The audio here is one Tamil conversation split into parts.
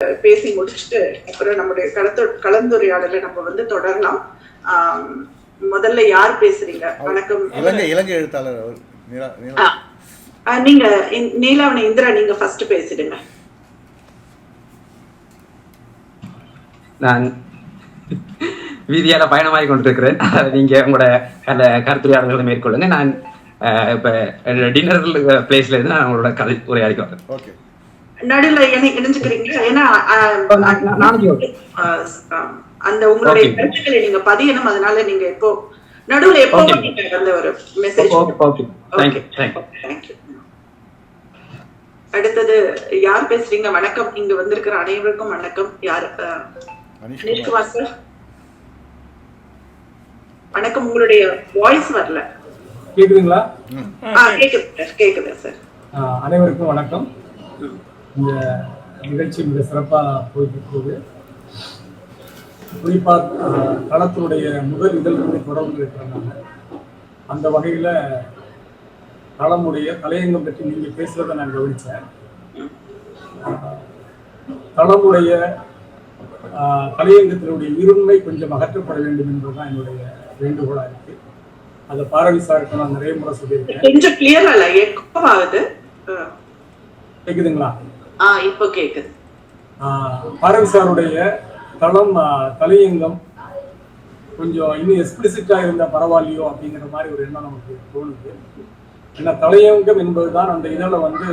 பேசி முடிச்சுட்டு அப்புறம் நம்முடைய கலந்துரையாடலை நம்ம வந்து தொடரலாம். முதல்ல யார் பேசுறீங்க? வணக்கம். இலங்கை எழுத்தாளர் நீங்க நீலாவணி இந்திரா, நீங்க ஃபர்ஸ்ட் பேசிடுங்க. நான் வீதியால பயணமாகி கொண்டிருக்கிறேன். நீங்க உங்களோட கருத்துரையாடல்களை மேற்கொள்ளுங்க. நான் இப்ப டின்னர் பிளேஸ்ல இருந்து நான் உங்களோட கதை உரையாடிக்கு வரேன். நடுவில் இணைஞ்சுக்கிறீங்க. ஏன்னா அந்த உங்களுடைய கருத்துக்களை நீங்க பதியணும். அதனால நீங்க இப்போ நடுவில் எப்போ அந்த ஒரு மெசேஜ். அடுத்தது யார் பேசுறீங்க? வணக்கம். இங்க வந்திருக்கிற அனைவருக்கும் வணக்கம். யாரு? அனிஷ்குமார் சார் வணக்கம். உங்களுடைய வாய்ஸ் வரல. கேக்குதுங்களா? கேக்குது சார். அனைவருக்கும் வணக்கம். இந்த நிகழ்ச்சி மிக சிறப்பா போயிட்டு இருக்குது. குறிப்பா களத்தினுடைய முதல் இதழ்களை தொடர்ந்து இருக்கிறாங்க. அந்த வகையில களமுடைய தலையங்கம் பற்றி நீங்க பேசுறதை நான் கவனிச்சேன். களமுடைய தலையங்கத்தினுடைய இருண்மை கொஞ்சம் அகற்றப்பட வேண்டும் என்பதுதான் என்னுடைய வேண்டுகோளா இருக்கு. அதை பாரதி சாருக்கு நான் நிறைய முறை சொல்லியிருக்கேன். கொஞ்சம் கிளியரா இல்ல, எக்கோ ஆகுது. கேக்குதுங்களா? இப்போ கேக்குது. பாரதி சாருடைய களம் தலையங்கம் கொஞ்சம் இன்னும் எக்ஸ்பிளிசிட்டா இருந்தா பரவாயில்லையோ அப்படிங்கிற மாதிரி ஒரு எண்ணம் நமக்கு தோணுது. ஏன்னா தலையங்கம் என்பதுதான் அந்த இதழ வந்து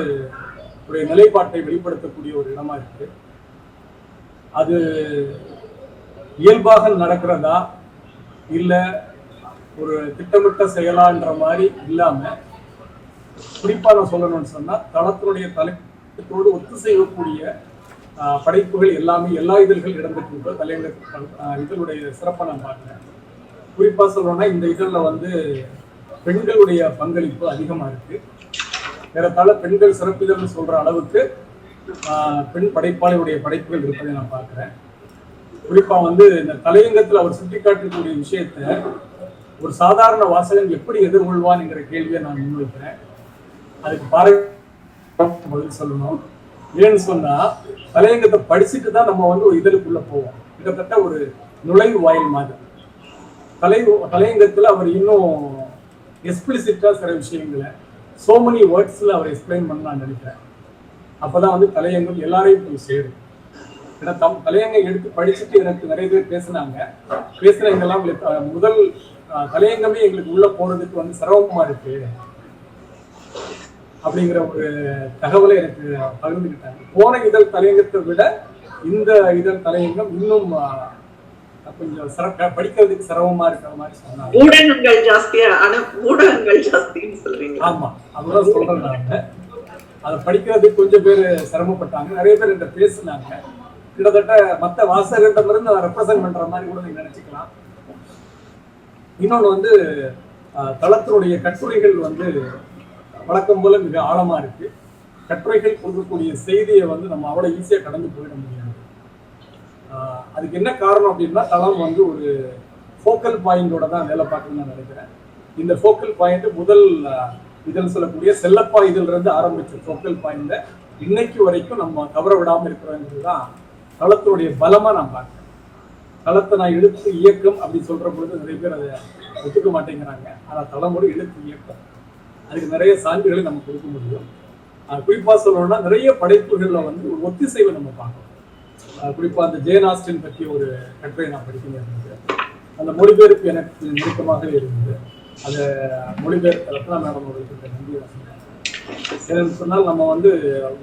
ஒரு நிலைப்பாட்டை வெளிப்படுத்தக்கூடிய ஒரு இடமா இருக்கு. அது இயல்பாக நடக்கிறதா இல்ல ஒரு திட்டமிட்ட செயலான்ற மாதிரி இல்லாம, குறிப்பா நான் சொல்லணும்னு சொன்னா தளத்தினுடைய தலைத்தோடு ஒத்து செய்யக்கூடிய படைப்புகள் எல்லாமே எல்லா இதழ்கள் இடம்பெற்று தலையங்க இதழுடைய சிறப்பை நான் பார்க்கிறேன். குறிப்பா சொல்லணும்னா இந்த இதழ்ல வந்து பெண்களுடைய பங்களிப்பு அதிகமா இருக்கு. ஏறத்தாழ பெண்கள் சிறப்பிதழ்னு சொல்ற அளவுக்கு பெண் படைப்பாளியுடைய படைப்புகள் இருப்பதை நான் பார்க்கிறேன். குறிப்பா வந்து இந்த தலையங்கத்துல அவர் சுட்டிக்காட்டக்கூடிய விஷயத்த ஒரு சாதாரண வாசகன் எப்படி எதிர்கொள்வான் என்கிற கேள்வியை நான் முன்வைக்கிறேன். அதுக்கு பதில் சொல்லணும். ஏன்னு சொன்னா தலையங்கத்தை படிச்சுட்டு தான் நம்ம வந்து ஒரு இதழுக்குள்ள போவோம். கிட்டத்தட்ட ஒரு நுழைவு வாயில் மாதிரி. தலையங்கத்துல அவர் இன்னும் எக்ஸ்பிளிசிட்டா சில விஷயங்களை சோ மெனி வேர்ட்ஸ்ல அவர் எக்ஸ்பிளைன் பண்ண நான் நினைக்கிறேன். அப்பதான் வந்து தலையங்கம் எல்லாரையும் போய் சேரும். ஏன்னா தலையங்கம் எடுத்து படிச்சுட்டு எனக்கு நிறைய பேர் பேசுனவங்கெல்லாம் முதல் தலையங்கமே எங்களுக்கு உள்ள போறதுக்கு வந்து சிரமமா இருக்கு அப்படிங்கிற ஒரு தகவலை எனக்கு பகிர்ந்துக்கிட்டாங்க. போன இதழ் தலையங்கத்தை விட இந்த இதழ் தலையங்கம் இன்னும் கொஞ்சம் படிக்கிறதுக்கு சிரமமா இருக்கிற மாதிரி சொன்னாங்க. ஊடகங்கள் ஜாஸ்தின்னு சொல்றீங்க. ஆமா, அதுதான் சொல்றேன். நாங்க அதை படிக்கிறதுக்கு கொஞ்சம் பேர் சிரமப்பட்டாங்க. நிறைய பேர் என்கிட்ட பேசினாங்க. கிட்டத்தட்ட மற்ற வாசகர்களிடமிருந்து அதை ரெப்ரசென்ட் பண்ற மாதிரி கூட நீங்க நினைச்சுக்கலாம். இன்னொன்று வந்து தளத்தினுடைய கட்டுரைகள் வந்து வழக்கம் போல மிக ஆழமா இருக்கு. கட்டுரைகள் கொடுக்கக்கூடிய செய்தியை வந்து நம்ம அவ்வளவு ஈஸியா கடந்து போயிட முடியாது. அதுக்கு என்ன காரணம் அப்படின்னா தளம் வந்து ஒரு ஃபோக்கல் பாயிண்டோட தான் வேலை பார்க்கணும்னு நான் நினைக்கிறேன். இந்த ஃபோக்கல் பாயிண்ட் முதல் இதழ் சொல்லக்கூடிய செல்லப்பா இதழ் இருந்து ஆரம்பிச்ச ஃபோக்கல் பாயிண்ட இன்னைக்கு வரைக்கும் நம்ம தவற விடாம இருக்கிறோங்கிறதுதான் தளத்தினுடைய பலமா நான் பார்க்கிறேன். தளத்தை நான் எழுத்து இயக்கம் அப்படின்னு சொல்ற பொழுது நிறைய பேர் அதை ஒத்துக்க மாட்டேங்கிறாங்க. ஆனா தளமோட எழுத்து இயக்கம், அதுக்கு நிறைய சான்றுகளை நம்ம கொடுக்க முடியும். குறிப்பா சொல்லணும்னா நிறைய படைப்புகள்ல வந்து ஒரு ஒத்திசைவை நம்ம பார்க்கணும். குறிப்பா அந்த ஜேன் ஆஸ்டின் பற்றி ஒரு கட்டுரை நான் படிக்க இருந்தது. அந்த மொழிபெயர்ப்பு எனக்கு நெருக்கமாக இருந்தது. அந்த மொழிபெயர்ப்பு ரத்னா மேடம் அவர்களுக்கு நன்றி வசனம். ஏன்னு சொன்னால் நம்ம வந்து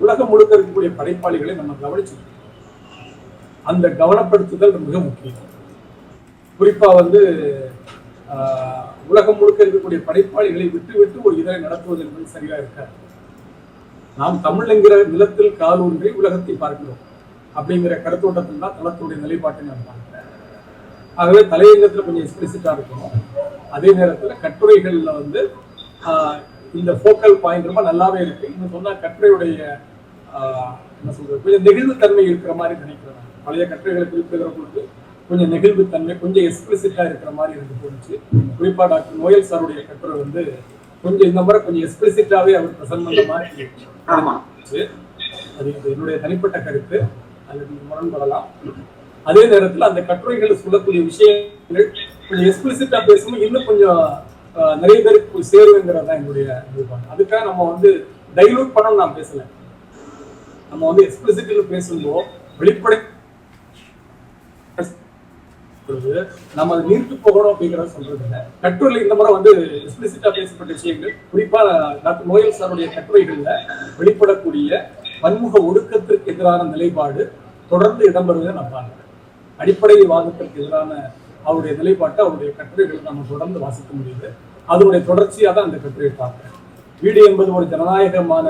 உலகம் முழுக்க இருக்கக்கூடிய படைப்பாளிகளை நம்ம கவனிச்சுக்கணும். அந்த கவனப்படுத்துதல் மிக முக்கியம். குறிப்பா வந்து உலகம் முழுக்க இருக்கக்கூடிய படைப்பாளிகளை விட்டு ஒரு இதழை நடத்துவது என்பது சரியா இருக்காது. நாம் தமிழ் என்கிற நிலத்தில் கால் ஊன்றி உலகத்தை பார்க்கிறோம் அப்படிங்கிற கருத்தோட்டத்தில் தான் தளத்துடைய நிலைப்பாட்டை நான் பார்க்கிறேன். ஆகவே தலையங்கத்துல கொஞ்சம் எக்ஸ்பிளிசிட்டா இருக்கணும். அதே நேரத்துல கட்டுரைகள்ல வந்து இந்த ஃபோக்கல் பாயிண்ட் ரொம்ப நல்லாவே இருக்கு. இன்னும் சொன்னா கட்டுரையுடைய என்ன சொல்றது, கொஞ்சம் நெகிழ்வுத்தன்மை இருக்கிற மாதிரி நினைக்கிறேன். பழைய கட்டுரைகளை குறிப்பிடுகிற பொழுது கொஞ்சம் நெகிழ்வுத்தன்மை, கொஞ்சம் எக்ஸ்பிளிசிட்டா இருக்கிற மாதிரி எனக்கு தோணுச்சு. குறிப்பா டாக்டர் நோயல் சாருடைய கட்டுரை வந்து கொஞ்சம் இந்த முறை கொஞ்சம் எக்ஸ்பிளிசிட்டாவே அவர் பிரசன்ட் பண்ண மாதிரி. அது என்னுடைய தனிப்பட்ட கருத்து. அல்லது முரண்படலாம். அதே நேரத்தில் அந்த கட்டுரைகள் சொல்லக்கூடிய விஷயங்கள் கொஞ்சம் எக்ஸ்பிளிசிட்டா பேசணும், இன்னும் கொஞ்சம் நிறைய பேருக்கு போய் சேருங்கிறது தான் என்னுடைய எதிர்பார்ப்பு. அதுக்காக நம்ம வந்து டைலூட் பண்ணணும் நான் பேசல. நம்ம வந்து எக்ஸ்பிளிசிட்ல பேசும்போது வெளிப்படை நம்ம அதை நீர்த்து போகணும் அப்படிங்கிறத சொல்றது இல்லை. கட்டுரையில் இந்த முறை வந்து எக்ஸ்பிளிசிட்டா பேசப்பட்ட விஷயங்கள், குறிப்பா டாக்டர் நோயல் சாருடைய கட்டுரைகள்ல வெளிப்படக்கூடிய பன்முக ஒடுக்கத்திற்கு எதிரான நிலைப்பாடு தொடர்ந்து இடம்பெறுவதை நான் பார்க்கிறேன். அடிப்படை வாதத்திற்கு எதிரான அவருடைய நிலைப்பாட்டை அவருடைய கட்டுரைகளை நம்ம தொடர்ந்து வாசிக்க முடியுது. அதனுடைய தொடர்ச்சியாக தான் அந்த கட்டுரையை பார்க்கிறேன். வீடு என்பது ஒரு ஜனநாயகமான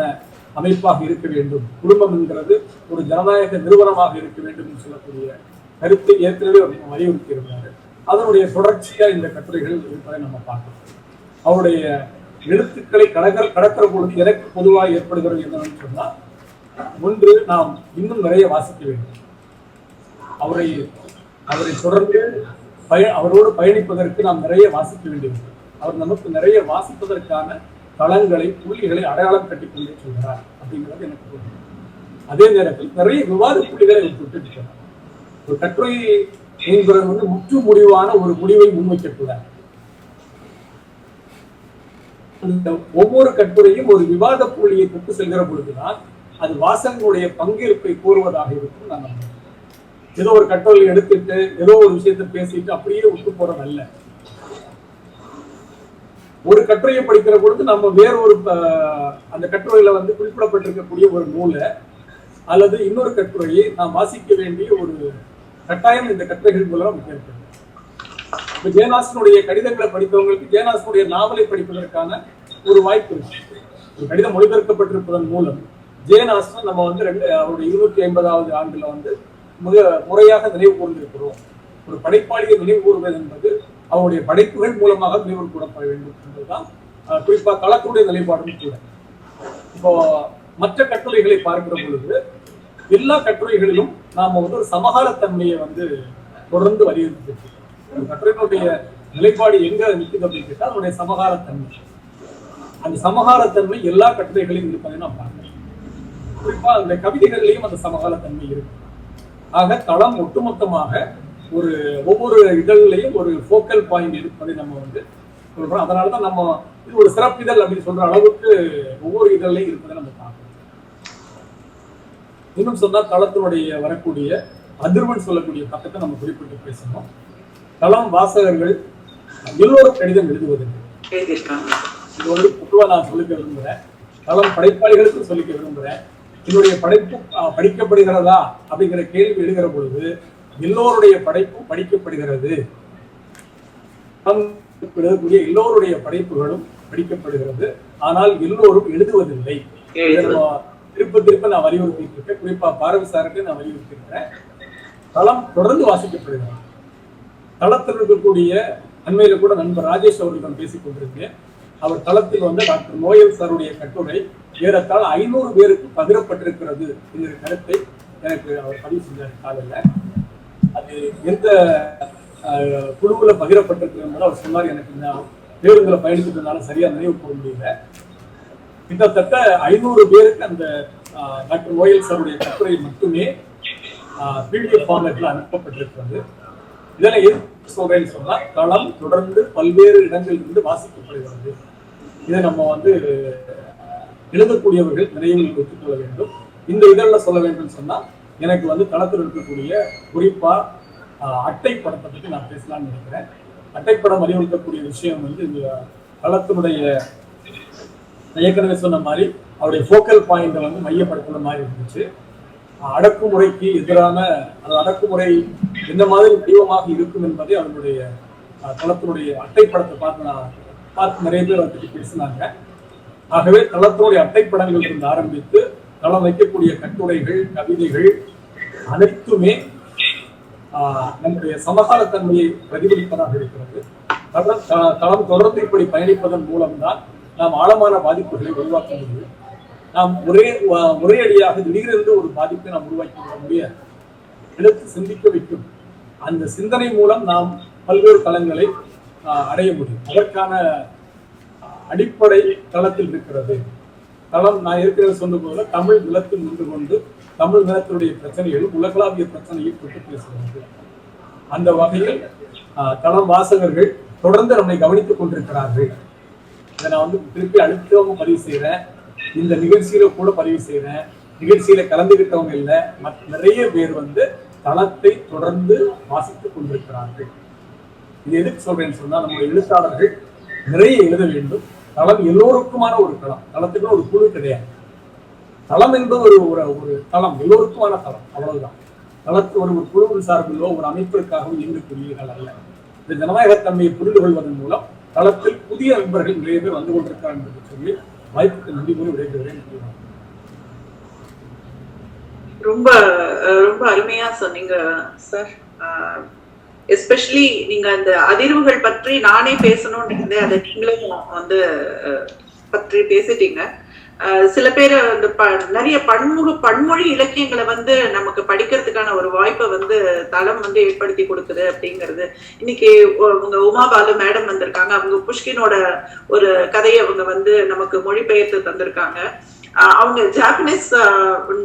அமைப்பாக இருக்க வேண்டும், குடும்பம் என்கிறது ஒரு ஜனநாயக நிறுவனமாக இருக்க வேண்டும் என்று சொல்லக்கூடிய கருத்தை ஏற்கனவே வலியுறுத்தி இருந்தாரு. அதனுடைய தொடர்ச்சியா இந்த கட்டுரைகள் இருப்பதை நம்ம பார்க்கிறோம். அவருடைய எழுத்துக்களை கடக்கிற பொழுது எனக்கு பொதுவாக ஏற்படுகிறது என்னன்னு சொன்னா, ஒன்று நாம் இன்னும் நிறைய வாசிக்க வேண்டும். அவரை தொடர்ந்து அவரோடு பயணிப்பதற்கு நாம் நிறைய வாசிக்க வேண்டியது. அவர் நமக்கு நிறைய வாசிப்பதற்கான தளங்களை, புள்ளிகளை அடையாளம் கட்டிக்கொண்டே சொல்கிறார் அப்படிங்கிறது எனக்கு தோணுது. அதே நேரத்தில் நிறைய விவாத புள்ளிகளை விட்டுட்டு ஒரு கட்டுரை என்பது வந்து முற்று முடிவான ஒரு முடிவை முன்வைக்கக்கூடாது. ஒவ்வொரு கட்டுரையும் ஒரு விவாத புள்ளியை கொண்டு செல்கிற பொழுதுதான் அது வாசகனுடைய பங்கேற்பை கோருவதாக இருக்கும். நான் நம்புறேன். ஏதோ ஒரு கட்டுரை எடுத்துட்டு ஏதோ ஒரு விஷயத்தை பேசிட்டு அப்படியே விட்டு போறது அல்ல. ஒரு கட்டுரையை படிக்கிற பொழுது நம்ம வேற ஒரு அந்த கட்டுரையில வந்து குறிப்பிடப்பட்டிருக்கக்கூடிய ஒரு நூலை அல்லது இன்னொரு கட்டுரையை நாம் வாசிக்க வேண்டிய ஒரு கட்டாயம் இந்த கட்டுரைகள் மூலம் நமக்கு ஏற்படும். இப்ப ஜெயநாசனுடைய கடிதங்களை படித்தவங்களுக்கு ஜெயநாசனுடைய நாவலை படிப்பதற்கான ஒரு வாய்ப்பு இருக்கு. ஒரு கடிதம் மொழிபெயர்க்கப்பட்டிருப்பதன் மூலம் ஜெயநாசன் நம்ம வந்து அவருடைய 250வது ஆண்டுல வந்து மிக முறையாக நினைவு கூர்ந்திருக்கிறோம். ஒரு படைப்பாளியை நினைவு கூறுவது என்பது அவருடைய படைப்புகள் மூலமாக நினைவு கூறப்பட வேண்டும் என்பதுதான் குறிப்பா களத்துடைய நிலைப்பாடும் கூட. இப்போ மற்ற கட்டுரைகளை பார்க்கிற பொழுது எல்லா கட்டுரைகளிலும் நாம வந்து ஒரு சமகாலத்தன்மையை வந்து தொடர்ந்து வலியுறுத்தி ஒரு கட்டுரையினுடைய நிலைப்பாடு எங்க நிற்குது அப்படின்னு கேட்டா அதனுடைய சமகாலத்தன்மை. அந்த சமகாலத்தன்மை எல்லா கட்டுரைகளையும் இருப்பதை நான் பார்க்கிறேன். குறிப்பா அந்த கவிதைகள்லையும் அந்த சமகாலத்தன்மை இருக்கு. ஆக தளம் ஒட்டுமொத்தமாக ஒவ்வொரு இதழ்லையும் ஒரு ஃபோக்கல் பாயிண்ட் இருப்பதை நம்ம வந்து சொல்றோம். அதனாலதான் நம்ம இது ஒரு சிறப்பிதழ் அப்படின்னு சொல்ற அளவுக்கு ஒவ்வொரு இதழ்லையும் இருப்பதை நம்ம பார்க்கிறோம். இன்னும் சொன்னா தளத்தினுடைய வரக்கூடிய அதிர்வன் சொல்லக்கூடிய பக்கத்தை நம்ம குறிப்பிட்டு பேசணும். தளம் வாசகர்கள் எல்லோரும் கடிதம் எழுதுவதில்லை. இது வந்து பொதுவா நான் சொல்லிக்க விரும்புறேன். தளம் படைப்பாளிகளுக்கும் சொல்லிக்க விரும்புறேன். என்னுடைய படைப்பு படிக்கப்படுகிறதா அப்படிங்கிற கேள்வி எழுகிற பொழுது எல்லோருடைய படைப்பும் படிக்கப்படுகிறது. எழுதக்கூடிய எல்லோருடைய படைப்புகளும் படிக்கப்படுகிறது. ஆனால் எல்லோரும் எழுதுவதில்லை. திருப்ப நான் வலியுறுத்திட்டு இருக்கேன். குறிப்பா பாரதிசாருக்கு நான் வலியுறுத்தி இருக்கிறேன். தளம் தொடர்ந்து வாசிக்கப்படுகிறது. தளத்தில் இருக்கக்கூடிய அண்மையில கூட நண்பர் ராஜேஷ் அவர்களிடம் பேசிக் கொண்டிருக்கேன். அவர் தளத்தில் வந்து டாக்டர் நோயல் சாருடைய கட்டுரை ஏறத்தாழ 500 பேருக்கு பகிரப்பட்டிருக்கிறது என்கிற கருத்தை எனக்கு அவர் பதிவு செஞ்சார் காலையில. அது எந்த குழுவுல பகிரப்பட்டிருக்கிறது அவர் சொன்னார். எனக்கு இந்த பேருந்துல பயணிக்கிறதுனால சரியா நினைவு கூற முடியல. கிட்டத்தட்ட 500 பேருக்கு அந்த டாக்டர் நோயல் சாருடைய கட்டுரை மட்டுமே பிடிஎஃப் ஃபார்மேட்ல அனுப்பப்பட்டிருக்கிறது. இதெல்லாம் எது சொல்றேன்னு சொன்னா தளம் தொடர்ந்து பல்வேறு இடங்களிலிருந்து வாசிக்கப்படுகிறது. இதை நம்ம வந்து எழுதக்கூடியவர்கள் நினைவில் வைத்துக் கொள்ள வேண்டும். இந்த இதழில் சொல்ல வேண்டும் சொன்னா எனக்கு வந்து தளத்தில் இருக்கக்கூடிய குறிப்பா அட்டைப்படத்தை பற்றி நான் பேசலாம்னு நினைக்கிறேன். அட்டைப்படம் வலியுறுத்தக்கூடிய விஷயம் வந்து இந்த தளத்தினுடைய ஏற்கனவே சொன்ன மாதிரி அவருடைய ஃபோக்கல் பாயிண்டை வந்து மையப்படுத்துற மாதிரி இருந்துச்சு. அடக்குமுறைக்கு எதிரான அடக்குமுறை எந்த மாதிரி தீவிரமாக இருக்கும் என்பதை அவருடைய தளத்தினுடைய அட்டைப்படத்தை பார்த்து நிறைய பேர் அதை பற்றி பேசினாங்க. ஆகவே தளத்தினுடைய அட்டைப்படங்கள் இருந்து ஆரம்பித்து தளம் வைக்கக்கூடிய கட்டுரைகள், கவிதைகள் அனைத்துமே நம்முடைய சமகாலத்தன்மையை பிரதிபலிப்பதாக இருக்கிறது. தளம் தொடர்ந்து இப்படி பயணிப்பதன் மூலம்தான் நாம் ஆழமான பாதிப்புகளை உருவாக்க முடியும். நாம் ஒரே அடியாக திடீரென்று ஒரு பாதிப்பை நாம் உருவாக்கி கொள்ள முடியாது. எடுத்து சிந்திக்க வைக்கும் அந்த சிந்தனை மூலம் நாம் பல்வேறு தளங்களை அடைய முடியும். அதற்கான அடிப்படை தளத்தில் இருக்கிறது. தளம் நான் ஏற்கனவே சொன்ன போல தமிழ் நிலத்தில் நின்று கொண்டு தமிழ் நிலத்தினுடைய பிரச்சனைகள் உலகளாவிய பிரச்சனையை தொட்டு பேசுகிறது. அந்த வகையில் தளம் வாசகர்கள் தொடர்ந்து நம்மை கவனித்துக் கொண்டிருக்கிறார்கள். இதை நான் வந்து திருப்பி அழுத்தவும் பதிவு செய்யறேன். இந்த நிகழ்ச்சியில கூட பதிவு செய்யறேன். நிகழ்ச்சியில கலந்துகிட்டவங்க இல்ல, நிறைய பேர் வந்து தளத்தை தொடர்ந்து வாசித்துக் கொண்டிருக்கிறார்கள். இது எதுக்கு சொல்றேன்னு சொன்னா, நம்ம எழுத்தாளர்கள் நிறைய எழுத வேண்டும். தளம் எல்லோருக்குமான ஒரு தளம். தளத்துக்கு ஒரு குழு கிடையாது. தளம் என்பது ஒரு தளம், எல்லோருக்குமான தளம், அவ்வளவுதான். தளத்து ஒரு குழுவின் சார்பிலோ ஒரு அமைப்பிற்காகவும் இயங்கக்கூடியவர்கள் அல்ல. இந்த ஜனநாயகத்தன்மையை புரிந்து கொள்வதன் மூலம் தளத்தில் புதிய நண்பர்கள் நிறைய பேர் வந்து கொண்டிருக்கிறார் என்று சொல்லி வாய்ப்புக்கு நன்றி கூறி விடைபெறுகிறேன். ரொம்ப ரொம்ப அருமையா சொன்னீங்க சார். எஸ்பெஷலி நீங்க அந்த அதிர்வுகள் பற்றி நானே பேசணும்னு இருந்தேன், அதை நீங்களும் வந்து பற்றி பேசிட்டீங்க. சில பேர் அந்த நிறைய பன்மொழி இலக்கியங்களை வந்து நமக்கு படிக்கிறதுக்கான ஒரு வாய்ப்பை வந்து தளம் வந்து ஏற்படுத்தி கொடுக்குது அப்படிங்கிறது. இன்னைக்கு உங்க உமாபாலு மேடம் வந்திருக்காங்க. அவங்க புஷ்கினோட ஒரு கதையை அவங்க வந்து நமக்கு மொழிபெயர்த்து தந்திருக்காங்க. அவங்க ஜாப்பனீஸ்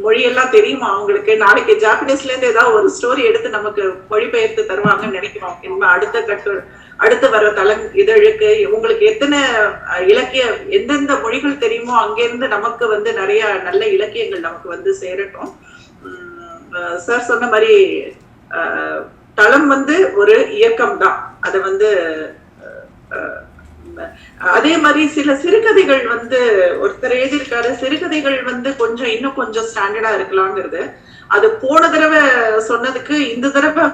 மொழியெல்லாம் தெரியுமா அவங்களுக்கு? நாளைக்கு ஜாப்பனீஸ்ல இருந்து ஏதாவது ஒரு ஸ்டோரி எடுத்து நமக்கு மொழிபெயர்த்து தருவாங்கன்னு நினைக்கிறோம். இனிமே அடுத்து வர தளம் இதழுக்கு உங்களுக்கு எத்தனை இலக்கிய எந்தெந்த மொழிகள் தெரியுமோ அங்கிருந்து நமக்கு வந்து நிறைய நல்ல இலக்கியங்கள் நமக்கு வந்து சேரட்டும். சார் சொன்ன மாதிரி தளம் வந்து ஒரு இயக்கம் தான். அதை வந்து அதே மாதிரி சில சிறுகதைகள் வந்து ஒருத்தர் எழுதியிருக்காரு, சிறுகதைகள் வந்து இன்னும் கொஞ்சம் ஸ்டாண்டர்டா இருக்கலாங்கிறது. அது போன தடவை சொன்னதுக்கு இந்த தடவை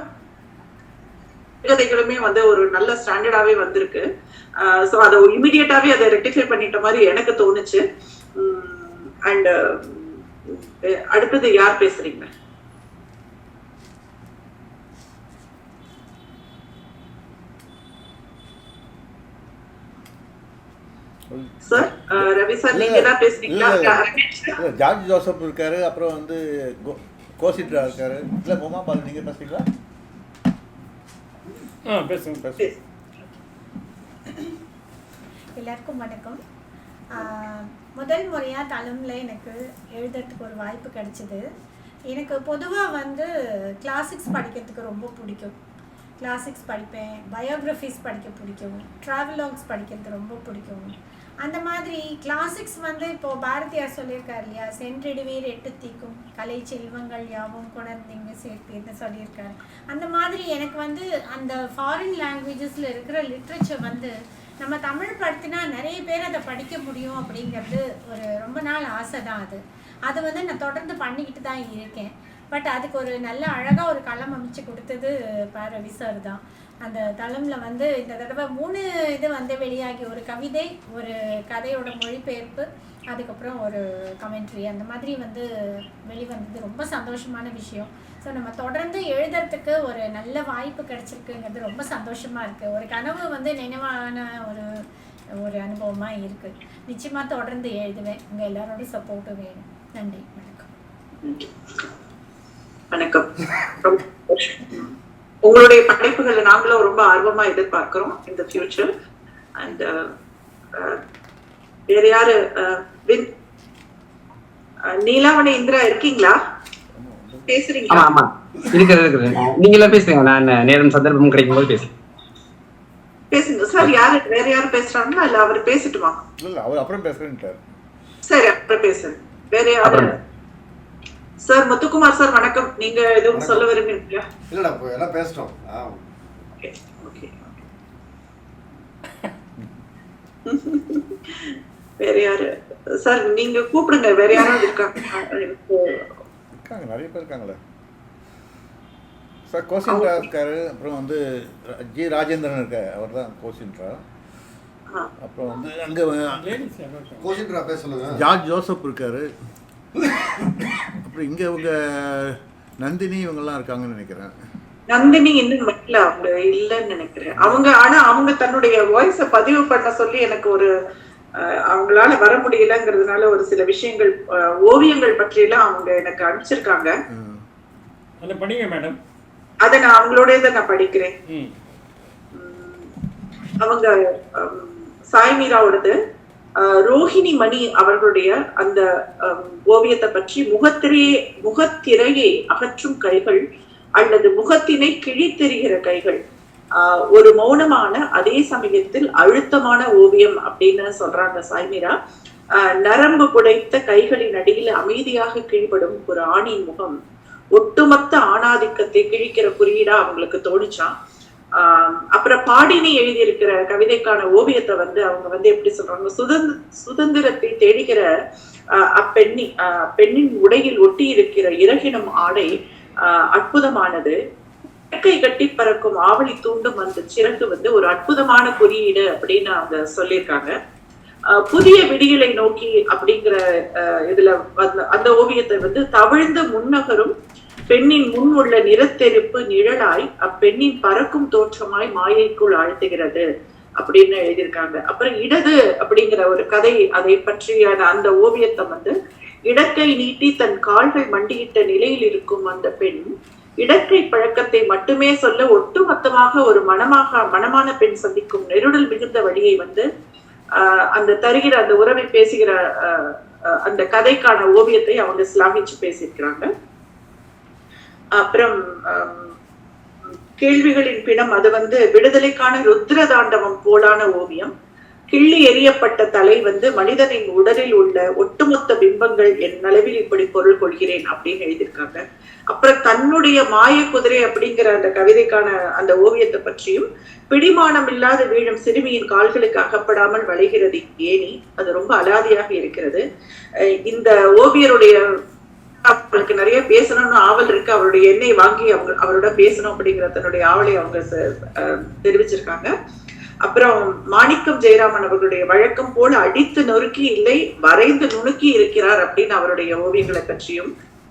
சிறுகதைகளுமே வந்து ஒரு நல்ல ஸ்டாண்டர்டாவே வந்திருக்கு. சோ அதை இமிடியேட்டாவே அதை ரெக்டிஃபை பண்ணிட்ட மாதிரி எனக்கு தோணுச்சு. அண்ட் அடுத்தது யார் பேசுறீங்க சார்? ரவி சார் நீங்க தான் பேசுறீங்களா? ஜார்ஜ் ஜோசப் இருக்காரு, அப்புறம் வந்து கோசிட்ரா இருக்காரு. இல்ல உமாபாலு நீங்க பேசுறீங்களா? பேசுங்க. எல்லாருக்கும் வணக்கம். முதல் முறையாக தளம்ல எனக்கு எழுதுறதுக்கு ஒரு வாய்ப்பு கிடைச்சிது. எனக்கு பொதுவாக வந்து கிளாசிக்ஸ் படிக்கிறதுக்கு ரொம்ப பிடிக்கும். கிளாசிக்ஸ் படிப்பேன், பயோகிராஃபிஸ் படிக்க பிடிக்கும், ட்ராவலாக்ஸ் படிக்கிறது ரொம்ப பிடிக்கும். அந்த மாதிரி கிளாசிக்ஸ் வந்து இப்போது பாரதியார் சொல்லியிருக்காரு இல்லையா, சென்றிடுவீர் எட்டு தீக்கும் கலை செல்வங்கள் யாவும் கொணர்ந்தீங்க சேர்ப்பீர்னு சொல்லியிருக்காரு. அந்த மாதிரி எனக்கு வந்து அந்த ஃபாரின் லாங்குவேஜஸில் இருக்கிற லிட்ரேச்சர் வந்து நம்ம தமிழ் படுத்தினா நிறைய பேர் அதை படிக்க முடியும் அப்படிங்கிறது ஒரு ரொம்ப நாள் ஆசை தான். அது வந்து நான் தொடர்ந்து பண்ணிக்கிட்டு தான் இருக்கேன். பட் அதுக்கு ஒரு நல்ல அழகாக ஒரு களம் அமைச்சு கொடுத்தது ரவி சார் தான். அந்த தளம்ல வந்து இந்த தடவை 3 இது வந்து வெளியாகி, ஒரு கவிதை, ஒரு கதையோட மொழிபெயர்ப்பு, அதுக்கப்புறம் ஒரு கமெண்ட்ரி, அந்த மாதிரி வந்து வெளிவந்தது ரொம்ப சந்தோஷமான விஷயம். ஸோ நம்ம தொடர்ந்து எழுதுறதுக்கு ஒரு நல்ல வாய்ப்பு கிடைச்சிருக்குங்கிறது ரொம்ப சந்தோஷமாக இருக்குது. ஒரு கனவு வந்து நினைவான ஒரு அனுபவமாக இருக்குது. நிச்சயமாக தொடர்ந்து எழுதுவேன். உங்கள் எல்லாரோட சப்போர்ட்டும் வேணும். நன்றி, வணக்கம். உங்களுடைய படைப்புகளை நாங்களும் ரொம்ப ஆர்வமா எதிர்பார்க்கிறோம் இந்த ஃபியூச்சர். அண்ட் வேற யாரு? நீலாவணி இந்திரா இருக்கீங்களா? பேசுறீங்களா? ஆமா இருக்குது. நீங்களே பேசுங்க, நான் நேரம் சந்தர்ப்பம் கிடைக்கும் போது பேசுங்க சார். யாரு வேற யாரு பேசுறாங்களா? இல்ல அவர் பேசட்டுமா? இல்ல அவர் அப்புறம் பேசுறேன்ட்டார். சரி, அப்புறம் பேசுங்க. வேற யாரு? சார் முத்துக்குமார் சார் வணக்கம். நீங்க எதுவும் சொல்ல விரும்புறீங்களா? இல்லடா எல்லாம் பேசிட்டோம். ஓகே. வேற யாரு சார்? நீங்க கூப்பிடுங்க. வேற யாராவது இருக்காங்க, நிறைய பேர் இருக்காங்களே சார். கோசின்ட்ரா இருக்காரு, அப்புறம் வந்து ஜி ராஜேந்திரன் இருக்காரு, அவர் தான் கோசின்ட்ரா. அப்புறம் வந்து அங்கே கோசின்ட்ரா பேச சொல்லுங்க. ஜார்ஜ் ஜோசப் இருக்காரு. அப்புறம் இங்கே இவங்க நந்தினி இவங்கெல்லாம் இருக்காங்கன்னு நினைக்கிறேன். நந்தினி இன்னும் வரல, அவங்க இல்லைன்னு நினைக்கிறேன். அவங்க தன்னுடைய வாய்ஸை பதிவு பண்ண சொல்லி எனக்கு ஒரு அவங்களால வர முடியலங்கிறதுனால ஒரு சில விஷயங்கள், ஓவியங்கள் பற்றியெல்லாம் அவங்க எனக்கு அனுப்பிச்சிருக்காங்க. அதை நான் அவங்களோட நான் படிக்கிறேன். அவங்க சாய் மீராவோடது ரோஹிணி மணி அவர்களுடைய அந்த ஓவியத்தை பற்றி முகத்திரையை அகற்றும் கைகள் அல்லது முகத்தினை கிழித்தெறிகிற கைகள், ஒரு மௌனமான அதே சமயத்தில் அழுத்தமான ஓவியம் அப்படின்னு சொல்றாங்க சாய்மீரா. நரம்பு புடைத்த கைகளின் அடியில் அமைதியாக கீழ்படும் ஒரு ஆணின் முகம் ஒட்டுமொத்த ஆணாதிக்கத்தை கிழிக்கிற குறியீடா அவங்களுக்கு தோணுச்சான். அப்புறம் பாடினி எழுதியிருக்கிற கவிதைக்கான ஓவியத்தை வந்து அவங்க வந்து எப்படி சொல்றாங்க, சுதந்திரத்தை தேடுகிற பெண்ணின் உடையில் ஒட்டி இருக்கிற இறகினம் ஆடை அற்புதமானது. இறக்கை கட்டி பறக்கும் ஆவணி தூண்டும் அந்த சிறகு வந்து ஒரு அற்புதமான குறியீடு அப்படின்னு அவங்க சொல்லியிருக்காங்க. புதிய விடியலை நோக்கி அப்படிங்கிற இதுல அந்த ஓவியத்தை வந்து தவிழ்ந்த முன்னகரும் பெண்ணின் முன் உள்ள நிறத்தெருப்பு நிழலாய் அப்பெண்ணின் பறக்கும் தோற்றமாய் மாயைக்குள் ஆழ்த்துகிறது அப்படின்னு எழுதியிருக்காங்க. அப்புறம் இடது அப்படிங்கிற ஒரு கதை, அதை பற்றியான அந்த ஓவியத்தை வந்து இடக்கை நீட்டி தன் கால்கள் மண்டியிட்ட நிலையில் இருக்கும் அந்த பெண் இடக்கை பழக்கத்தை மட்டுமே சொல்ல ஒட்டுமொத்தமாக ஒரு மனமான பெண் சந்திக்கும் நெருடல் மிகுந்த வழியை வந்து அந்த தருகிற அந்த உறவை பேசுகிற அந்த கதைக்கான ஓவியத்தை அவங்க ஸ்லாகிச்சு பேசியிருக்கிறாங்க. அப்புறம் கேள்விகளின் பிணம், அது வந்து விடுதலைக்கான ருத்ர தாண்டவம் போலான ஓவியம். கிள்ளி எறியப்பட்ட தலை வந்து மனிதனின் உடலில் உள்ள ஒட்டுமொத்த பிம்பங்கள் என் அளவில் இப்படி பொருள் கொள்கிறேன் அப்படின்னு எழுதியிருக்காங்க. அப்புறம் தன்னுடைய மாய குதிரை அப்படிங்கிற அந்த கவிதைக்கான அந்த ஓவியத்தை பற்றியும், பிடிமானம் இல்லாத வீழும் சிறுமியின் கால்களுக்கு அகப்படாமல் வளைகிறது ஏனி, அது ரொம்ப அலாதியாக இருக்கிறது. இந்த ஓவியருடைய அவங்களுக்கு நிறைய பேசணும்னு ஆவல் இருக்கு, அவருடைய எண்ணெய் வாங்கி அவரோட பேசணும் அப்படிங்கிற தன்னுடைய ஆவலை அவங்க தெரிவிச்சிருக்காங்க. அப்புறம் மாணிக்கம் ஜெயராமன் அவர்களுடைய வழக்கம் போல அடித்து நொறுக்கி இல்லை வரைந்து நுணுக்கி இருக்கிறார் அப்படின்னு அவருடைய ஓவியங்களை பற்றியும்.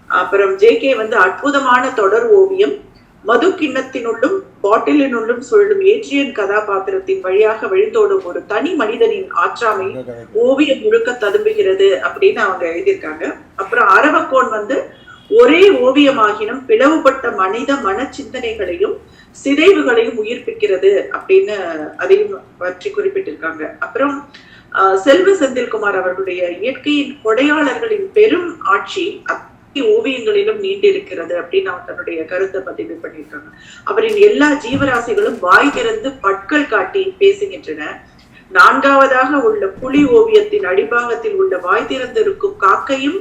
அப்புறம் ஜே.கே. வந்து அற்புதமான தொடர் ஓவியம், மது கிண்ணத்தினுள்ளும் பாட்டிலினுள்ளும் சொல்லும் ஏற்றியன் கதாபாத்திரத்தின் வழியாக விழுந்தோடும் ஒரு தனி மனிதனின் ஆற்றாமை ஓவியம் முழுக்க ததும்புகிறது அப்படின்னு அவங்க எழுதியிருக்காங்க. அப்புறம் அரவக்கோன் வந்து ஒரே ஓவியமாகினும் பிளவுபட்ட மனித மன சிந்தனைகளையும் சிதைவுகளையும் உயிர்ப்பிக்கிறது அப்படின்னு அதையும் பற்றி குறிப்பிட்டிருக்காங்க. அப்புறம் செல்வ செந்தில்குமார் அவர்களுடைய இயற்கையின் கொடையாளர்களின் பெரும் ஆட்சி ஓவியங்களிலும் நீண்டிருக்கிறது அப்படின்னு அவர் தன்னுடைய கருத்தை பதிவு பண்ணியிருக்காங்க. அவரின் எல்லா ஜீவராசிகளும் வாய் திறந்து பற்கள் காட்டி பேசுகின்றன. நான்காவதாக உள்ள புலி ஓவியத்தின் அடிபாகத்தில் உள்ள வாய் திறந்திருக்கும் காக்கையும்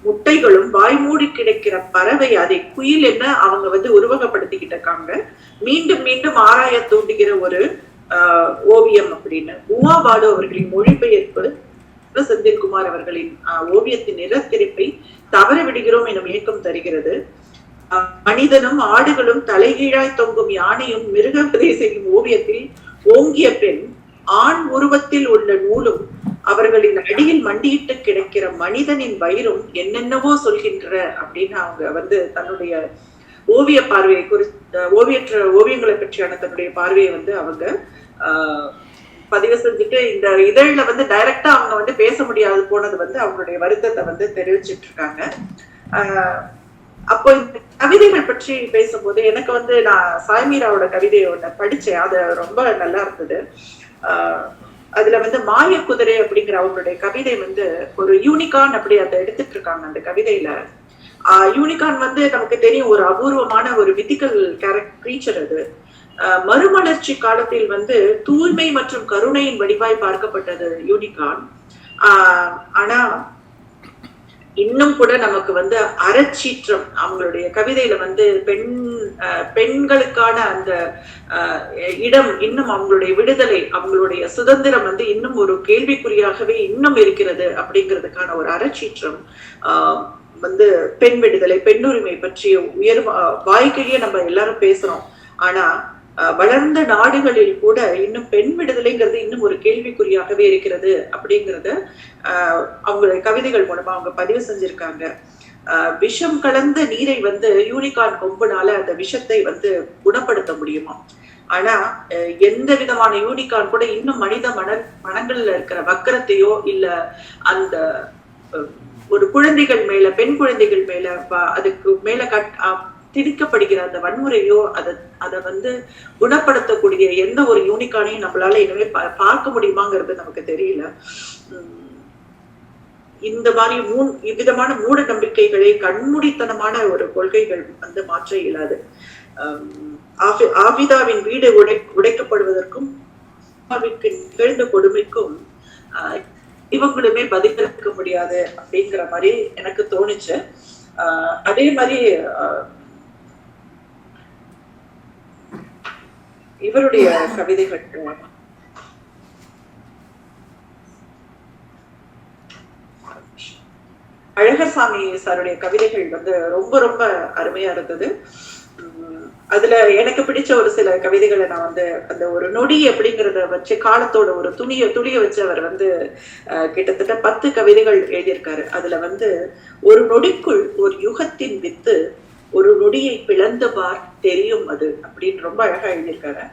முட்டைகளும் வாய் மூடி கிடைக்கிற பறவை, அதை குயில் என்ன அவங்க வந்து உருவகப்படுத்திக்கிட்டு இருக்காங்க. மீண்டும் மீண்டும் ஆராய தூண்டுகிற ஒரு ஓவியம் அப்படின்னு உமா பாலு அவர்களின் மொழிபெயர்ப்பு செந்தில்குமார் அவர்களின் ஓவியத்தின் நிறத்திருப்பை தவற விடுகிறோம் எனும் ஏக்கம் தருகிறது. மனிதனும் ஆடுகளும் தலைகீழாய் தொங்கும் யானையும் மிருகவதை செய்யும் ஓவியத்தில் ஓங்கிய பெண், ஆண் உருவத்தில் உள்ள நூலும் அவர்களின் அடியில் மண்டியிட்டு கிடக்கிற மனிதனின் வயிறும் என்னென்னவோ சொல்கின்ற அப்படின்னு அவங்க வந்து தன்னுடைய ஓவிய பார்வையை ஓவியங்களை பற்றியான தன்னுடைய பார்வையை வந்து அவங்க பதிவு செஞ்சுட்டு இந்த இதழ்ல வந்து டைரக்டா அவங்க வந்து பேச முடியாது போனது வந்து அவங்களுடைய வருத்தத்தை வந்து தெரிவிச்சிட்டு இருக்காங்க. அப்போ இந்த கவிதைகள் பற்றி பேசும்போது எனக்கு வந்து நான் சாய்மீராவோட கவிதையை ஒண்ணு படிச்சேன், அது ரொம்ப நல்லா இருந்தது. அதுல வந்து மாய குதிரை அப்படிங்கிற அவங்களுடைய கவிதை வந்து ஒரு யூனிகான் அப்படி அதை எடுத்துட்டு இருக்காங்க அந்த கவிதையில. யூனிகான் வந்து நமக்கு தெரியும் ஒரு அபூர்வமான ஒரு மித்திக்கல் கிரீச்சர். அது மறுமலர்ச்சி காலத்தில் வந்து தூய்மை மற்றும் கருணையின் வடிவாய் பார்க்கப்பட்டது யூனிகான். ஆனா இன்னும் கூட நமக்கு வந்து அறச்சீற்றம் அவங்களுடைய கவிதையில வந்து பெண்களுக்கான அந்த இடம், இன்னும் அவங்களுடைய விடுதலை, அவங்களுடைய சுதந்திரம் வந்து இன்னும் ஒரு கேள்விக்குறியாகவே இன்னும் இருக்கிறது அப்படிங்கிறதுக்கான ஒரு அறச்சீற்றம் வந்து பெண் விடுதலை, பெண்ணுரிமை பற்றிய வாய்க்கையே நம்ம எல்லாரும் பேசுறோம். ஆனா வளர்ந்த நாடுகளில் கூட இன்னும் பெண் விடுதலைங்கிறது இன்னும் ஒரு கேள்விக்குறியாகவே இருக்கிறது அப்படிங்கிறத அவங்களுடைய கவிதைகள் மூலமா அவங்க பதிவு செஞ்சிருக்காங்க. விஷம் கலந்த நீரை வந்து யூனிகான் கொம்புனால அந்த விஷத்தை வந்து குணப்படுத்த முடியுமா? ஆனா எந்த விதமான யூனிகான் கூட இன்னும் மனித மனங்கள்ல இருக்கிற வக்கரத்தையோ இல்ல அந்த ஒரு குழந்தைகள் மேல, பெண் குழந்தைகள் மேல அதுக்கு மேல திணிக்கப்படுகிற அந்த வன்முறையோ அதை வந்து குணப்படுத்தக்கூடிய எந்த ஒரு யூனிக்கானையும் நம்மளால இனிமே பார்க்க முடியுமாங்கிறது நமக்கு தெரியல. இந்த மாதிரி இவ்விதமான மூட நம்பிக்கைகளை கண்மூடித்தனமான ஒரு கொள்கைகள் வந்து மாற்ற இயலாது. ஆபிதாவின் வீடு உடைக்கப்படுவதற்கும் நிகழ்ந்த கொடுமைக்கும் இவங்களுமே பதிலளிக்க முடியாது அப்படிங்கிற மாதிரி எனக்கு தோணுச்சு. அதே மாதிரி இவருடைய கவிதைகள் அழகர்சாமி சாருடைய கவிதைகள் வந்து ரொம்ப ரொம்ப அருமையா இருந்தது. அதுல எனக்கு பிடிச்ச ஒரு சில கவிதைகளை நான் வந்து அந்த ஒரு நொடி அப்படிங்கிறத வச்சு காலத்தோட ஒரு துணிய வச்சு அவர் வந்து கிட்டத்தட்ட 10 கவிதைகள் எழுதியிருக்காரு. அதுல வந்து ஒரு நொடிக்குள் ஒரு யுகத்தின் வித்து ஒரு நொடியை பிளந்து பார் தெரியும் அது அப்படின்னு ரொம்ப அழகா எழுதியிருக்காரு.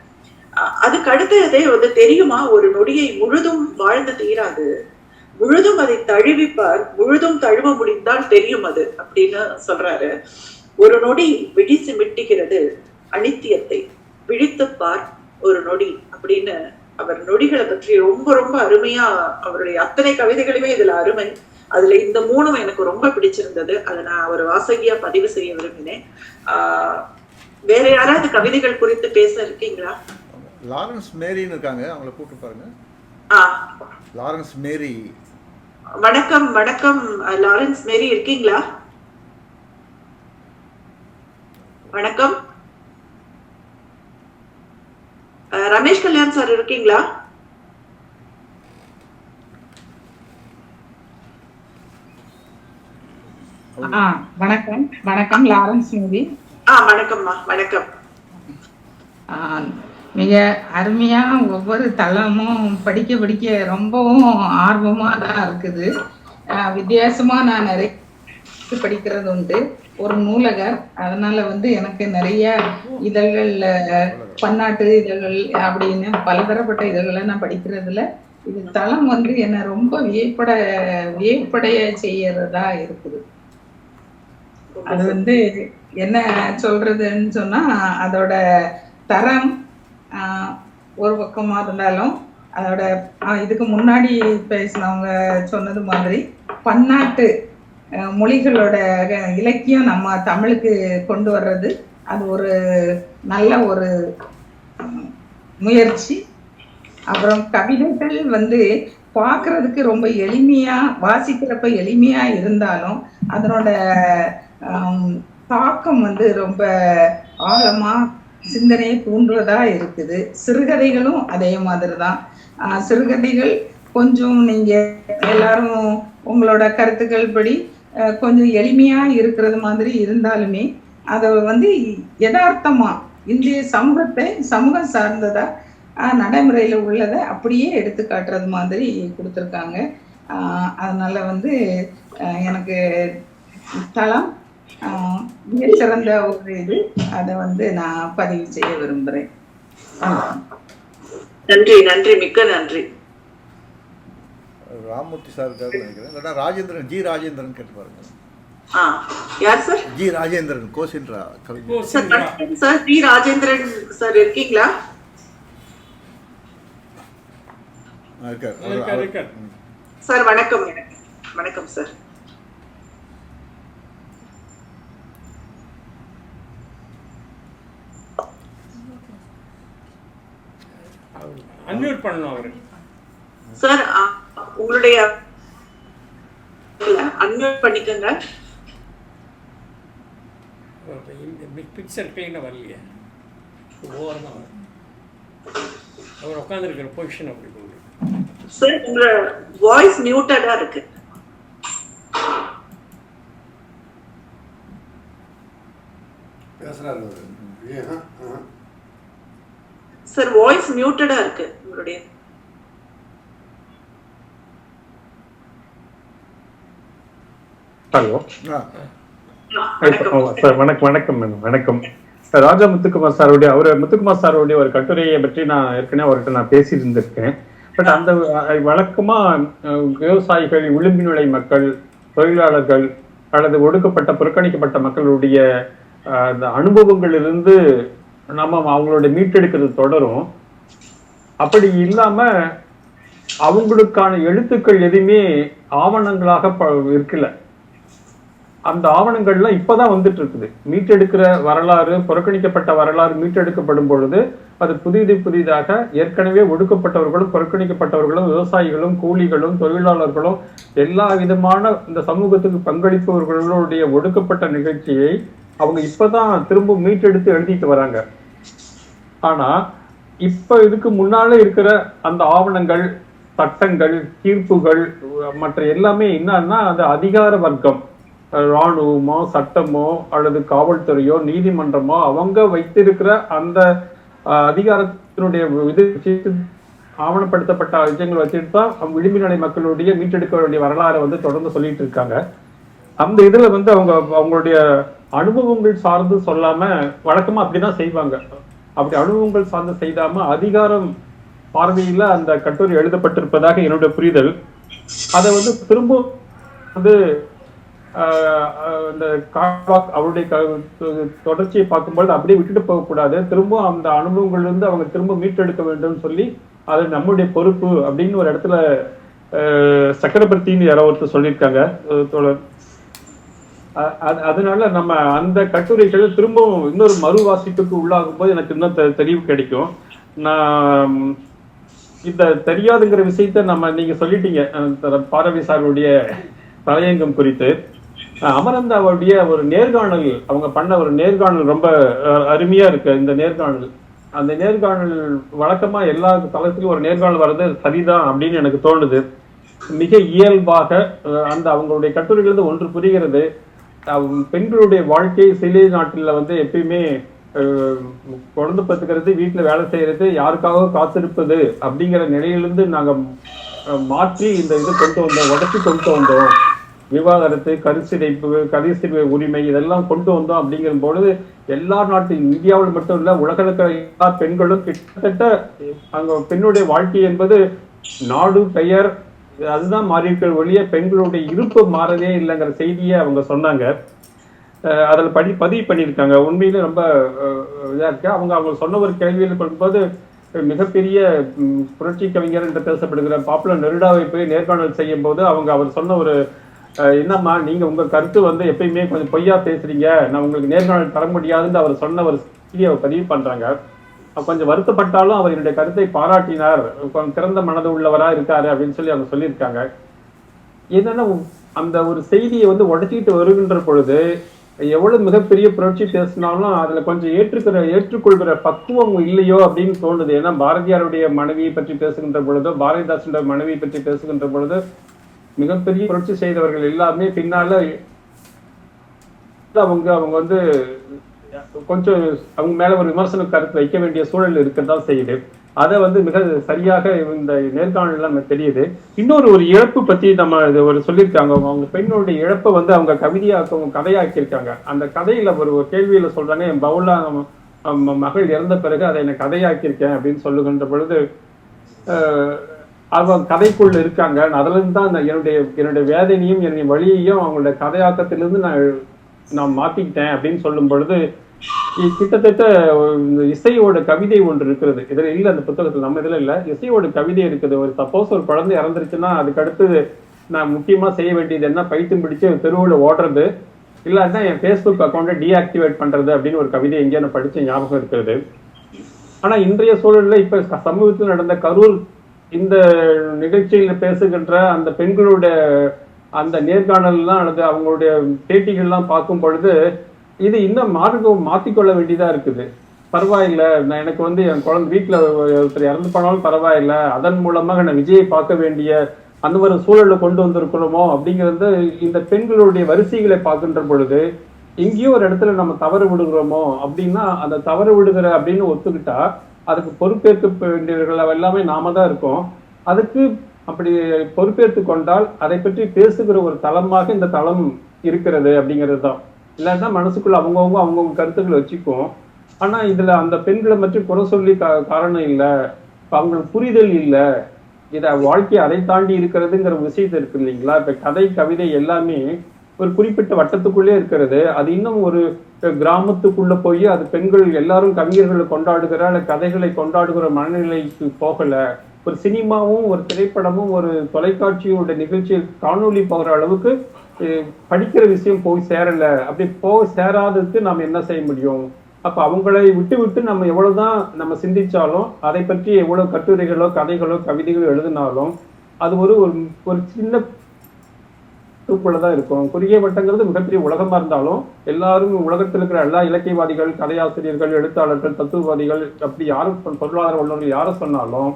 அதுக்கு அடுத்ததே வந்து தெரியுமா, ஒரு நொடியை முழுதும் வாழ்ந்து தீராது, முழுதும் அதை தழுவிப்பார், முழுதும் தழுவ முடிந்தால் தெரியும் அது அப்படின்னு சொல்றாரு. ஒரு நொடி விழிச்சு மிட்டுகிறது அனித்தியத்தை, விழித்துப்பார் ஒரு நொடி அப்படின்னு அவர் நொடிகளை பற்றி ரொம்ப ரொம்ப அருமையா அவருடைய அத்தனை கவிதைகளுமே இதுல அருமை. அதுல இந்த 3 எனக்கு ரொம்ப பிடிச்சிருந்தது. அதை நான் ஒரு வாசகியா பதிவு செய்ய விரும்பினேன். வேற யாராவது கவிதைகள் குறித்து பேச இருக்கீங்களா? லாரன்ஸ் மேரின்னு இருக்காங்க, அவங்கள கூப்பிட்டு பாருங்க. லாரன்ஸ் மேரி. வணக்கம் வணக்கம் லாரன்ஸ் மேரி இருக்கீங்களா? வணக்கம். ரமேஷ் கல்யாண் சார் இருக்கீங்களா? வணக்கம். வணக்கம் லாரன்ஸ் மேரி. வணக்கம்மா. வணக்கம். மிக அருமையா ஒவ்வொரு தளமும் படிக்க ரொம்பவும் ஆர்வமா தான் இருக்குது. வித்தியாசமா நான் நிறைய படிக்கிறது உண்டு. ஒரு நூலகர், அதனால வந்து எனக்கு நிறைய இதழ்கள்ல பன்னாட்டு இதழ்கள் அப்படின்னு பலதரப்பட்ட இதழ்களை நான் படிக்கிறதுல இது தளம் வந்து என்னை ரொம்ப வியப்படைய செய்யறதா இருக்குது. அது வந்து என்ன சொல்றதுன்னு சொன்னா, அதோட தரம் ஒரு பக்கமா இருந்தாலும் அதோட இதுக்கு முன்னாடி பேசினவங்க சொன்னது மாதிரி பன்னாட்டு மொழிகளோட இலக்கியம் நம்ம தமிழுக்கு கொண்டு வர்றது அது ஒரு நல்ல ஒரு முயற்சி. அப்புறம் கவிதைகள் வந்து பார்க்கறதுக்கு ரொம்ப எளிமையா, வாசிக்கிறப்ப எளிமையா இருந்தாலும் அதனோட தாக்கம் வந்து ரொம்ப ஆழமா சிந்தனையை தூண்டுவதா இருக்குது. சிறுகதைகளும் அதே மாதிரி தான். சிறுகதைகள் கொஞ்சம் நீங்க எல்லாரும் உங்களோட கருத்துக்கள் படி கொஞ்சம் எளிமையா இருக்கிறது மாதிரி இருந்தாலுமே அதை வந்து யதார்த்தமா இந்திய சமூகம் சார்ந்ததா நடைமுறையில உள்ளதை அப்படியே எடுத்து காட்டுறது மாதிரி கொடுத்துருக்காங்க. அதனால வந்து எனக்கு தளம் மிகச்சிறந்த ஒரு இது. அதை வந்து நான் பதிவு செய்ய விரும்புறேன். நன்றி நன்றி, மிக்க நன்றி. ராமூர்த்தி சார் இருக்காரு நினைக்கிறேன், இல்லைன்னா ராஜேந்திரன், ஜி ராஜேந்திரன் கேட்டு பாருங்க. யார் சார்? ஜி ராஜேந்திரன், கோசின்றா கவிதை சார். ஜி ராஜேந்திரன் சார் இருக்கீங்களா? இருக்காரு சார். வணக்கம். வணக்கம் சார். அன்மியூட் பண்ணணும் அவரு. சார் உங்களுடைய அன்மியூட் பண்ணிக்கங்க. பிக்சர் கிளீனா வரலையே, ஓரமா அவர் உட்காந்துருக்கிற பொசிஷன் அப்படி போகுது. சார் உங்க வாய்ஸ் மியூட்டடா இருக்கு. பேசுறாரு சார், வாய்ஸ் மியூட்டடா இருக்கு உங்களுடைய. ஹலோ சார், வணக்கம். வணக்கம். ராஜா முத்துக்குமார் சாருடைய முத்துக்குமார் சாருடைய ஒரு கட்டுரையை பற்றி நான் ஏற்கனவே அவர்கிட்ட நான் பேசியிருந்திருக்கேன். பட் அந்த வழக்கமா விவசாயிகள், விளிம்பு நிலை மக்கள், தொழிலாளர்கள் அல்லது ஒடுக்கப்பட்ட புறக்கணிக்கப்பட்ட மக்களுடைய அந்த அனுபவங்களிலிருந்து நம்ம அவங்களோட மீட்டெடுக்கிறது தொடரும். அப்படி இல்லாம அவங்களுக்கான எழுத்துக்கள் எதுவுமே ஆவணங்களாக இருக்கல. அந்த ஆவணங்கள்லாம் இப்பதான் வந்துட்டு இருக்குது. மீட்டெடுக்கிற வரலாறு, புறக்கணிக்கப்பட்ட வரலாறு மீட்டெடுக்கப்படும் பொழுது அது புதிதாக ஏற்கனவே ஒடுக்கப்பட்டவர்களும் புறக்கணிக்கப்பட்டவர்களும் விவசாயிகளும் கூலிகளும் தொழிலாளர்களும் எல்லா விதமான இந்த சமூகத்துக்கு பங்களிப்பவர்களுடைய ஒடுக்கப்பட்ட நிகழ்ச்சியை அவங்க இப்பதான் திரும்ப மீட்டெடுத்து எழுதிட்டு வராங்க. ஆனா இப்ப இதுக்கு முன்னாலே இருக்கிற அந்த ஆவணங்கள், சட்டங்கள், தீர்ப்புகள் மற்ற எல்லாமே என்னன்னா அது அதிகார வர்க்கம், இராணுவமோ சட்டமோ அல்லது காவல்துறையோ நீதிமன்றமோ அவங்க வைத்திருக்கிற அந்த அதிகாரத்தினுடைய இது ஆவணப்படுத்தப்பட்ட விஷயங்கள் வச்சுட்டு தான் விளிம்பு நிலை மக்களுடைய மீட்டெடுக்க வேண்டிய வரலாறை வந்து தொடர்ந்து சொல்லிட்டு இருக்காங்க. அந்த இதுல வந்து அவங்களுடைய அனுபவங்கள் சார்ந்து சொல்லாம வழக்கமா அப்படிதான் செய்வாங்க. அப்படி அனுபவங்கள் சார்ந்து செய்தாம அதிகாரம் பார்வையில அந்த கட்டுரை எழுதப்பட்டிருப்பதாக என்னுடைய புரிதல். அதை வந்து திரும்ப வந்து இந்த அவருடைய தொடர்ச்சியை பார்க்கும்போது அப்படியே விட்டுட்டு போகக்கூடாது. திரும்ப அந்த அனுபவங்கள்ல இருந்து அவங்க திரும்ப மீட்டெடுக்க வேண்டும் சொல்லி அது நம்முடைய பொறுப்பு அப்படின்னு ஒரு இடத்துல சக்கரவர்த்தின்னு யாரோ ஒருத்தர் சொல்லியிருக்காங்க தோழர். அதனால நம்ம அந்த கட்டுரைகள் திரும்பவும் இன்னொரு மறு வாசிப்புக்கு உள்ளாகும் போது எனக்கு இன்னும் தெளிவு கிடைக்கும். நான் இந்த தெரியாதுங்கிற விஷயத்த நீங்க சொல்லிட்டீங்க பாரவி சாருடைய தலையங்கம் குறித்து. அமரந்தாவுடைய ஒரு நேர்காணல், அவங்க பண்ண ஒரு நேர்காணல் ரொம்ப அருமையா இருக்கு. இந்த நேர்காணல், அந்த நேர்காணல் வழக்கமா எல்லா தளத்திலும் ஒரு நேர்காணல் வர்றது சரிதான் அப்படின்னு எனக்கு தோணுது. மிக இயல்பாக அந்த அவங்களுடைய கட்டுரைகள் ஒன்று புரிகிறது. பெண்களுடைய வாழ்க்கை சிலை நாட்டில் வந்து எப்பயுமே குழந்தை பத்துக்கிறது, வீட்டுல வேலை செய்யறது, யாருக்காக காத்திருப்பது அப்படிங்கிற நிலையிலிருந்து நாங்க மாற்றி இந்த இது கொண்டு வந்தோம், உடச்சி கொண்டு வந்தோம். விவாகரத்து, கருச்சிதைப்பு, கருச்சிதை உரிமை இதெல்லாம் கொண்டு வந்தோம் அப்படிங்கிற பொழுது எல்லா நாட்டில், இந்தியாவில் மட்டும் இல்ல உலகில் இருக்கிற எல்லா பெண்களும் கிட்டத்தட்ட அங்க பெண்ணுடைய வாழ்க்கை என்பது நாடு பெயர் அதுதான் மாறியிருக்கிற ஒழிய பெண்களுடைய இருப்பு மாறவே இல்லைங்கிற செய்தியை அவங்க சொன்னாங்க. அதில் பதிவு பண்ணியிருக்காங்க. உண்மையிலே ரொம்ப இதா இருக்கு. அவங்க சொன்ன ஒரு கேள்வியில் பண்ணும்போது மிகப்பெரிய புரட்சி கவிஞர் என்று பேசப்படுகிற பாப்புலர் நெருடாவை போய் நேர்காணல் செய்யும் போது அவர் சொன்ன ஒரு என்னம்மா நீங்க உங்க கருத்து வந்து எப்பயுமே கொஞ்சம் பொய்யா பேசுறீங்க, நான் உங்களுக்கு நேர்காணல் தர முடியாதுன்னு அவர் சொன்ன ஒரு செய்தியை பதிவு பண்றாங்க. கொஞ்சம் வருத்தப்பட்டாலும் அவர் என்னுடைய கருத்தை பாராட்டினார், திறந்த மனது உள்ளவரா இருக்காரு அப்படின்னு சொல்லி அவங்க சொல்லியிருக்காங்க. என்னன்னா அந்த ஒரு செய்தியை வந்து உடைச்சிக்கிட்டு வருகின்ற பொழுது எவ்வளவு மிகப்பெரிய புரட்சி பேசினாலும் அதுல கொஞ்சம் ஏற்றுக்கொள்கிற பக்குவம் இல்லையோ அப்படின்னு தோணுது. ஏன்னா பாரதியாருடைய மனைவியை பற்றி பேசுகின்ற பொழுதோ, பாரதிதாசனுடைய மனைவியை பற்றி பேசுகின்ற பொழுது மிகப்பெரிய புரட்சி செய்தவர்கள் எல்லாமே பின்னால அவங்க வந்து கொஞ்சம் அவங்க மேல ஒரு விமர்சன கருத்து வைக்க வேண்டிய சூழல் இருக்கதான் செய்யுது. அதை வந்து மிக சரியாக இந்த நேர்காணல் நமக்கு தெரியுது. இன்னொரு இழப்பு பத்தி நம்ம ஒரு சொல்லியிருக்காங்க. அவங்க பெண்ணுடைய இழப்பை வந்து அவங்க கதையாக்கியிருக்காங்க. அந்த கதையில ஒரு கேள்வியில சொல்றாங்க, என் பவுலா மகள் இறந்த பிறகு அதை என்ன கதையாக்கியிருக்கேன் அப்படின்னு சொல்லுகின்ற பொழுது அவங்க கதைக்குள்ள இருக்காங்க. அதுல இருந்து தான் என்னுடைய வேதனையும் என்னுடைய வழியையும் அவங்களுடைய கதையாக்கத்திலிருந்து நான் மாத்திக்கிட்டேன் அப்படின்னு சொல்லும் பொழுது கிட்டத்தட்ட இசையோட கவிதை ஒன்று இருக்கிறது. இதுல இல்ல, அந்த புத்தகத்துல நம்ம இதுல இல்ல, இசையோட கவிதை இருக்குது. ஒரு சப்போஸ் ஒரு குழந்தை இறந்துருச்சுன்னா அதுக்கு அடுத்து நான் முக்கியமா செய்ய வேண்டியது என்ன, பைத்தியம் பிடிச்சு தெருவுல ஓடுறது, இல்லாட்டா என் ஃபேஸ்புக் அக்கௌண்ட்டை டீஆக்டிவேட் பண்றது அப்படின்னு ஒரு கவிதை எங்கேயா நான் படிச்ச ஞாபகம் இருக்கிறது. ஆனா இன்றைய சூழல்ல இப்ப சமூகத்தில் நடந்த கரூர் இந்த நிகழ்ச்சியில பேசுகின்ற அந்த பெண்களுடைய அந்த நேர்காணல்லாம் அல்லது அவங்களுடைய பேட்டிகள்லாம் பார்க்கும் பொழுது இது இன்னும் மாற்றிக்கொள்ள வேண்டியதா இருக்குது. பரவாயில்ல, நான் எனக்கு வந்து என் குழந்தை வீட்டுல ஒருத்தர் இறந்து போனாலும் பரவாயில்ல, அதன் மூலமாக நான் விஜயை பார்க்க வேண்டிய அந்த ஒரு சூழலை கொண்டு வந்திருக்கணுமோ அப்படிங்கிறது இந்த பெண்களுடைய வரிசைகளை பார்க்கின்ற பொழுது எங்கேயோ ஒரு இடத்துல நம்ம தவறு விடுகிறோமோ அப்படின்னா அந்த தவறு விடுகிற அப்படின்னு ஒத்துக்கிட்டா அதுக்கு பொறுப்பேற்க வேண்டியவர்கள் எல்லாமே நாம தான் இருக்கோம். அதுக்கு அப்படி பொறுப்பேற்று கொண்டால் அதை பற்றி பேசுகிற ஒரு தளமாக இந்த தளம் இருக்கிறது அப்படிங்கிறது தான். இல்லைன்னா மனசுக்குள்ள அவங்கவுங்க கருத்துக்களை வச்சுக்கும். ஆனா இதுல அந்த பெண்களை பற்றி குறை சொல்லி காரணம் இல்லை, அவங்களுக்கு புரிதல் இல்லை, இத வாழ்க்கை அதை தாண்டி இருக்கிறதுங்கிற விஷயத்த இருக்கு இல்லைங்களா. இப்ப கதை கவிதை எல்லாமே ஒரு குறிப்பிட்ட வட்டத்துக்குள்ளே இருக்கிறது. அது இன்னும் ஒரு கிராமத்துக்குள்ள போய் அது பெண்கள் எல்லாரும் கவிஞர்களை கொண்டாடுகிற அல்ல கதைகளை கொண்டாடுகிற மனநிலைக்கு போகல. ஒரு சினிமாவும் ஒரு திரைப்படமும் ஒரு தொலைக்காட்சியோட நிகழ்ச்சி காணொலி போகிற அளவுக்கு படிக்கிற விஷயம் போய் சேரல. அப்படி போய் சேராததுக்கு நாம் என்ன செய்ய முடியும்? அப்ப அவங்களை விட்டு விட்டு நம்ம எவ்வளவுதான் நம்ம சிந்திச்சாலும் அதை பற்றி எவ்வளவு கட்டுரைகளோ கதைகளோ கவிதைகளோ எழுதினாலும் அது ஒரு சின்ன தான் இருக்கும். குறுகிய வட்டங்கிறது மிகப்பெரிய உலகமா இருந்தாலும் எல்லாரும் உலகத்தில் இருக்கிற எல்லா இலக்கியவாதிகள், கதையாசிரியர்கள், எழுத்தாளர்கள், தத்துவவாதிகள், அப்படி யாரும் பொருளாதார உள்ளவர்கள் யாரும் சொன்னாலும்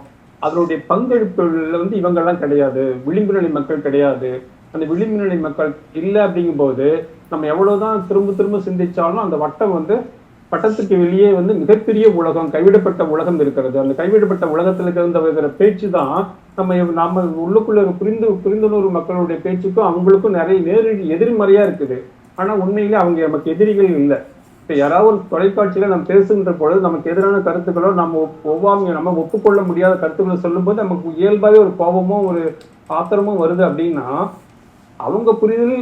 அதனுடைய பங்கெடுப்புல இவங்கெல்லாம் கிடையாது, விளிம்பு நிலை மக்கள் கிடையாது. அந்த விளிம்பு நிலை மக்கள் இல்லை அப்படிங்கும்போது நம்ம எவ்வளவுதான் திரும்ப திரும்ப சிந்திச்சாலும் அந்த வட்டம் வட்டத்துக்கு வெளியே மிகப்பெரிய உலகம், கைவிடப்பட்ட உலகம் இருக்கிறது. அந்த கைவிடப்பட்ட உலகத்துல இருக்கிற பேச்சு தான் நம்ம உள்ளுக்குள்ள புரிந்துணர்வு மக்களுடைய பேச்சுக்கும் அவங்களுக்கும் நிறைய நேரடி எதிர்மறையா இருக்குது. ஆனா உண்மையிலே அவங்க நமக்கு எதிரிகள் இல்லை. இப்ப யாராவது ஒரு தொலைக்காட்சியில நம்ம பேசுகின்ற பொழுது நமக்கு எதிரான கருத்துக்களோ நம்ம ஒப்புக்கொள்ள முடியாத கருத்துக்களை சொல்லும் போது நமக்கு இயல்பாவே ஒரு கோபமோ ஒரு ஆத்திரமோ வருது அப்படின்னா அவங்க புரிதல்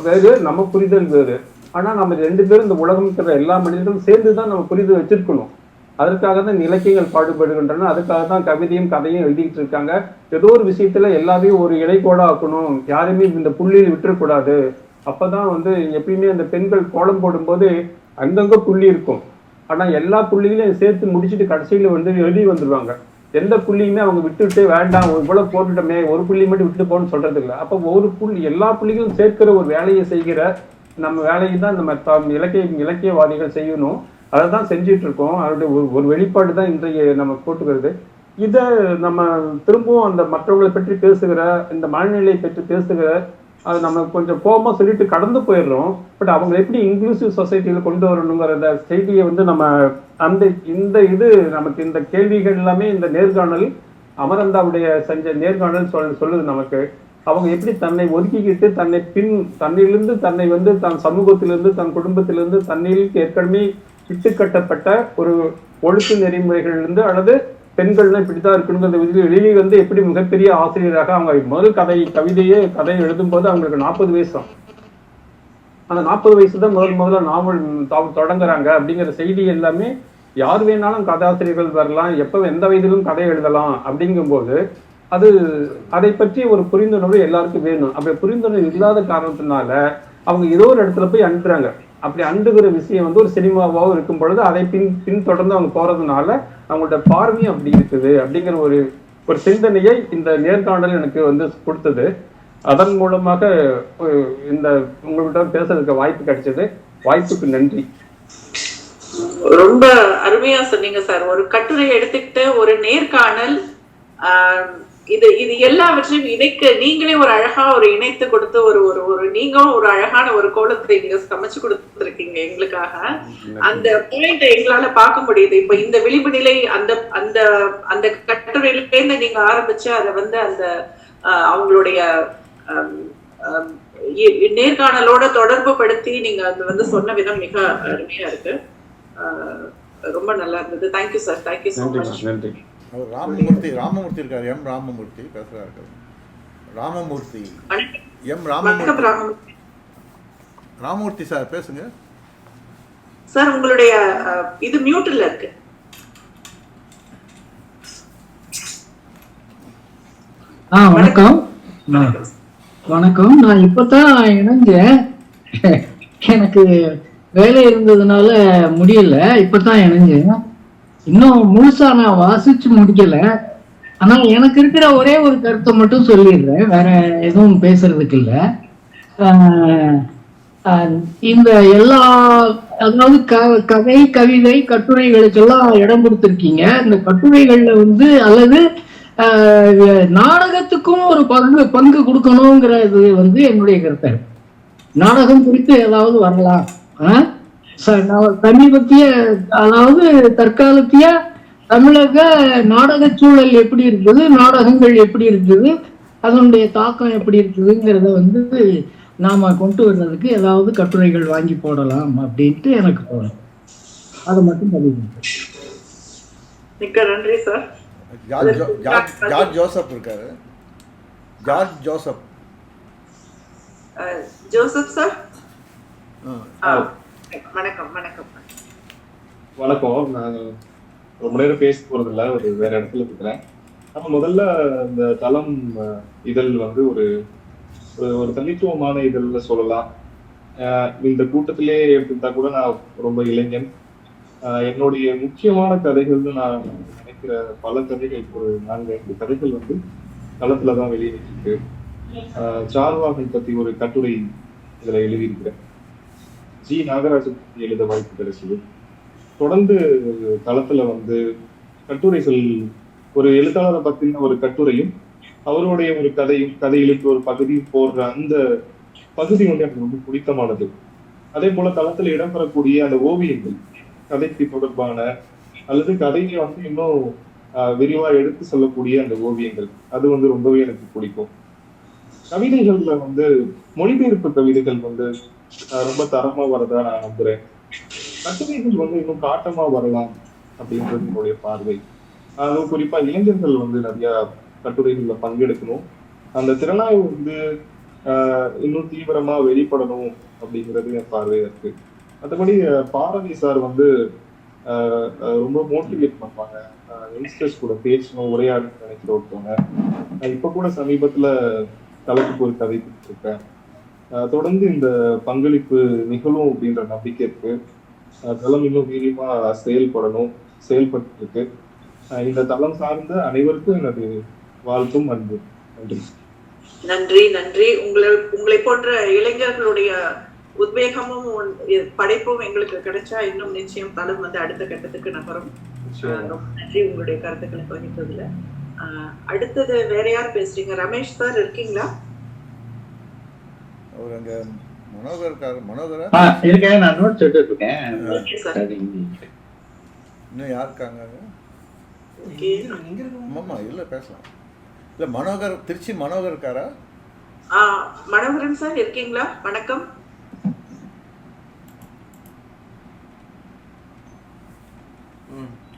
வேறு, நம்ம புரிதல் வேறு. ஆனா நம்ம 2 பேரும் இந்த உலகம் இருக்கிற எல்லா மனிதர்களும் சேர்ந்துதான் நம்ம புரிதல் வச்சிருக்கணும். அதற்காக தான் இலக்கியங்கள் பாடுபடுகின்றன. அதுக்காக தான் கவிதையும் கதையும் எழுதிட்டு இருக்காங்க. ஏதோ ஒரு விஷயத்துல எல்லாரையும் ஒரு இடைக்கோடா ஆக்கணும், யாருமே இந்த புள்ளியில் விட்டுறக்கூடாது. அப்பதான் எப்பயுமே அந்த பெண்கள் கோலம் போடும்போது அங்கங்க புள்ளி இருக்கும். ஆனா எல்லா புள்ளிகளையும் சேர்த்து முடிச்சுட்டு கடைசியில எழுதி வந்துருவாங்க. எந்த புள்ளியுமே அவங்க விட்டுட்டு வேண்டாம் இவ்வளவு போட்டுட்டோமே ஒரு புள்ளி மட்டும் விட்டு போன்னு சொல்றது இல்லை. அப்ப ஒரு புள்ளி எல்லா புள்ளிகளும் சேர்க்கிற ஒரு வேலையை செய்கிற நம்ம வேலையை தான் நம்ம இலக்கியவாதிகள் செய்யணும். அதை தான் செஞ்சிட்டு இருக்கோம். அதனுடைய ஒரு வெளிப்பாடு தான் இன்றைய நம்ம போட்டுக்கிறது. இதை நம்ம திரும்பவும் அந்த மற்றவங்களை பற்றி பேசுகிற இந்த மனநிலையை பற்றி பேசுகிற அது நம்ம கொஞ்சம் கோபமா சொல்லிட்டு கடந்து போயிடுறோம். பட் அவங்க எப்படி இன்க்ளூசிவ் சொசைட்டியில கொண்டு வரணுங்கிற செய்தியை நம்ம நமக்கு இந்த கேள்விகள் எல்லாமே இந்த நேர்காணல் அமரந்தாவுடைய செஞ்ச நேர்காணல் சொல்லுது நமக்கு. அவங்க எப்படி தன்னை ஒதுக்கிக்கிட்டு தன்னிலிருந்து தன்னை தன் சமூகத்திலிருந்து தன் குடும்பத்திலிருந்து தன்னில் ஏற்கனவே இட்டுக்கட்டப்பட்ட ஒரு ஒழுக்கு நெறிமுறைகளிலிருந்து அல்லது பெண்கள்லாம் இப்படித்தான் இருக்கணுங்கிற வெளியே எப்படி மிகப்பெரிய ஆசிரியராக அவங்க முதல் கதை எழுதும் போது அவங்களுக்கு 40 வயசு. அந்த 40 வயசு தான் முதல்ல நாவல் தொடங்குறாங்க அப்படிங்கிற செய்தி எல்லாமே யார் வேணாலும் கதாசிரியர்கள் வரலாம், எப்ப எந்த வயதிலும் கதை எழுதலாம். அப்படிங்கும்போது அதை பற்றி ஒரு புரிந்துணர்வு எல்லாருக்கும் வேணும். அப்படி புரிந்துணர்வு இல்லாத காரணத்தினால அவங்க ஏதோ ஒரு இடத்துல போய் அனுப்புறாங்க. அப்படி அண்டுகிற விஷயம் ஒரு சினிமாவாகவும் இருக்கும் பொழுது அதை பின்தொடர்ந்து அவங்க போறதுனால அவங்களோட பார்வையும் அப்படி இருக்குது அப்படிங்கிற ஒரு சிந்தனையை இந்த நேர்காணல் எனக்கு கொடுத்தது. அதன் மூலமாக இந்த உங்கள்கிட்ட பேசுறதுக்கு வாய்ப்பு கிடைச்சது. வாய்ப்புக்கு நன்றி. ரொம்ப அருமையா சொன்னீங்க சார். ஒரு கட்டுரை எடுத்துக்கிட்டு ஒரு நேர்காணல் இது எல்லாவற்றையும் இணைக்க நீங்களே ஒரு அழகா இணைத்து கொடுத்து ஒரு நீங்களும் ஒரு அழகான ஒரு கோலத்தை நீங்க சமைச்சு கொடுத்துருக்கீங்க எங்களுக்காக. அந்த பாயிண்ட் எங்களால பார்க்க முடியுது. இப்ப இந்த விளிம்பு நிலை அந்த அந்த அந்த கட்டுரையிலேருந்து நீங்க ஆரம்பிச்சு அதை அந்த அவங்களுடைய நேர்காணலோட தொடர்பு படுத்தி நீங்க அது சொன்ன விதம் மிக அருமையா இருக்கு. ரொம்ப நல்லா இருந்தது. Thank you sir. Thank you so much. நன்றி. ராமமூர்த்தி இருக்காரு. ராமமூர்த்தி பேசுறாரு. ராமமூர்த்தி சார் பேசுங்க சார். உங்களுடைய இது மியூட்ல இருக்கு. வணக்கம். வணக்கம். நான் இப்பதான் இணைஞ்சேன். எனக்கு வேலை இருந்ததுனால முடியல. இப்பதான் இணைஞ்சேன். இன்னும் முழுசா நான் வாசிச்சு முடிக்கல. ஆனா எனக்கு இருக்கிற ஒரே ஒரு கருத்தை மட்டும் சொல்லிடுறேன், வேற எதுவும் பேசுறதுக்கு இல்ல. இந்த எல்லா அதாவது கதை கவிதை கட்டுரைகளுக்கெல்லாம் இடம் கொடுத்திருக்கீங்க. இந்த கட்டுரைகள்ல அல்லது நாடகத்துக்கும் ஒரு பங்கு கொடுக்கணுங்கிறது என்னுடைய கருத்து. நாடகம் குறித்து ஏதாவது வரலாம். சமீபத்திய அதாவது தற்காலத்திய தமிழக நாடக சூழல் எப்படி இருக்குது, நாடகங்கள் எப்படி இருக்குது, அதனுடைய தாக்கம் எப்படி இருக்குதுங்கிறத நாம கொண்டு வர்றதுக்கு ஏதாவது கட்டுரைகள் வாங்கி போடலாம் அப்படின்ட்டு எனக்கு தோணும். அதை மட்டும் பதிவு. மிக்க நன்றி சார். ஜார்ஜ் ஜோசப் இருக்காரு. Joseph sir. வணக்கம் வணக்கம். வணக்கம். நான் ரொம்ப நேரம் பேச போறதில்ல, ஒரு வேற இடத்துல இருக்கிறேன். நம்ம முதல்ல இந்த தளம் இதழ் வந்து ஒரு ஒரு தனித்துவமான இதழ்ல சொல்லலாம். இந்த கூட்டத்திலே எடுத்துக்கிட்டா கூட நான் ரொம்ப இளைஞன். என்னுடைய முக்கியமான கதைகள்னு நான் நினைக்கிற பல கதைகள், ஒரு 4-5 கதைகள் வந்து களத்துலதான் வெளியிட்டு சார்வாகன் பத்தி ஒரு கட்டுரை இதுல எழுதியிருக்கிறேன். ஜி நாகராஜன் பத்தி எழுத வாய்ப்பு கிடைச்சது. தொடர்ந்து களத்துல வந்து கட்டுரைகள், ஒரு எழுத்தாளரை பத்தின ஒரு கட்டுரையும் அவருடைய ஒரு கதைகளுக்கு ஒரு பகுதியும் போடுற அந்த பகுதி வந்து எனக்கு ரொம்ப பிடித்தமானது. அதே போல தளத்துல இடம்பெறக்கூடிய அந்த ஓவியங்கள், கதைக்கு தொடர்பான அல்லது கதையை வந்து இன்னும் விரிவா எடுத்து சொல்லக்கூடிய அந்த ஓவியங்கள், அது வந்து ரொம்பவே எனக்கு பிடிக்கும். கவிதைகள்ல வந்து மொழிபெயர்ப்பு கவிதைகள் வந்து ரொம்ப தரமா வரதா நான் நம்புறேன். கட்டுரைகள் வந்து இன்னும் காட்டமா வரலாம் அப்படின்றது என்னுடைய பார்வை. அதுவும் குறிப்பா இளைஞர்கள் வந்து நிறைய கட்டுரைகள்ல பங்கெடுக்கணும், அந்த திறனாய்வு வந்து இன்னும் தீவிரமா வெளிப்படணும் அப்படிங்கிறது என் பார்வையா இருக்கு. மற்றபடி பாரதி சார் வந்து ரொம்ப மோட்டிவேட் பண்ணுவாங்க. யங்ஸ்டர்ஸ் கூட பேசணும், உரையாடணும்னு நினைக்கிற ஒருத்தவங்க. இப்ப கூட சமீபத்துல தளத்துக்கு ஒரு கதை கொடுத்துருக்கேன். தொடர்ந்து இந்த பங்களிப்பு நிகழும் அப்படின்ற நம்பிக்கை இருக்கு. தளம் இன்னும் வீரியமா செயல்பட்டு இருக்கு. இந்த தளம் சார்ந்த அனைவருக்கும் எனது வாழ்த்தும் அன்பு. நன்றி. நன்றி நன்றி. உங்களை போன்ற இளைஞர்களுடைய உத்வேகமும் படைப்பும் எங்களுக்கு கிடைச்சா இன்னும் நிச்சயம் தளம் வந்து அடுத்த கட்டத்துக்கு நகரும். ரொம்ப நன்றி உங்களுடைய கருத்துக்களை பகிர்ந்ததுல. அடுத்தது வேற யார் பேசுறீங்க? ரமேஷ் சார் இருக்கீங்களா? அவர் அங்க மனோகர் இருக்காரு. மனோகரா இருக்கேன், நான் நோட்ஸ் எடுத்துட்டு இருக்கேன். இன்னும் யார் இருக்காங்க? ஆமா, இல்ல பேசலாம். இல்ல மனோகர், திருச்சி மனோகர் இருக்காரா? மனோகரன் சார் இருக்கீங்களா? வணக்கம்.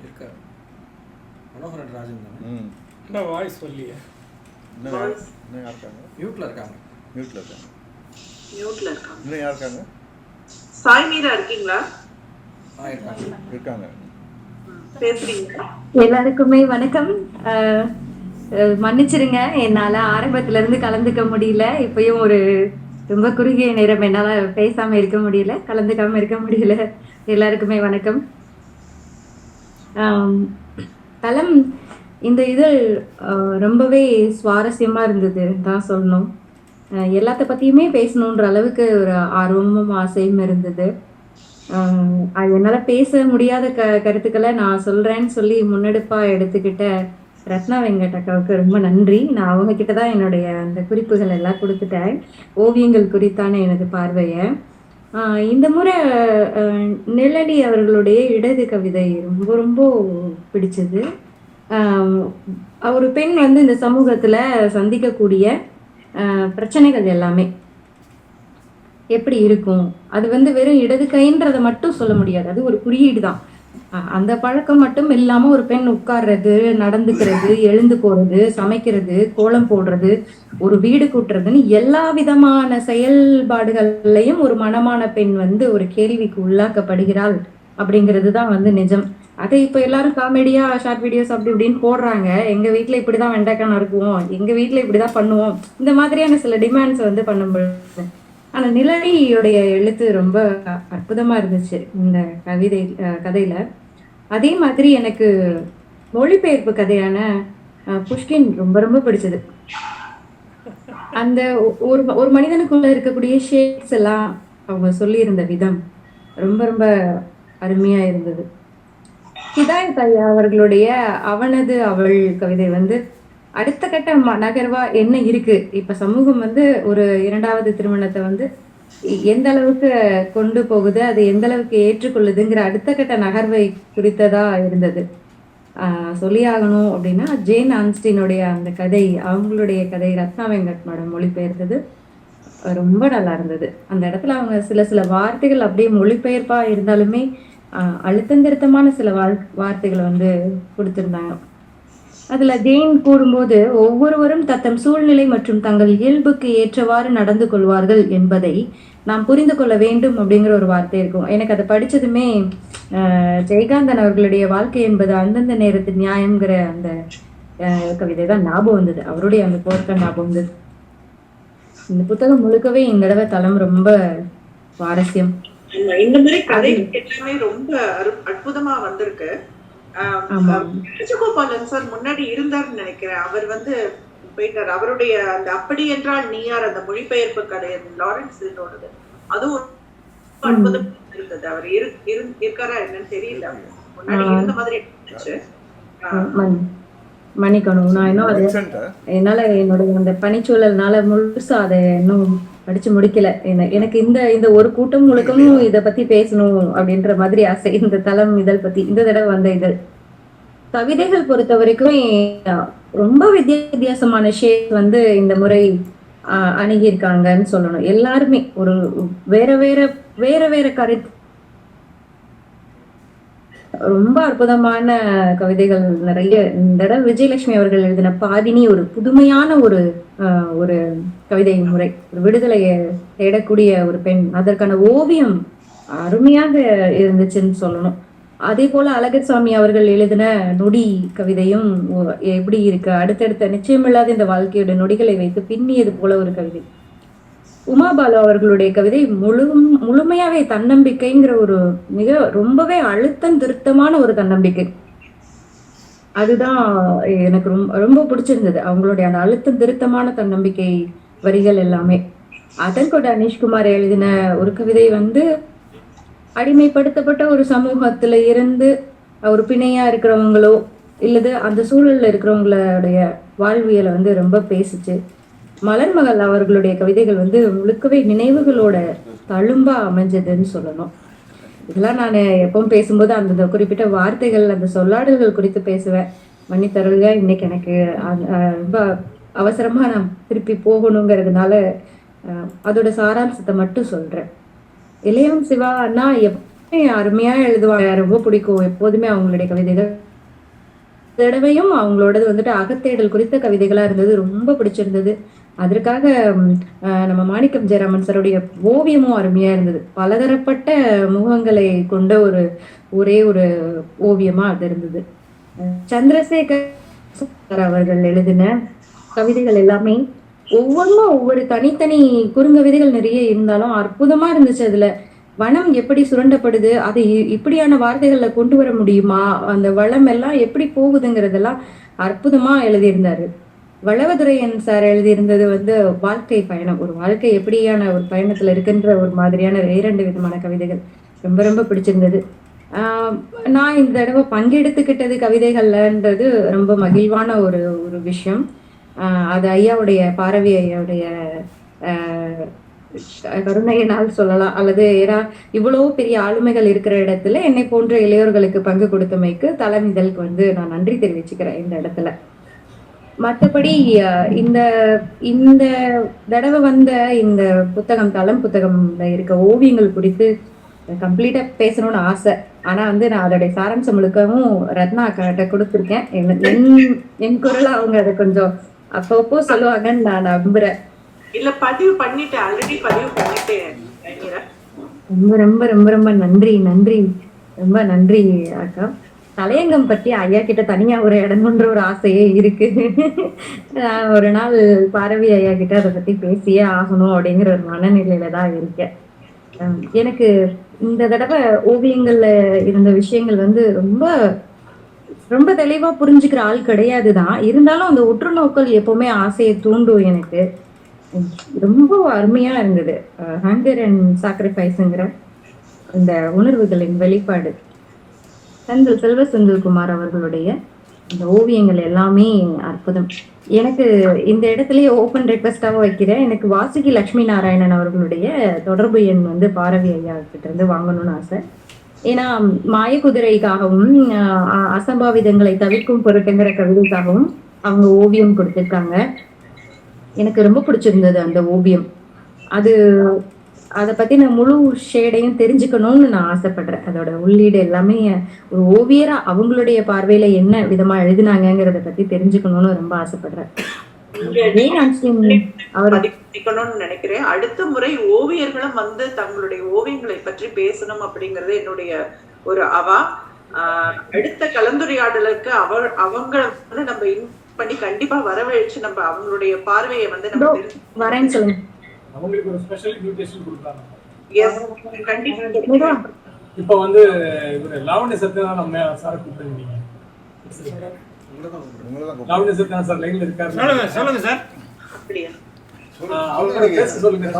இருக்காரு மனோகரன் ராஜன் தானே? என்ன வாய்ஸ் சொல்லியா? இன்னும் யார் இருக்காங்க? மியூட்ல இருக்காங்க. இன்னும் யார் இருக்காங்க? சாய் மீரா இருக்கீங்களா? இருக்காங்க. எல்லாருக்குமே வணக்கம். மன்னிச்சிருங்க, என்னால ஆரம்பத்துல இருந்து கலந்துக்க முடியல. இப்பயும் ஒரு ரொம்ப குறுகிய நேரம் என்னால பேசாம இருக்க முடியல, கலந்துக்காம இருக்க முடியல. எல்லாருக்குமே வணக்கம். தளம் இந்த இதழ் ரொம்பவே சுவாரஸ்யமா இருந்தது தான் சொல்லணும். எல்லாத்த பத்தியுமே பேசணுன்ற அளவுக்கு ஒரு ஆர்வமும் ஆசையும் இருந்தது. அது என்னால் பேச முடியாத கருத்துக்களை நான் சொல்றேன்னு சொல்லி முன்னெடுப்பா எடுத்துக்கிட்ட ரத்னா வெங்கட் அக்காவுக்கு ரொம்ப நன்றி. நான் அவங்க கிட்ட தான் என்னுடைய அந்த குறிப்புகள் எல்லாம் கொடுத்துட்டேன், ஓவியங்கள் குறித்தான எனது பார்வையை. இந்த முறை நிழலி அவர்களுடைய இடது கவிதை ரொம்ப ரொம்ப பிடிச்சது. ஒரு பெண் வந்து இந்த சமூகத்துல சந்திக்கக்கூடிய பிரச்சனைகள் எல்லாமே எப்படி இருக்கும், அது வந்து வெறும் இடது கைன்றதை மட்டும் சொல்ல முடியாது, அது ஒரு குறியீடு தான். அந்த பழக்கம் மட்டும் இல்லாம ஒரு பெண் உட்கார்றது, நடந்துக்கிறது, எழுந்து போறது, சமைக்கிறது, கோலம் போடுறது, ஒரு வீடு கூட்டுறதுன்னு எல்லா விதமான செயல்பாடுகள்லையும் ஒரு மனமான பெண் வந்து ஒரு கேள்விக்கு உள்ளாக்கப்படுகிறாள் அப்படிங்கிறது தான் வந்து நிஜம். அதை இப்போ எல்லாரும் காமெடியா ஷார்ட் வீடியோஸ் அப்படி இப்படின்னு போடுறாங்க. எங்க வீட்டுல இப்படிதான் வெண்டைக்காய் நறுக்குவோம், எங்க வீட்டுல இப்படிதான் பண்ணுவோம், இந்த மாதிரியான சில டிமாண்ட்ஸ் வந்து பண்ணும்போது, ஆனா நிழலியுடைய எழுத்து ரொம்ப அற்புதமா இருந்துச்சு இந்த கதையில. அதே மாதிரி எனக்கு மொழிபெயர்ப்பு கதையான புஷ்கின் ரொம்ப ரொம்ப பிடிச்சது. அந்த ஒரு மனிதனுக்குள்ள இருக்கக்கூடிய ஷேட்ஸ் எல்லாம் அவங்க சொல்லியிருந்த விதம் ரொம்ப ரொம்ப அருமையா இருந்தது. ஹிதாயத் ஐயா அவர்களுடைய அவனது அவள் கவிதை வந்து அடுத்த கட்ட நகர்வா என்ன இருக்கு, இப்ப சமூகம் வந்து ஒரு 2வது திருமணத்தை வந்து எந்த அளவுக்கு கொண்டு போகுது, அது எந்த அளவுக்கு ஏற்றுக்கொள்ளுதுங்கிற அடுத்த கட்ட நகர்வை குறித்ததா இருந்தது. சொல்லியாகணும் அப்படின்னா ஜேன் ஆன்ஸ்டீனுடைய அந்த கதை, அவங்களுடைய கதை ரத்னா வெங்கட் மேடம் மொழிபெயர்த்தது ரொம்ப நல்லா இருந்தது. அந்த இடத்துல அவங்க சில வார்த்தைகள் அப்படியே மொழிபெயர்ப்பா இருந்தாலுமே அழுத்தந்திருத்தமான சில வார்த்தைகளை வந்து கொடுத்திருந்தாங்க. அதுல ஜெயின் கூறும்போது ஒவ்வொருவரும் தத்தம் சூழ்நிலை மற்றும் தங்கள் இயல்புக்கு ஏற்றவாறு நடந்து கொள்வார்கள் என்பதை நாம் புரிந்து கொள்ள வேண்டும் அப்படிங்கிற ஒரு வார்த்தை இருக்கும். எனக்கு அதை படிச்சதுமே ஜெயகாந்தன் அவர்களுடைய வாழ்க்கை என்பது அந்தந்த நேரத்து நியாயம்ங்கிற அந்த கவிதை தான் ஞாபகம் வந்தது. அவருடைய அந்த போர்க்க ஞாபகம் வந்தது. இந்த புத்தகம் முழுக்கவே இந்த தடவை தளம் ரொம்ப சுவாரஸ்யம். இந்த மாதிரி கதை எல்லாமே ரொம்ப அற்புதமா வந்திருக்கு. ராஜகோபாலன் சார் முன்னாடி இருந்தாருன்னு நினைக்கிறேன். அவர் போயிட்டார். அவருடைய அந்த அப்படி என்றால் நீ யார் அந்த மொழிபெயர்ப்பு கதை லாரன்ஸ் இதோடது அதுவும் அற்புதம் இருந்தது. அவர் இருக்காரா என்னன்னு தெரியல, முன்னாடி இருந்த மாதிரி இருந்துச்சு. மன்னிக்கணும், நான் இன்னும் அது என்னால என்னோட அந்த பனிச்சூழல்னால முழுசா அதை இன்னும் படிச்சு முடிக்கல. எனக்கு இந்த ஒரு கூட்டம் முழுக்கமும் இத பத்தி பேசணும் அப்படின்ற மாதிரி ஆசை. இந்த தளம் இதழ் பத்தி இந்த தடவை வந்த இதழ் கவிதைகள் பொறுத்த வரைக்கும் ரொம்ப வித்தியாசமான ஷேப் இந்த முறை அணுகியிருக்காங்கன்னு சொல்லணும். எல்லாருமே ஒரு வேற வேற கருத்து, ரொம்ப அற்புதமான கவிதைகள் நிறைய. இந்த தடவை விஜயலட்சுமி அவர்கள் எழுதின பாதினி ஒரு புதுமையான ஒரு கவிதை முறை, ஒரு விடுதலையை தேடக்கூடிய ஒரு பெண். அதற்கான ஓவியம் அருமையாக இருந்துச்சுன்னு சொல்லணும். அதே போல அழகர்சாமி அவர்கள் எழுதின நொடி கவிதையும் எப்படி இருக்கு, அடுத்தடுத்த நிச்சயமில்லாத இந்த வாழ்க்கையோட நொடிகளை வைத்து பின்னியது போல ஒரு கவிதை. உமாபாலு அவர்களுடைய கவிதை முழுமையாவே தன்னம்பிக்கைங்கிற ஒரு ரொம்பவே அழுத்தம் திருத்தமான ஒரு தன்னம்பிக்கை. அதுதான் எனக்கு ரொம்ப பிடிச்சிருந்தது, அவங்களுடைய அந்த அழுத்தம் திருத்தமான தன்னம்பிக்கை வரிகள் எல்லாமே. அதன்கொண்ட அனீஷ்குமார் எழுதின ஒரு கவிதை அடிமைப்படுத்தப்பட்ட ஒரு சமூகத்துல இருந்து ஒரு பிணையா இருக்கிறவங்களோ இல்லது அந்த சூழல்ல இருக்கிறவங்களுடைய வாழ்வியலை ரொம்ப பேசிச்சு. மலர்மகள் அவர்களுடைய கவிதைகள் முழுக்கவே நினைவுகளோட தழும்பா அமைஞ்சதுன்னு சொல்லணும். இதெல்லாம் நான் எப்பவும் பேசும்போது அந்த குறிப்பிட்ட வார்த்தைகள் அந்த சொல்லாடல்கள் குறித்து பேசுவேன், மன்னித்தருள்க. இன்னைக்கு எனக்கு ரொம்ப அவசரமா நான் திருப்பி போகணுங்கிறதுனால அதோட சாராம்சத்தை மட்டும் சொல்றேன். இளையம் சிவா அண்ணா எப்பவுமே அருமையா எழுதுவாங்க, ரொம்ப பிடிக்கும் எப்போதுமே அவங்களுடைய கவிதைகள். தடவையும் அவங்களோடது அகத்தேடல் குறித்த கவிதைகளா இருந்தது, ரொம்ப பிடிச்சிருந்தது. அதற்காக நம்ம மாணிக்கம் ஜெயராமன் சாருடைய ஓவியமும் அருமையா இருந்தது. பலதரப்பட்ட முகங்களை கொண்ட ஒரே ஒரு ஓவியமா அது இருந்தது. சந்திரசேகர் அவர்கள் எழுதின கவிதைகள் எல்லாமே ஒவ்வொன்றும் ஒவ்வொரு தனித்தனி குறுங்கவிதைகள் நிறைய இருந்தாலும் அற்புதமா இருந்துச்சு. அதுல வனம் எப்படி சுரண்டப்படுது, அதை இப்படியான வார்த்தைகள்ல கொண்டு வர முடியுமா, அந்த வளம் எல்லாம் எப்படி போகுதுங்கிறதெல்லாம் அற்புதமா எழுதியிருந்தாரு. வளவதுரையன் சார் எழுதியிருந்தது வாழ்க்கை பயணம், ஒரு வாழ்க்கை எப்படியான ஒரு பயணத்துல இருக்குன்ற ஒரு மாதிரியான 2 விதமான கவிதைகள் ரொம்ப ரொம்ப பிடிச்சிருந்தது. நான் இந்த தடவை பங்கெடுத்துக்கிட்டது கவிதைகள்ன்றது ரொம்ப மகிழ்வான ஒரு விஷயம். அது ஐயாவுடைய பாரவி ஐயாவுடைய கருணையினால் சொல்லலாம், அல்லது இவ்வளவு பெரிய ஆளுமைகள் இருக்கிற இடத்துல என்னை போன்ற இளையோர்களுக்கு பங்கு கொடுத்தமைக்கு தளம் இதழுக்கு நான் நன்றி தெரிவிச்சுக்கிறேன் இந்த இடத்துல. மற்றபடி இந்த தடவை இந்த புத்தகம் தளம் புத்தகம்ல இருக்க ஓவியங்கள் குறித்து கம்ப்ளீட்டா பேசணும்னு ஆசை. ஆனா நான் அதோடைய சாராம்சம் முழுக்கவும் ரத்னா கிட்ட கொடுத்துருக்கேன். என் குரலை அவங்க அதை கொஞ்சம் அப்பப்போ சொல்லுவாங்கன்னு நான் நம்புறேன். இல்ல பதிவு பண்ணிட்டேன், ஆல்ரெடி பதிவு பண்ணிட்டேன். ரொம்ப ரொம்ப ரொம்ப ரொம்ப நன்றி ரொம்ப நன்றி அக்கா. தலையங்கம் பத்தி ஐயா கிட்ட தனியா ஒரு இடம்ன்ற ஒரு ஆசையே இருக்கு. ஒரு நாள் பாரவி ஐயா கிட்ட அதை பத்தி பேசியே ஆகணும் அப்படிங்கிற ஒரு மனநிலையில தான் இருக்கேன். எனக்கு இந்த தடவை ஓவியங்கள்ல இருந்த விஷயங்கள் ரொம்ப ரொம்ப தெளிவா புரிஞ்சுக்கிற ஆள் கிடையாதுதான், இருந்தாலும் அந்த உற்று நோக்கல் எப்பவுமே ஆசையை தூண்டும். எனக்கு ரொம்ப அருமையா இருந்தது. ஹங்கர் அண்ட் சாக்ரிஃபைஸ்ங்கிற இந்த உணர்வுகளின் வெளிப்பாடு. செல்வ செந்தில்குமார் அவர்களுடைய இந்த ஓவியங்கள் எல்லாமே அற்புதம். எனக்கு இந்த இடத்துலயே ஓப்பன் ரெக்வெஸ்டாக வைக்கிறேன், எனக்கு வாசுகி லட்சுமி நாராயணன் அவர்களுடைய தொடர்பு எண் பாரவி ஐயா கிட்ட இருந்து வாங்கணும்னு ஆசை. ஏன்னா மாயக்குதிரைக்காகவும் அசம்பாவிதங்களை தவிர்க்கும் பொருட்டுங்கிற கவிதைக்காகவும் அவங்க ஓவியம் கொடுத்திருக்காங்க. எனக்கு ரொம்ப பிடிச்சிருந்தது அந்த ஓவியம். அது அதை பற்றி நான் முழு ஷேடையும் தெரிஞ்சுக்கணும்னு நான் ஆசைப்படுறேன். அதோட உள்ளீடு எல்லாமே ஒரு ஓவியராக அவங்களுடைய பார்வையில் என்ன விதமாக எழுதினாங்கிறத பற்றி தெரிஞ்சுக்கணும்னு ரொம்ப ஆசைப்படுறேன். நினைக்கிறேன். அடுத்த முறை ஓவியர்களும் வந்து தங்களுடைய ஓவியங்களை பற்றி பேசணும் அப்படிங்கறது என்னுடைய ஒரு அவா. அடுத்த கலந்துரையாடலுக்கு அவங்க வந்து நம்ம பண்ணி கண்டிப்பா வரவழைச்சு நம்ம அவங்களுடைய பார்வையை வந்து நம்ம வரேன்னு சொல்லுங்க. அவங்களுக்கு ஒரு ஸ்பெஷல் இன்விடேஷன் கொடுத்தாங்க. எஸ் கண்டிப்பா. இப்போ வந்து இவரு லாவண்ய சத்யநாதன் நம்ம சார் கூப்பிட்டுருக்கீங்க. லாவண்ய சத்யநாதன் சார் லைன்ல இருக்காரு. சொல்லுங்க சார். அப்படியா? அவரோட பேச சொல்லுங்க.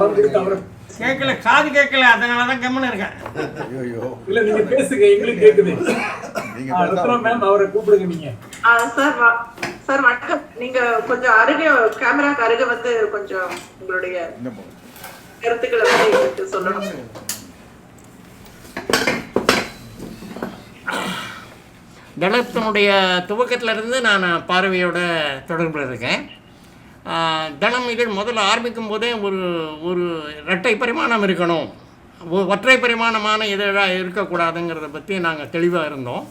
அவரை கேட்கல, காது கேட்கல, அதனாலதான் கம்மன் இருக்கேன். இல்ல நீங்க பேசுங்க, எங்களுக்கு கேக்குது. மேம் அவரை கூப்பிடுங்க நீங்க. சார் வணக்கம். நீங்க கொஞ்சம் அருகே கேமராக்கு அருகே வந்து கொஞ்சம் உங்களுடைய கருத்துக்களை வந்து சொல்லணும். தளத்தினுடைய துவக்கத்திலிருந்து நான் பார்வையோட தொடர்பில் இருக்கேன். தளம் இதழ் முதல்ல ஆரம்பிக்கும் போதே ஒரு இரட்டை பரிமாணம் இருக்கணும், ஒற்றை பரிமாணமான இதழாக இருக்கக்கூடாதுங்கிறத பற்றி நாங்கள் தெளிவாக இருந்தோம்.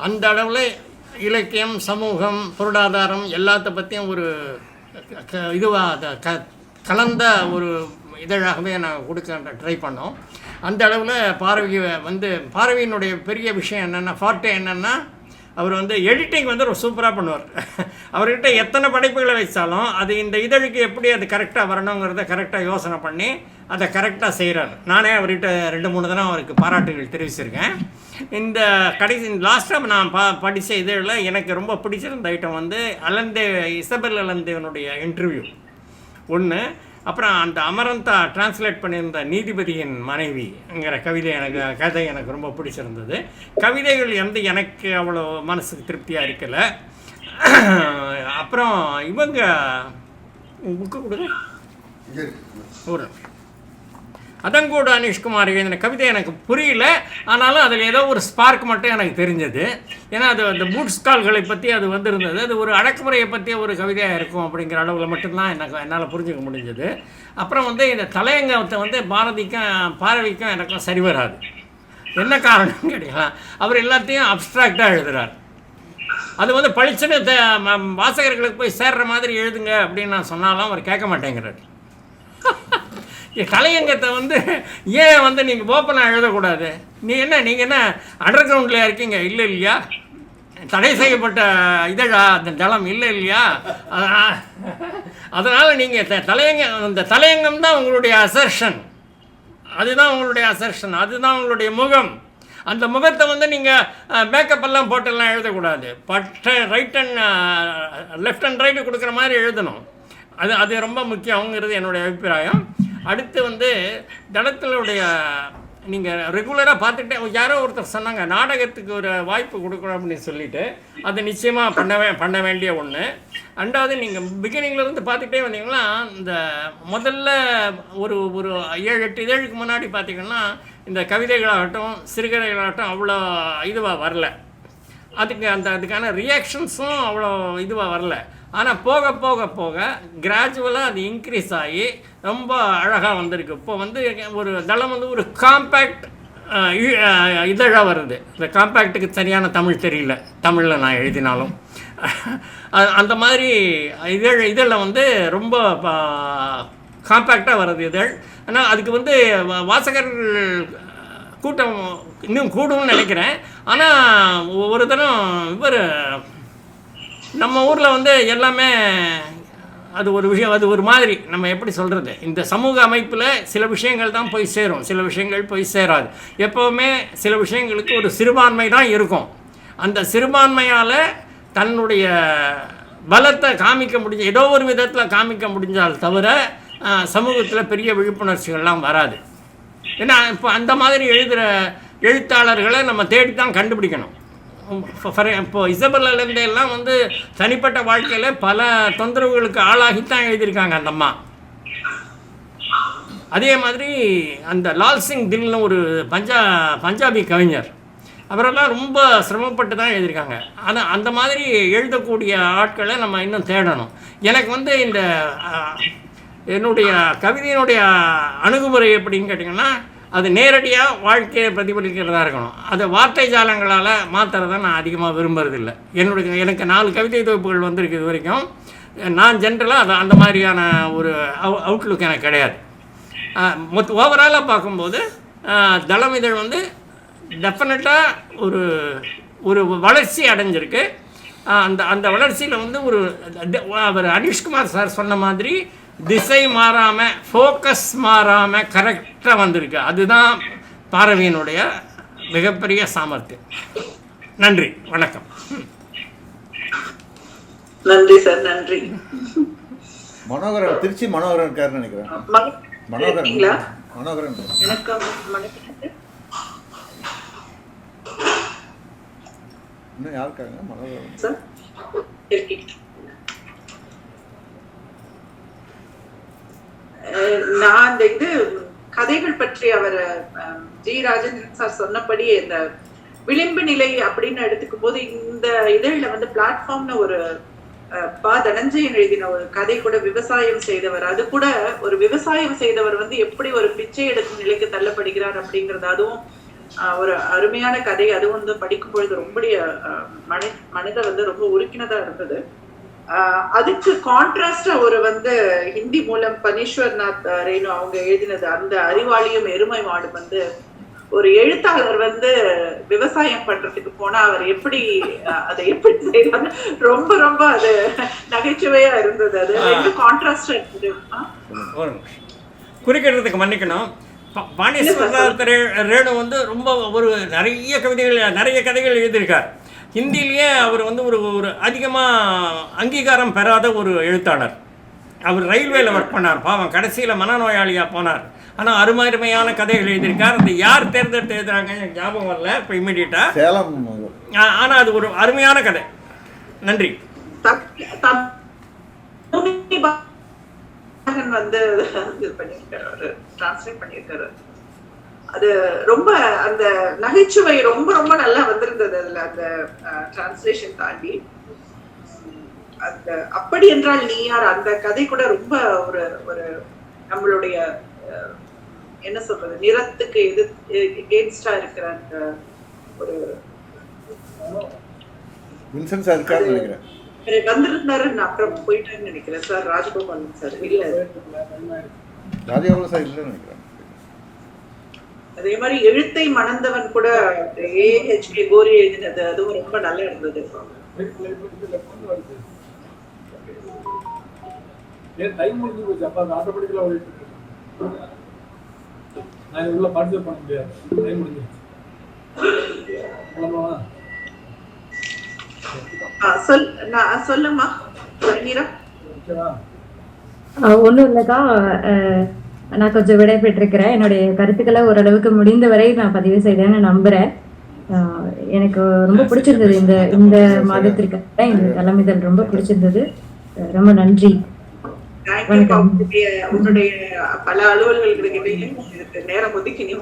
அந்த அளவில் இலக்கியம், சமூகம், பொருளாதாரம் எல்லாத்த பற்றியும் ஒரு இதுவாக கலந்த ஒரு இதழாகவே நாங்கள் கொடுக்க ட்ரை பண்ணோம். அந்த அளவில் பார்வையினுடைய பெரிய விஷயம் என்னென்னா, ஃபார்ட்டே என்னென்னா, அவர் வந்து எடிட்டிங் வந்து ரொம்ப சூப்பராக பண்ணுவார். அவர்கிட்ட எத்தனை படைப்புகளை வச்சாலும் அது இந்த இதழுக்கு எப்படி அது கரெக்டாக வரணுங்கிறத கரெக்டாக யோசனை பண்ணி அதை கரெக்டாக செய்கிறார். நானே அவர்கிட்ட 2-3 தடவை அவருக்கு பாராட்டுகள் தெரிவிச்சிருக்கேன். இந்த லாஸ்ட்டாக நான் படித்த இதழில் எனக்கு ரொம்ப பிடிச்சிருந்த ஐட்டம் வந்து இசபெல் அலந்தேவனுடைய இன்டர்வியூ ஒன்று. அப்புறம் அந்த அமரந்தா டிரான்ஸ்லேட் பண்ணியிருந்த நீதிபதியின் மனைவிங்கிற கதை எனக்கு ரொம்ப பிடிச்சிருந்தது. கவிதைகள் எனக்கு அவ்வளோ மனசுக்கு திருப்தியாக இருக்கல. அப்புறம் இவங்க புக்கு கொடுங்க ஒரு அதங்கூட அனிஷ்குமார் எழுதின கவிதை எனக்கு புரியல, ஆனாலும் அதில் ஏதோ ஒரு ஸ்பார்க் மட்டும் எனக்கு தெரிஞ்சது. ஏன்னா அது அந்த பூட்ஸ் கால்களை பற்றி அது வந்திருந்தது. அது ஒரு அடக்குமுறையை பற்றிய ஒரு கவிதையாக இருக்கும் அப்படிங்கிற அளவில் மட்டும்தான் என்னால் புரிஞ்சுக்க முடிஞ்சது. அப்புறம் வந்து இந்த தலையங்கத்தை வந்து பார்வைக்கும் எனக்கும் சரி வராது. என்ன காரணம்னு கேட்டீங்களா, அவர் எல்லாத்தையும் அப்ஸ்ட்ராக்டாக எழுதுகிறார். அது வந்து பளிச்சுன்னு வாசகர்களுக்கு போய் சேர்ற மாதிரி எழுதுங்க அப்படின்னு நான் சொன்னாலும் அவர் கேட்க மாட்டேங்கிறார். தலையங்கத்தை வந்து ஏன் வந்து நீங்கள் ஓப்பனாக எழுதக்கூடாது? நீங்கள் என்ன அண்டர் கிரவுண்ட்லையா இருக்கீங்க? இல்லை இல்லையா? தடை செய்யப்பட்ட இதழா அந்த தளம்? இல்லை இல்லையா? அதனால் நீங்கள் அந்த தலையங்கம் தான் உங்களுடைய அசர்ஷன், அதுதான் உங்களுடைய அசர்ஷன், அதுதான் உங்களுடைய முகம். அந்த முகத்தை வந்து நீங்கள் மேக்கப் எல்லாம் போட்டெல்லாம் எழுதக்கூடாது. Right and left and right கொடுக்குற மாதிரி எழுதணும். அது ரொம்ப முக்கியங்கிறது என்னுடைய அபிப்பிராயம். அடுத்து வந்து தளத்தினுடைய நீங்கள் ரெகுலராக பார்த்துட்டே யாரோ ஒருத்தர் சொன்னாங்க நாடகத்துக்கு ஒரு வாய்ப்பு கொடுக்கணும் அப்படின்னு சொல்லிட்டு, அது நிச்சயமாக பண்ண வேண்டிய ஒன்று. ரெண்டாவது நீங்கள் பிகினிங்லேருந்து பார்த்துக்கிட்டே வந்தீங்கன்னா, இந்த முதல்ல ஒரு 7-8 இதழுக்கு முன்னாடி பார்த்திங்கன்னா இந்த கவிதைகளாகட்டும் சிறுகதைகளாகட்டும் அவ்வளோ இதுவாக வரல. அதுக்கான ரியாக்ஷன்ஸும் அவ்வளோ இதுவாக வரல. ஆனால் போக போக போக கிராஜுவலாக அது இன்க்ரீஸ் ஆகி ரொம்ப அழகாக வந்திருக்கு. இப்போ வந்து ஒரு தளம் வந்து ஒரு காம்பேக்ட் இதழாக வருது. இந்த காம்பேக்ட்டுக்கு சரியான தமிழ் தெரியல, தமிழில் நான் எழுதினாலும். அந்த மாதிரி இதழில் வந்து ரொம்ப காம்பேக்டாக வருது இதழ். ஆனால் அதுக்கு வந்து வாசகர்கள் கூட்டம் இன்னும் கூடும்னு நினைக்கிறேன். ஆனால் ஒரு தரம் நம்ம ஊரில் வந்து எல்லாமே அது ஒரு விஷயம், அது ஒரு மாதிரி நம்ம எப்படி சொல்கிறது, இந்த சமூக அமைப்பில் சில விஷயங்கள் தான் போய் சேரும், சில விஷயங்கள் போய் சேராது. எப்போவுமே சில விஷயங்களுக்கு ஒரு சிறுபான்மை தான் இருக்கும். அந்த சிறுபான்மையால் தன்னுடைய பலத்தை காமிக்க முடிஞ்ச ஏதோ ஒரு விதத்தில் காமிக்க முடிஞ்சால் தவிர சமூகத்தில் பெரிய விழிப்புணர்ச்சிகள்லாம் வராது. ஏன்னா இப்போ அந்த மாதிரி எழுத்தாளர்களை நம்ம தேடி தான் கண்டுபிடிக்கணும். இப்போ இசபெல் அலந்தேலாம் வந்து தனிப்பட்ட வாழ்க்கையில் பல தொந்தரவுகளுக்கு ஆளாகித்தான் எழுதியிருக்காங்க அந்த அம்மா. அதே மாதிரி அந்த லால் சிங் தில்னு ஒரு பஞ்சாபி கவிஞர், அவரெல்லாம் ரொம்ப சிரமப்பட்டு தான் எழுதியிருக்காங்க. ஆனால் அந்த மாதிரி எழுதக்கூடிய ஆட்களை நம்ம இன்னும் தேடணும். எனக்கு வந்து இந்த என்னுடைய கவிதையினுடைய அணுகுமுறை எப்படின்னு கேட்டிங்கன்னா, அது நேரடியாக வாழ்க்கையை பிரதிபலிக்கிறதா இருக்கணும். அதை வார்த்தை ஜாலங்களால் மாற்றுறதை நான் அதிகமாக விரும்புறதில்லை. எனக்கு 4 கவிதை தொகுப்புகள் வந்திருக்கு இது வரைக்கும். நான் ஜென்ரலாக அந்த மாதிரியான ஒரு அவுட்லுக் எனக்கு கிடையாது. ஓவராலாக பார்க்கும்போது தளம் இதழ் வந்து டெஃபினட்டாக ஒரு வளர்ச்சி அடைஞ்சிருக்கு. அந்த வளர்ச்சியில் வந்து அவர் அனிஷ்குமார் சார் சொன்ன மாதிரி திசை மாறாமல், ஃபோக்கஸ் மாறாமல் கரெக்டாக வந்திருக்கு. அதுதான் பாரவியினுடைய மிகப்பெரிய சாமர்த்தியம். நன்றி, வணக்கம். நன்றி சார், நன்றி. மனோகரன், திருச்சி மனோகரன் இருக்காருன்னு நினைக்கிறேன். மனோகரன் வணக்கம். இன்னும் யாருக்காங்க மனோகரன் சார்? நான் அந்த கதைகள் பற்றி அவர் ஜி ராஜேந்திரன் சார் சொன்னபடி இந்த விளிம்பு நிலை அப்படின்னு எடுத்துக்கும் போது இந்த இதழில வந்து பிளாட்ஃபார்ம்னு ஒரு தனஞ்சயன் எழுதின ஒரு கதை கூட, விவசாயம் செய்தவர். அது கூட ஒரு விவசாயம் செய்தவர் வந்து எப்படி ஒரு பிச்சை எடுக்கும் நிலைக்கு தள்ளப்படுகிறார் அப்படிங்கிறது, அதுவும் ஒரு அருமையான கதை. அதுவும் வந்து படிக்கும் பொழுது ரொம்ப மனதை வந்து ரொம்ப உருக்கினதா இருந்தது. அதுக்கு கான்ட்ராஸ்டா ஒரு வந்து ஹிந்தி மூலம் பனீஸ்வர்நாத் ரேணு அவங்க எழுதினது அந்த அறிவாளியும் எருமை மாடும் வந்து ஒரு எழுத்தாளர் வந்து விவசாயம் பண்றதுக்கு போனா அவர் எப்படி அதை எப்படி செய்யறாங்க, ரொம்ப ரொம்ப அது நகைச்சுவையா இருந்தது. அது ரெண்டு கான்ட்ராஸ்டா இருந்தது. குறிக்கிறதுக்கு மன்னிக்கணும், பனீஸ்வர்நாத் ரேணு வந்து ரொம்ப நிறைய கதைகள் எழுதியிருக்கார். ஹிந்திலேயே அவர் வந்து ஒரு அதிகமாக அங்கீகாரம் பெறாத ஒரு எழுத்தாளர். அவர் ரயில்வேல ஒர்க் பண்ணார், பாவம் கடைசியில் மனநோயாளியாக போனார். ஆனால் அருமையான கதைகள் எழுதியிருக்கார். அது யார் தேர்ந்தெடுத்து எழுதுறாங்க எனக்கு ஞாபகம் வரல இப்போ இம்மிடியட்டாக. ஆனால் அது ஒரு அருமையான கதை. நன்றி. வந்து டிரான்ஸ்லேட் பண்ணியிருக்காரு. அது ரொம்ப அந்த நகைச்சுவை ரொம்ப ரொம்ப நல்லா வந்திருந்தது அதுல, அந்த டிரான்ஸ்லேஷன் தாண்டி. அந்த அப்படி என்றால் நீ யார் அந்த கதை கூட ரொம்ப ஒரு நம்மளுடைய என்ன சொல்றது, நிறத்துக்கு எகெயின்ஸ்டா இருக்கிற அந்த ஒரு வின்சென்ட் சார் இருக்காருன்னு நினைக்கிறேன். வந்திருந்தாரு, நான் அப்புறம் போயிட்டேன்னு நினைக்கிறேன் சார். ராஜகோபாலன் சார் இல்ல, ராஜகோபாலன் சார் இல்லைன்னு நினைக்கிறேன். அதே மாதிரி எழுத்தை மணந்தவன் கூட AHK கோரி எழுதினது, அதுவும் ரொம்ப நல்லா இருந்தது. சொல்லுமா நீரா. ஒன்றும் இல்லைக்கா, நான் கொஞ்சம் விடை பெற்றிருக்கிறேன். என்னுடைய கருத்துக்களை ஓரளவுக்கு முடிந்தவரை நான் பதிவு செய்தேன்னு நம்புறேன். எனக்கு ரொம்ப பிடிச்சிருந்தது இந்த மாதத்திற்கு இந்த தலைமைதல் ரொம்ப பிடிச்சிருந்தது. ரொம்ப நன்றி. உன்னுடைய பல அலுவல்களுக்கு நேரம் ஒதுக்கி நீ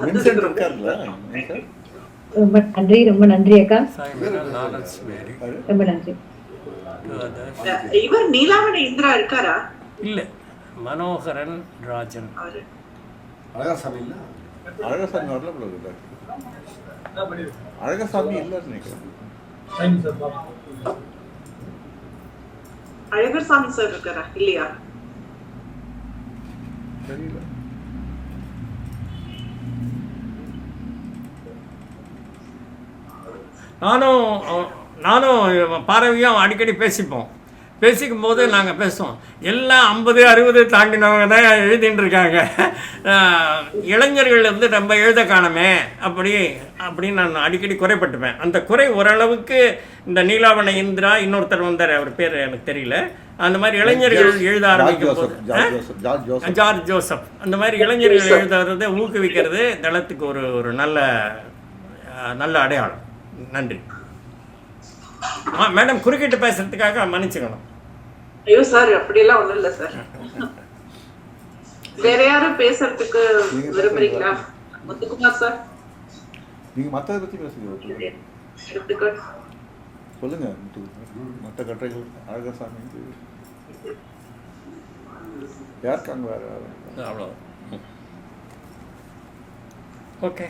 ரொம்ப நன்றி அக்கா, ரொம்ப நன்றி. இவர் நீலாவண இந்திரா இருக்காரா? இல்ல, மனோகரன் ராஜன். அழகசாமி இல்ல, அழகசாமி வரல போல. அழகசாமி இல்ல நினைக்கிறேன். அழகர்சாமி சார் இருக்காரா இல்லையா தெரியல. நானும் பாரவியும் அடிக்கடி பேசிக்கும் போது நாங்கள் பேசுவோம். எல்லாம் 50-60 தாண்டினவங்க தான் எழுதின்னு இருக்காங்க. இளைஞர்கள் வந்து நம்ம எழுத காணமே அப்படின்னு நான் அடிக்கடி குறைப்பட்டுப்பேன். அந்த குறை ஓரளவுக்கு இந்த நீலாவண இந்திரா, இன்னொருத்தர் வந்தார், அவர் பேர் எனக்கு தெரியல, அந்த மாதிரி இளைஞர்கள் எழுத ஆரம்பிக்கும் போது, ஜார்ஜ் ஜோசப், அந்த மாதிரி இளைஞர்கள் எழுதுறதை ஊக்குவிக்கிறது தளத்துக்கு ஒரு நல்ல அடையாளம். நன்றி மேடம், குறுக்கிட்டு பேசுறதுக்காக மன்னிச்சுக்கணும். ஐயோ சார், அப்படியெல்லாம் ஒண்ணும் இல்ல சார். வேற யாரும் பேசுறதுக்கு விரும்புறீங்களா? முத்துக்குமார் சார், நீங்க மத்தத பத்தி பேசுங்க. சொல்லுங்க. மத்த கட்டுரைகள் அழகசாமி யாருக்காங்க வேறு அவ்வளோ. ஓகே,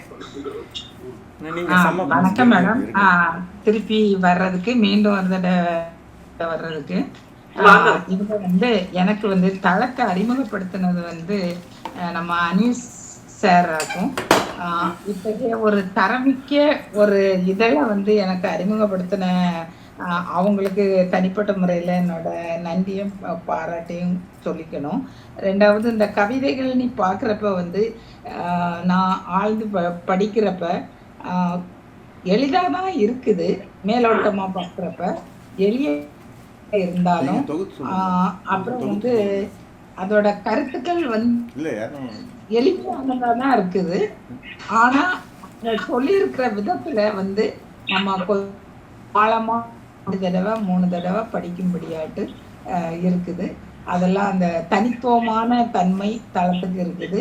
வணக்கம் மேடம். திருப்பி வர்றதுக்கு மீண்டும் வர்றதுக்கு இவங்க வந்து எனக்கு வந்து தளத்தை அறிமுகப்படுத்தினது நம்ம அனீஸ் சாராக்கும் இத்தகைய ஒரு தரமிக்க ஒரு இதழை எனக்கு அறிமுகப்படுத்தின அவங்களுக்கு தனிப்பட்ட முறையில் என்னோட நன்றியும் பாராட்டையும் சொல்லிக்கணும். ரெண்டாவது, இந்த கவிதைகள் நீ பார்க்குறப்ப நான் ஆழ்ந்து படிக்கிறப்ப எளிதாக தான் இருக்குது, மேலோட்டமாக பார்க்குறப்ப எளிய இருந்தாலும் அப்புறம் அதோட கருத்துக்கள் எளிமையானதாக தான் இருக்குது. ஆனால் சொல்லியிருக்கிற விதத்தில் நம்ம ஆழமா 2 தடவை 3 தடவை படிக்கும்படியாட்டு இருக்குது. அதெல்லாம் அந்த தனித்துவமான தன்மை தளத்துக்கு இருக்குது.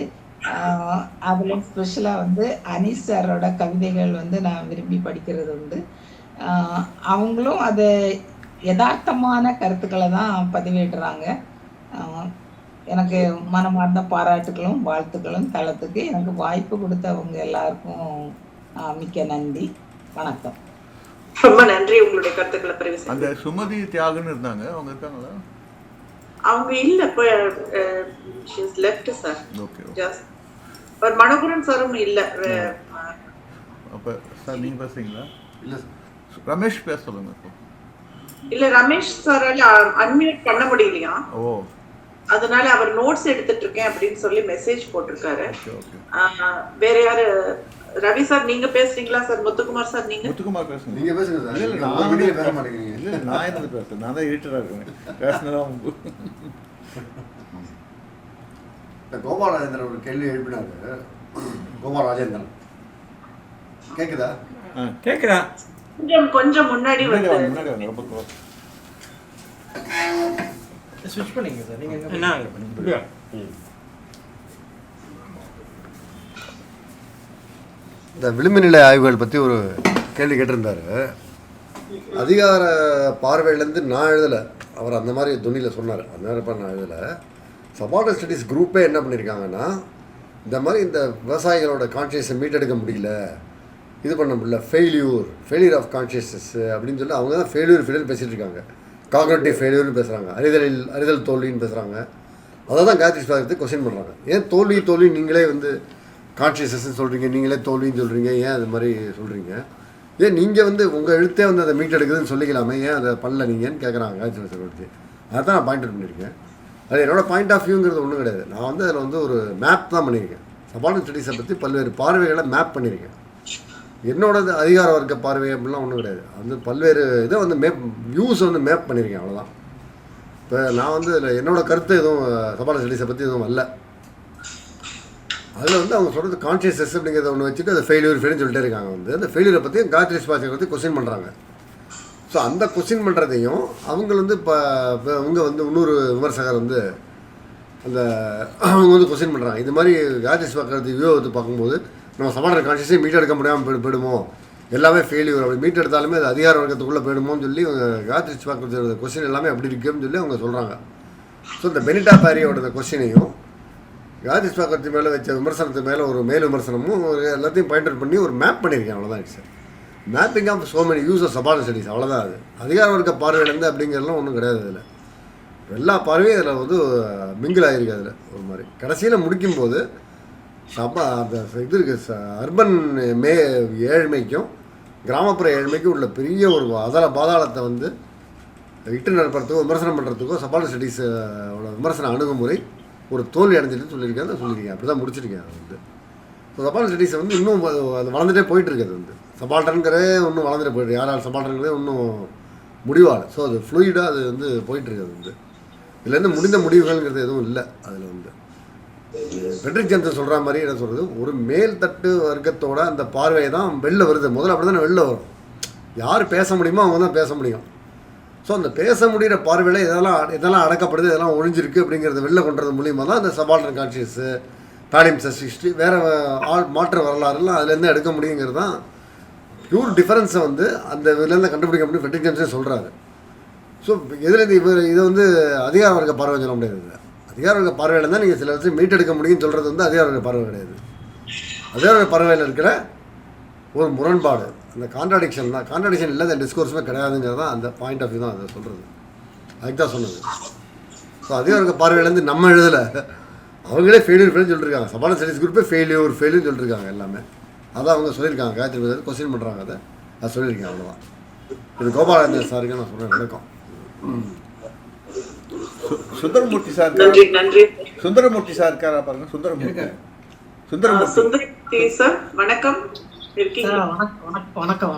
அதில் ஸ்பெஷலாக அனீஸ் சாரோட கவிதைகள் நான் விரும்பி படிக்கிறது உண்டு. அவங்களும் அது யதார்த்தமான கருத்துக்களை தான் பதிவேடுறாங்க. எனக்கு மனமார்ந்த பாராட்டுகளும் வாழ்த்துக்களும் தளத்துக்கு. எனக்கு வாய்ப்பு கொடுத்தவங்க எல்லாருக்கும் மிக்க நன்றி. வணக்கம். ரொம்ப நன்றி உங்களுடைய கருத்துக்களை பதிவு செய்ய. அந்த சுமதி தியாகன்னு இருந்தாங்க, அவங்க இருக்காங்களா? அவங்க இல்ல, இப்போ லெஃப்ட் சார். ஓகே, ஜஸ்ட் ஒரு மனோகரன் சாரும் இல்ல. அப்ப சார் நீங்க பேசுறீங்களா? இல்ல ரமேஷ் பேச சொல்லுங்க. இல்ல ரமேஷ் சாரால அன்மியூட் பண்ண முடியலையா? ஓ, அதனால அவர் நோட்ஸ் எடுத்துட்டு இருக்கேன் அப்படின்னு சொல்லி மெசேஜ் போட்டிருக்காரு. வேற யாரு? ரவி சார் நீங்க பேசுறீங்களா சார்? முத்துக்குமார் சார் முத்துக்குமார் பேசுங்க. நீங்க பேசுங்க சார். இல்ல நான் பேச மாட்டேங்கிறீங்க. இல்ல நான் என்ன பேசுறேன், நான் தான் எடிட்டரா இருக்கேன். பேசுனதா கோபால் ராஜேந்திரன் ஒரு கேள்வி எழுப்பினாரு. கோபால் ராஜேந்திரன் கேக்குதா? கேக்குதா? கொஞ்சம் முன்னாடி ஸ்விட்ச் பண்ணீங்க சார். நீங்க என்ன இந்த விளிம்பு நிலை ஆய்வுகள் பற்றி ஒரு கேள்வி கேட்டிருந்தார். அதிகார பார்வையிலேருந்து நான் எழுதலை, அவர் அந்த மாதிரி துணியில் சொன்னார். அந்த நேரப்போ நான் எழுதலை. சபார்டினேட் ஸ்டடீஸ் குரூப்பே என்ன பண்ணியிருக்காங்கன்னா, இந்த மாதிரி இந்த விவசாயிகளோட கான்ஷியஸை மீட்டெடுக்க முடியல, இது பண்ண முடியல, ஃபெயிலியர் ஆஃப் கான்ஷியஸ்னஸ் அப்படின்னு சொல்லி அவங்க தான் ஃபெயிலியர் பேசிகிட்டு இருக்காங்க. காக்னிட்டிவ் ஃபெயிலியர்னு பேசுகிறாங்க, அறிதல் தோல்வின்னு பேசுகிறாங்க. அதை தான் காயத்ரி ஸ்வாகத்தை கொஸ்டின் பண்ணுறாங்க. ஏன் தோல்வி நீங்களே கான்ஷியஸ்னஸ்ன்னு சொல்கிறீங்க, நீங்களே தோல்வின்னு சொல்கிறீங்க, ஏன் அது மாதிரி சொல்கிறீங்க? ஏன் நீங்கள் உங்கள் எழுத்தே அதை மீட்டெடுக்குதுன்னு சொல்லிக்கலாமே, ஏன் அதை பண்ணல நீங்கன்னு கேட்குறாங்க காயத்ரி சக்கரவர்த்தி. அதை தான் நான் பாயிண்ட் அவுட் பண்ணியிருக்கேன். அது என்னோடய பாயிண்ட் ஆஃப் வியூங்கிறது ஒன்றும் கிடையாது. நான் அதில் ஒரு மேப் தான் பண்ணியிருக்கேன். சபார்டினேட் ஸ்டடீஸை பற்றி பல்வேறு பார்வைகளை மேப் பண்ணியிருக்கேன். என்னோட அதிகார வர்க்க பார்வை அப்படிலாம் ஒன்றும் கிடையாது. பல்வேறு இதை மேப் வியூஸ் மேப் பண்ணியிருக்கேன், அவ்வளோதான். இப்போ நான் இதில் என்னோடய கருத்து எதுவும் சபார்டினேட் ஸ்டடீஸை பற்றி எதுவும் வரல. அதில் அவங்க சொல்கிறது கான்ஷியஸ்னஸ் அப்படிங்கிறத ஒன்று வச்சுட்டு அதை ஃபெயிலியர்னு சொல்லிட்டே இருக்காங்க. அந்த ஃபெயிலியரை பற்றி காயத்ரி ஸ்வாகத்தை பற்றி கொஸ்டின் பண்ணுறாங்க. ஸோ அந்த கொஸ்டின் பண்ணுறதையும் அவங்க இப்போ அவங்க இன்னொரு விமர்சகர் அந்த அவங்க கொஸ்டின் பண்ணுறாங்க. இது மாதிரி காயத்ரி ஸ்வாகத்தை வியூகத்தை பார்க்கும்போது நம்ம சபார்டினேட் கான்ஷியஸே மீட் எடுக்க முடியாமல் போயிடுமோ, எல்லாமே ஃபெயிலியர், அப்படி மீட் எடுத்தாலுமே அது அதிகார வர்க்கத்துக்குள்ளே போயிடுமோன்னு சொல்லி காயத்ரி ஸ்வாகத்தோட கொஸ்டின் எல்லாமே அப்படி இருக்குன்னு சொல்லி அவங்க சொல்கிறாங்க. ஸோ இந்த பெனிட்டா பாரியோட கொஸ்டினையும் காயத்ரி ஸ்வாகத்தை மேலே வச்ச விமர்சனத்து மேலே ஒரு மேல் விமர்சனமும் எல்லாத்தையும் பாயிண்ட் அவுட் பண்ணி ஒரு மேப் பண்ணியிருக்கேன், அவ்வளோதான். It's mapping of so many use of subordinate studies, அவ்வளோதான். அது அதிகார வர்க்க பார்வையிலேருந்து அப்படிங்கிறதுலாம் ஒன்றும் கிடையாது. அதில் எல்லா பார்வையும் அதில் மிங்கிள் ஆகிருக்கு. அதில் ஒரு மாதிரி கடைசியில் முடிக்கும்போது அந்த இது இருக்குது, அர்பன் ஏழ்மைக்கும் கிராமப்புற ஏழ்மைக்கும் உள்ள பெரிய ஒரு பாதாளத்தை இட்டு நடப்புறதுக்கோ விமர்சனம் பண்ணுறதுக்கோ சபார்டினேட் ஸ்டடீஸோட விமர்சன அணுகுமுறை ஒரு தோல்வி அடைஞ்சிட்டு சொல்லியிருக்கேன். அப்படி தான் முடிச்சிருக்கேன். அது ஸோ சபார்டினேட் ஸ்டடீஸை இன்னும் அது வளர்ந்துட்டே போயிட்டு இருக்குது. சபால்டன்கிறே இன்னும் வளர்ந்துட்டு போயிட்டு, யாரால் சபால்டன்கிறதே இன்னும் முடிவாள். ஸோ அது ஃப்ளூயிடாக அது போயிட்டுருக்குது. இதுலேருந்து முடிந்த முடிவுகள்ங்கிறது எதுவும் இல்லை. அதில் பெட்ரிக் ஜெம்சன் சொல்கிற மாதிரி என்ன சொல்கிறது, ஒரு மேல்தட்டு வர்க்கத்தோட அந்த பார்வையை தான் வெளில வருது. முதல்ல அப்படி தானே வெளில வரும். யார் பேச முடியுமோ அவங்க தான் பேச முடியும். ஸோ அந்த பேச முடிகிற பார்வையில் இதெல்லாம் அடக்கப்படுது, இதெல்லாம் ஒழிஞ்சிருக்கு அப்படிங்கிறத வெளில கொண்டுறது மூலியமாக தான் அந்த சபால்டன் கான்ஷியஸு, பேடிம்சஸ் ஹிஸ்ட்ரி, வேறு மாற்று வரலாறுலாம் அதுலேருந்து எடுக்க முடியுங்கிறது தான் பியூர் டிஃபரன்ஸை அந்த இதுலேருந்து கண்டுபிடிக்க முடியும் பெட்ரிக் ஜெம்சன் சொல்கிறாரு. ஸோ இதில் இதை அதிகார வர்க்க பார்வை சொல்ல முடியாது. அதிகார வர்க்க பார்வையில் தான் நீங்கள் சில விஷயம் மீட்டெடுக்க முடியும்னு சொல்கிறது வந்து அதிகார வர்க்க பார்வை கிடையாது. அதிகார வர்க்க பார்வையில் இருக்கிற ஒரு முரண்பாடு, இந்த கான்ட்ராடிக்ஷன் தான். கான்ட்ராடிக்ஷன் இல்லாத டிஸ்கோர்ஸுமே கிடையாதுங்கிறது தான் அந்த பாயிண்ட் ஆஃப் வியூ தான் அதை சொல்கிறது. அதுக்கு தான் சொன்னது. ஸோ அதிகார வர்க்க பார்வையிலேருந்து நம்ம எழுதலை, அவங்களே ஃபெயிலியர் சொல்லியிருக்காங்க. சபான ஸ்டடீஸ் குரூப்பே ஃபெயிலியர்னு சொல்லியிருக்காங்க எல்லாமே. அதான் அவங்க சொல்லியிருக்காங்க. காயத்ரி கொஸ்டின் பண்ணுறாங்க, அதை சொல்லியிருக்காங்க. அவ்வளோதான். இது கோபாலச்சந்திரன் சாருக்கு நான் சொல்கிறேன். வணக்கம். சுந்தரமூர்த்தி சார் நன்றி. சுந்தரமூர்த்தி சார் இருக்காரா பாருங்க. சுந்தரமூர்த்தி சார் வணக்கம். இருக்கீங்க? வணக்கம்.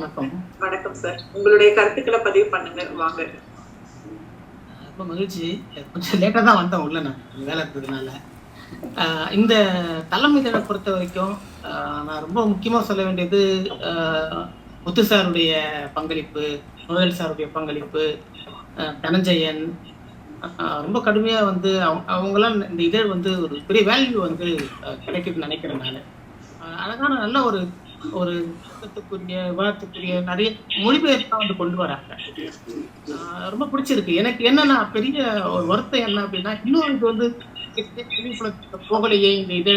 வணக்கம் சார். உங்களுடைய கருத்துக்களை பதிவு பண்ணுங்க. வாங்க. ரொம்ப மகிழ்ச்சி. கொஞ்சம் லேட்டாக தான் வந்தேன் உள்ள, நான் வேலை இருக்கிறதுனால. இந்த தளம் இதழை பொறுத்த வரைக்கும் நான் ரொம்ப முக்கியமாக சொல்ல வேண்டியது முத்து சாருடைய பங்களிப்பு, நோயல் சாருடைய பங்களிப்பு, தனஞ்சயன் ரொம்ப கடுமையாக வந்து அவங்களாம் இந்த இதழ் வந்து ஒரு பெரிய வேல்யூ வந்து கிடைக்குதுன்னு நினைக்கிறேன். நான் அழகான நல்ல ஒரு விவாதத்துக்குரிய நிறைய மொழிபெயர்ப்பா வந்து கொண்டு வராங்க. ரொம்ப பிடிச்சிருக்கு. எனக்கு என்னன்னா பெரிய ஒரு வருத்தம் என்ன அப்படின்னா, இன்னும் இது வந்து போகலையே இந்த இது,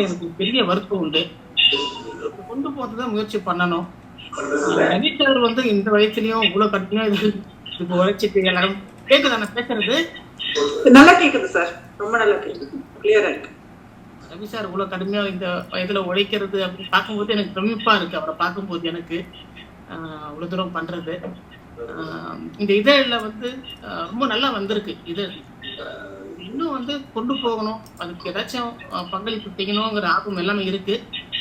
எனக்கு பெரிய வருத்தம் உண்டு. கொண்டு போறதுதான் முயற்சி பண்ணணும். ரவிசார் வந்து இந்த வயசுலயும் இவ்வளவு கடுமையா இது உழைச்சிட்டு எல்லாரும் கேக்குதா நான் பேசுறது? நல்லா கேக்குது சார், ரொம்ப நல்லா கேக்குது, கிளியரா இருக்கு. ரவி சார் இவ்வளவு கடுமையா இந்த வயதுல உழைக்கிறது அப்படின்னு பார்க்கும்போது எனக்கு பிரமிப்பா இருக்கு. அவரை பார்க்கும்போது எனக்கு இவ்வளவு தூரம் பண்றது. இந்த இதழில் வந்து ரொம்ப நல்லா வந்திருக்கு. இது இன்னும் வந்து கொண்டு போகணும், அதுக்கு ஏதாச்சும் பங்களிப்பு செய்யணுங்கிற ஆர்வம் எல்லாமே இருக்கு.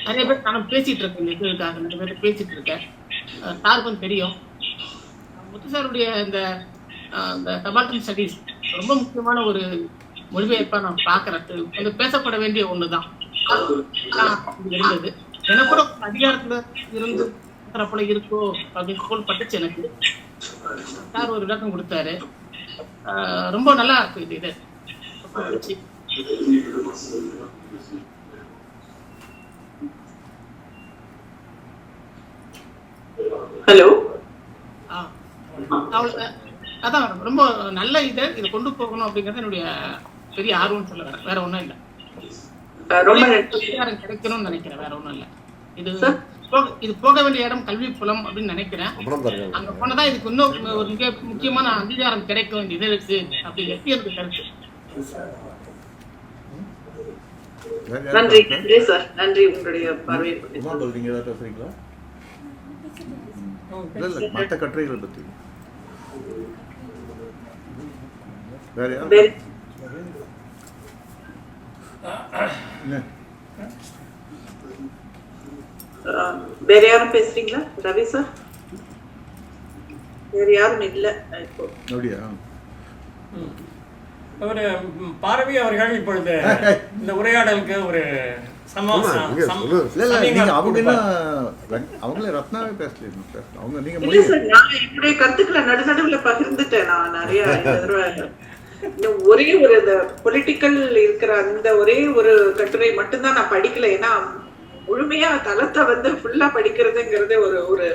நிறைய பேர் நானும் பேசிட்டு இருக்கேன், இந்த இதழுக்காக நிறைய பேர் பேசிட்டு இருக்கேன். சாருக்கும் தெரியும். முத்து சாருடைய இந்த சபால்டன் ஸ்டடீஸ் ரொம்ப முக்கியமான ஒரு மொழிபெயர்ப்பா நான் பார்க்கறேன். அது பேசப்பட வேண்டிய ஒண்ணுதான் இருந்தது. எனக்கு கூட அதிகாரத்துல இருந்து போல இருக்கோ அப்படின்னு போல் பட்டுச்சு எனக்கு. சார் ஒரு விளக்கம் கொடுத்தாரு, ரொம்ப நல்லா இருக்கு இது. ஹலோ, அதான் ரொம்ப நல்ல இதை கொண்டு போகணும் அப்படிங்கறது என்னுடைய பெரிய ஆர்வம் சொல்ல வரேன். வேற ஒண்ணும் இல்ல, அதிகாரம் கிடைக்கணும்னு நினைக்கிறேன். வேற ஒண்ணும் இல்ல. இது போக வேண்டிய இடம் கல்வி புலம் அப்படின்னு நினைக்கிறேன். அங்க போனதான் இதுக்கு இன்னும் ஒரு மிக முக்கியமான அங்கீகாரம் கிடைக்கும் இந்த இதழுக்கு அப்படிங்கிறது எனக்கு கருத்து. நன்றி சார், நன்றி உங்களுடைய பார்வை. மற்ற கட்டுரைகள் பத்தி வேற யாரும் பேசுறீங்களா? ரவி சார், வேற யாரும் இல்ல இப்போ. ஒரு பார்வை அவர்கள் இப்பொழுது இந்த உரையாடலுக்கு ஒரு கருத்துக்களை நடுநடுவுல பகிர்ந்துட்டேன் நான் நிறைய. ஒரே ஒரு பொலிட்டிக்கல் இருக்கிற அந்த ஒரே ஒரு கட்டுரை மட்டும்தான் நான் படிக்கல. ஏன்னா முழுமையா தளத்தை வந்து ஃபுல்லா படிக்கிறதுங்கிறது ஒரு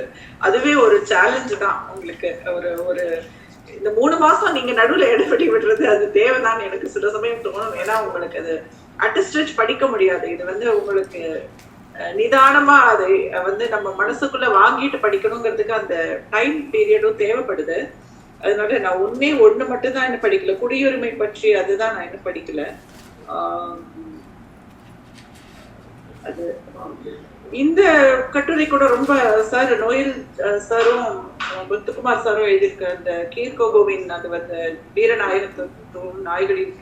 அதுவே ஒரு சேலஞ்சு தான் உங்களுக்கு. ஒரு இந்த 3 மாசம் நீங்க நடுவுல இடைவெளி விடுறது அது தேவைதான் எனக்கு சில சமயம் தோணும். ஏன்னா உங்களுக்கு அது அட்டஸ்டேஜ் படிக்க முடியாது. இது வந்து உங்களுக்கு நிதானமா அதை வந்து நம்ம மனசுக்குள்ள வாங்கிட்டு படிக்கணுங்கிறதுக்கு அந்த டைம் பீரியடும் தேவைப்படுது. அதனால நான் ஒண்ணு மட்டும்தான் என்ன படிக்கல, குடியுரிமை பற்றி அதுதான் நான் என்ன படிக்கல. அது இந்த கட்டுரை கூட ரொம்ப சார் நோயல் சாரும் முத்துக்குமார் சாரும் எழுதியிருக்க அந்த கீர்கோகோவின் அது வந்து வீரநாயகத்துவம் நாய்களின்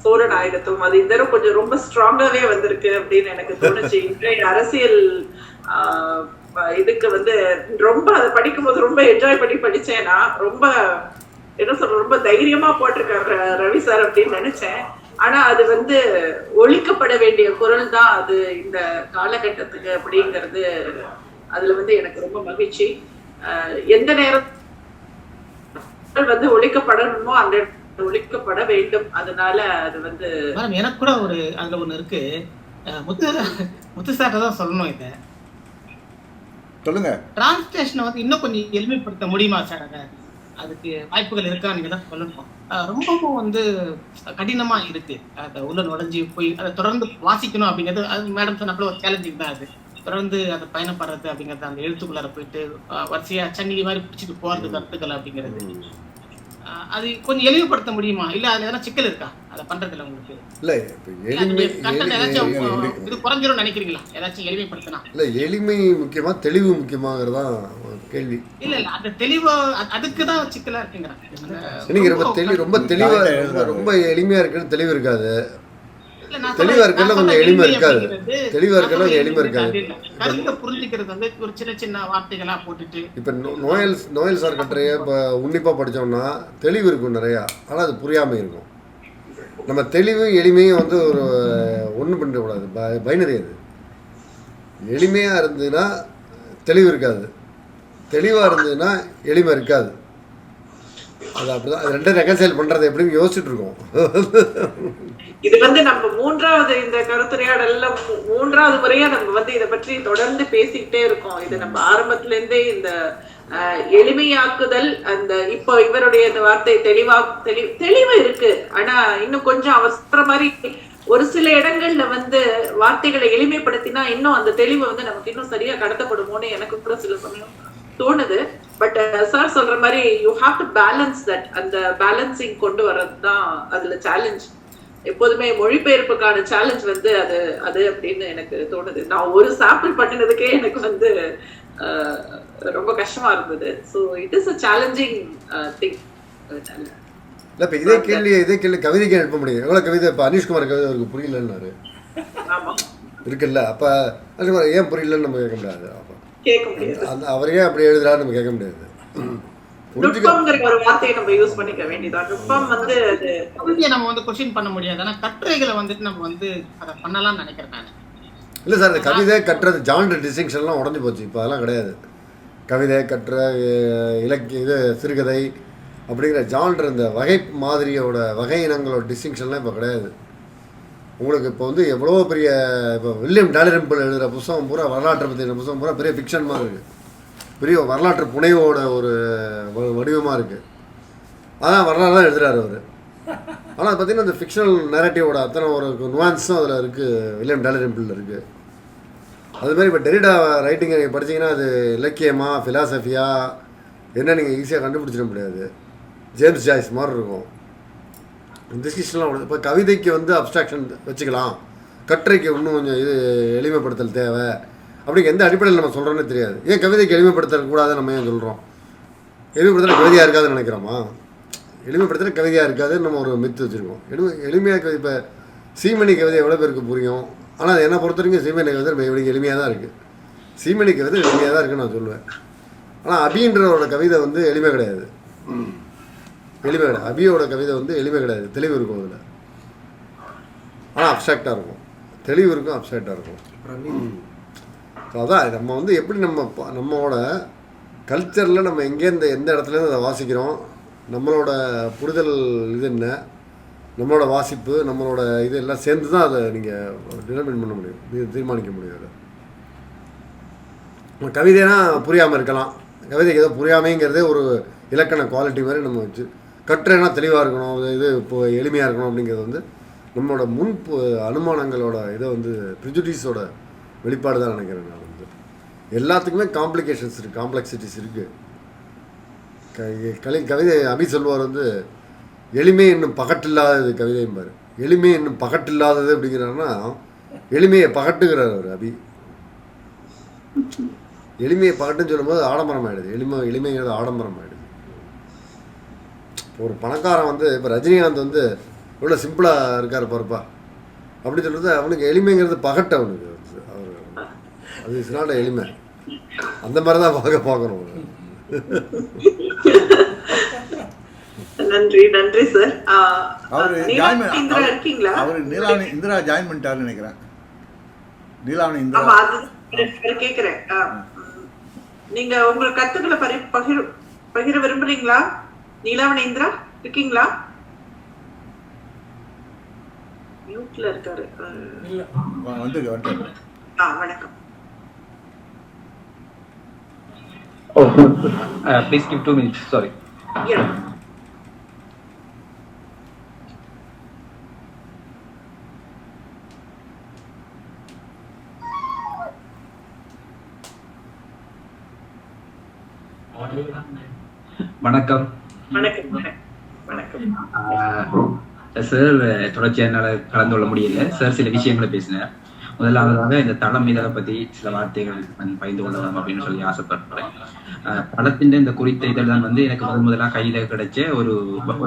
சோழ நாயகத்துவம், அது இந்த தடவை கொஞ்சம் ரொம்ப ஸ்ட்ராங்காவே வந்திருக்கு அப்படின்னு எனக்கு தோணுச்சு. இன்றைய அரசியல் இதுக்கு வந்து ரொம்ப அதை படிக்கும்போது ரொம்ப என்ஜாய் பண்ணி படிச்சேன்னா ரொம்ப என்ன சொல்ற ரொம்ப தைரியமா போட்டிருக்காரு ரவி சார் அப்படின்னு நினைச்சேன். ஆனா அது வந்து ஒழிக்கப்பட வேண்டிய குரல் தான் அது இந்த காலகட்டத்துக்கு அப்படிங்கிறது அதுல வந்து எனக்கு ரொம்ப மகிழ்ச்சி. எந்த நேரம் வந்து ஒழிக்கப்படணுமோ அந்த ஒழிக்கப்பட வேண்டும். அதனால அது வந்து எனக்கு கூட ஒரு அதுல ஒண்ணு இருக்கு. முத்து சார்ட்ட தான் சொல்லணும். இதை சொல்லுங்க. டிரான்ஸ்லேஷனை வந்து இன்னும் கொஞ்சம் எளிமைப்படுத்த முடியுமா சார்? அதுக்கு வாய்ப்புகள் இருக்கா நீங்க தான் சொல்லணும். ரொம்பவும் வந்து கடினமா இருக்கு. அதை உள்ள நுழைஞ்சி போய் அதை தொடர்ந்து வாசிக்கணும் அப்படிங்கிறது, அது மேடம் சொன்னப்பல ஒரு சேலஞ்சிங் தான். அது தொடர்ந்து அதை பயணப்படுறது அப்படிங்கிறது, அந்த எழுத்துக்குள்ளார போயிட்டு வரிசையா சங்கிலி மாதிரி பிடிச்சிட்டு போறது கருத்துக்கள் அப்படிங்கிறது, அது கொஞ்சம் எளிமைப்படுத்த முடியுமா? இல்ல அதுல எதனா சிக்கல் இருக்கா அதை பண்றதுல உங்களுக்கு? இல்ல ஏதாச்சும் இது குறைஞ்சிரும் நினைக்கிறீங்களா? ஏதாச்சும் எளிமைப்படுத்தினா? இல்ல எளிமை முக்கியமா தெளிவு முக்கியமாங்கிறதான் கேள்வி. இல்ல அந்த தெளிவா அதுக்குதான் சிக்கலா இருக்குங்கிறேன். நீங்க ரொம்ப தெளிவா ரொம்ப எளிமையா இருக்குன்னு தெளிவு இருக்காது. தெளிவா இருக்கல கொஞ்சம் எளிமை இருக்காது. தெளிவா இருக்கல கொஞ்சம் எளிமை இருக்காது. கருத்தை புரிஞ்சுக்கிறது வந்து ஒரு சின்ன சின்ன வார்த்தைகளா போட்டுட்டு இப்ப நோயல் சார் கட்டுரைய இப்ப உன்னிப்பா படிச்சோம்னா தெளிவு இருக்கும் நிறையா, ஆனா அது புரியாம இருக்கும். நம்ம தெளிவும் எளிமையும் வந்து ஒரு ஒண்ணு பண்ணக்கூடாது, பைனரி. அது எளிமையா இருந்ததுன்னா தெளிவு இருக்காது, தெளிவா இருந்ததுன்னா எளிமை இருக்காது. அது அப்படிதான். அது ரெண்டும் ரெக்கன்சைல் பண்றது எப்படின்னு யோசிச்சுட்டு இருக்கோம். இது வந்து நம்ம மூன்றாவது இந்த கருத்துரையாடல்ல மூன்றாவது முறையா நம்ம வந்து இதை பற்றி தொடர்ந்து பேசிக்கிட்டே இருக்கோம். இது நம்ம ஆரம்பத்துல இருந்தே இந்த எளிமையாக்குதல், அந்த இப்போ இவருடைய இந்த வார்த்தை தெளிவு இருக்கு, ஆனா இன்னும் கொஞ்சம் அவசர மாதிரி ஒரு சில இடங்கள்ல வந்து வார்த்தைகளை எளிமைப்படுத்தினா இன்னும் அந்த தெளிவு வந்து நமக்கு இன்னும் சரியா கடத்தப்படுமோன்னு எனக்கு கூட சில சமயம் தோணுது. பட் சார் சொல்ற மாதிரி you have to balance that. அந்த பேலன்சிங் கொண்டு வர்றது தான் அதுல சேலஞ்ச். எப்போதுமே மொழிபெயர்ப்புக்கான சேலஞ்ச் வந்து அது அப்படின்னு எனக்கு தோணுது. நான் ஒரு சாம்பிள் பண்ணினதுக்கே எனக்கு வந்து ரொம்ப கஷ்டமா இருந்தது. So it is a challenging thing. இல்ல இப்ப இதே கேள்வி கவிதைக்கு எழுப்ப முடியும். எவ்வளவு கவிதை இப்ப அனீஷ்குமார் கவிதை அவருக்கு புரியலன்னாரு இருக்குல்ல, அப்ப அனீஷ்குமார் ஏன் புரியலன்னு நம்ம கேட்க முடியாது. அவரே அப்படி எழுதுறாரு நம்ம கேட்க முடியாது. ஒரு வார்த்தையை நம்ம யூஸ் பண்ணிக்க வேண்டியதான். நுட்பம் வந்து கவிதையை நம்ம வந்து கொஸ்டின் பண்ண முடியாது, ஆனா கட்டுரைகளை வந்துட்டு நம்ம வந்து அதை பண்ணலாம்னு நினைக்கிறேன் நான். இல்லை சார், இந்த கவிதை கட்டுறது ஜான்ரு டிஸ்டிங்ஷன்லாம் உடஞ்சி போச்சு. இப்போ அதெல்லாம் கிடையாது. கவிதை கட்டுற இலக்கிய இது சிறுகதை அப்படிங்கிற ஜான்ரு இந்த வகை மாதிரியோட வகை இனங்களோட டிஸ்டிங்ஷன்லாம் இப்போ கிடையாது. உங்களுக்கு இப்போ வந்து எவ்வளோ பெரிய இப்போ வில்லியம் டாலிரம்பிள் எழுதுகிற புத்தகம் பூரா வரலாற்றை பற்றின புத்தகம் பூரா பெரிய ஃபிக்ஷன் மாதிரி இருக்குது, பெரிய வரலாற்று புனைவோட ஒரு வடிவமாக இருக்குது. அதான் வரலாறு தான் எழுதுகிறார் அவர். ஆனால் அது பார்த்திங்கன்னா இந்த ஃபிக்ஷனல் நேரட்டிவோட அத்தனை ஒரு நுவான்ஸும் அதில் இருக்குது, வில்லியம் டாலிரம்பிளில் இருக்குது. அதுமாதிரி இப்போ டெரிடா ரைட்டிங்கை நீங்கள் படிச்சிங்கன்னா அது இலக்கியமா ஃபிலாசபியா என்ன நீங்கள் ஈஸியாக கண்டுபிடிச்சிட முடியாது. ஜேம்ஸ் ஜாய்ஸ் மாதிரி இருக்கும் டிஸ்கஷன்லாம் உண்டு. இப்போ கவிதைக்கு வந்து அப்ஸ்ட்ராக்ஷன் வச்சுக்கலாம், கட்டுரைக்கு இன்னும் கொஞ்சம் இது எளிமைப்படுத்தல் தேவை அப்படிங்க எந்த அடிப்படையில் நம்ம சொல்கிறோன்னே தெரியாது. ஏன் கவிதைக்கு எளிமைப்படுத்தக்கூடாது நம்ம ஏன் சொல்கிறோம்? எளிமைப்படுத்தின கவிதையாக இருக்காதுன்னு நினைக்கிறோமா? எளிமைப்படுத்தின கவிதையாக இருக்காதுன்னு நம்ம ஒரு மித்து வச்சுருக்கோம். எளிமையாக கவிதை இப்போ சீமணி கவிதை எவ்வளோ பேருக்கு புரியும்? ஆனால் அது என்னை பொறுத்த வரைக்கும் சீமணி கவிதை எப்படி எளிமையாக தான் இருக்குது. சீமணி கவிதை எளிமையாக தான் இருக்குன்னு நான் சொல்லுவேன். ஆனால் அபின்றவரோட கவிதை வந்து எளிமை கிடையாது, எளிமை கிடையாது. அபியோட கவிதை வந்து எளிமை கிடையாது, தெளிவு இருக்கும் அதில். ஆனால் அப்சாக்டாக இருக்கும், தெளிவு இருக்கும், அப்சாக்டாக இருக்கும். ஸோ அதான் நம்ம வந்து எப்படி நம்மளோட கல்ச்சரில் நம்ம எங்கேருந்து எந்த இடத்துலேருந்து அதை வாசிக்கிறோம், நம்மளோட புரிதல் இது என்ன, நம்மளோட வாசிப்பு, நம்மளோட இது எல்லாம் சேர்ந்து தான் அதை நீங்கள் டிட்டர்மின் பண்ண முடியும், தீர்மானிக்க முடியும். அதை கவிதைனா புரியாமல் இருக்கலாம், கவிதைக்கு ஏதோ புரியாமைங்கிறதே ஒரு இலக்கண குவாலிட்டி மாதிரி நம்ம வச்சு, கட்டுரைனா தெளிவாக இருக்கணும், இது இப்போ எளிமையாக இருக்கணும் அப்படிங்கிறது வந்து நம்மளோட அனுமானங்களோட இதை வந்து ப்ரிஜுடிஸோட வெளிப்பாடு தான் நினைக்கிறேன். நான் வந்து எல்லாத்துக்குமே காம்ப்ளிகேஷன்ஸ் இருக்குது, காம்ப்ளெக்சிட்டிஸ் இருக்குது. கவிதை அபி சொல்வார் வந்து எளிமை இன்னும் பகட்டில்லாதது கவிதைம்பார். எளிமை இன்னும் பகட்டில்லாதது அப்படிங்கிறாருன்னா எளிமையை பகட்டுகிறார் அவர் அபி. எளிமையை பகட்டுன்னு சொல்லும்போது ஆடம்பரம் ஆகிடுது, எளிமைங்கிறது ஆடம்பரம் ஆகிடுது. ஒரு பணக்காரன் வந்து இப்போ ரஜினிகாந்த் வந்து எவ்வளோ சிம்பிளாக இருக்கார் பாருப்பா அப்படி சொல்கிறது, அவனுக்கு எளிமைங்கிறது பகட்டு, அவனுக்கு அவர் அது சினாட எளிமை. அந்த மாதிரி தான் பார்க்கணும். நன்றி நன்றி சார். அவர் இந்திரா ஜாயின் பண்ணிட்டாருன்னு நினைக்கிறேன். நீலாவணி இந்திரா கேக்குறேன். நீங்க உங்க கருத்துக்களை பகிர விரும்புறீங்களா? நீலாவணி இந்திரா இருக்கீங்களா? மியூட்ல இருக்காரு. வணக்கம். Please give 2 minutes. Sorry. Yeah. வணக்கம். சார் தொடர்ச்சியாக என்னால் கலந்து கொள்ள முடியல. சார் சில விஷயங்களை பேசினார். முதலாவதாக இந்த தளம் இதை பற்றி சில வார்த்தைகள் பகிர்ந்து கொள்ளலாம் அப்படின்னு சொல்லி ஆசைப்படுறேன். தளத்தின் இந்த குறித்த இதழ் தான் எனக்கு முதலாக கையில கிடைச்ச ஒரு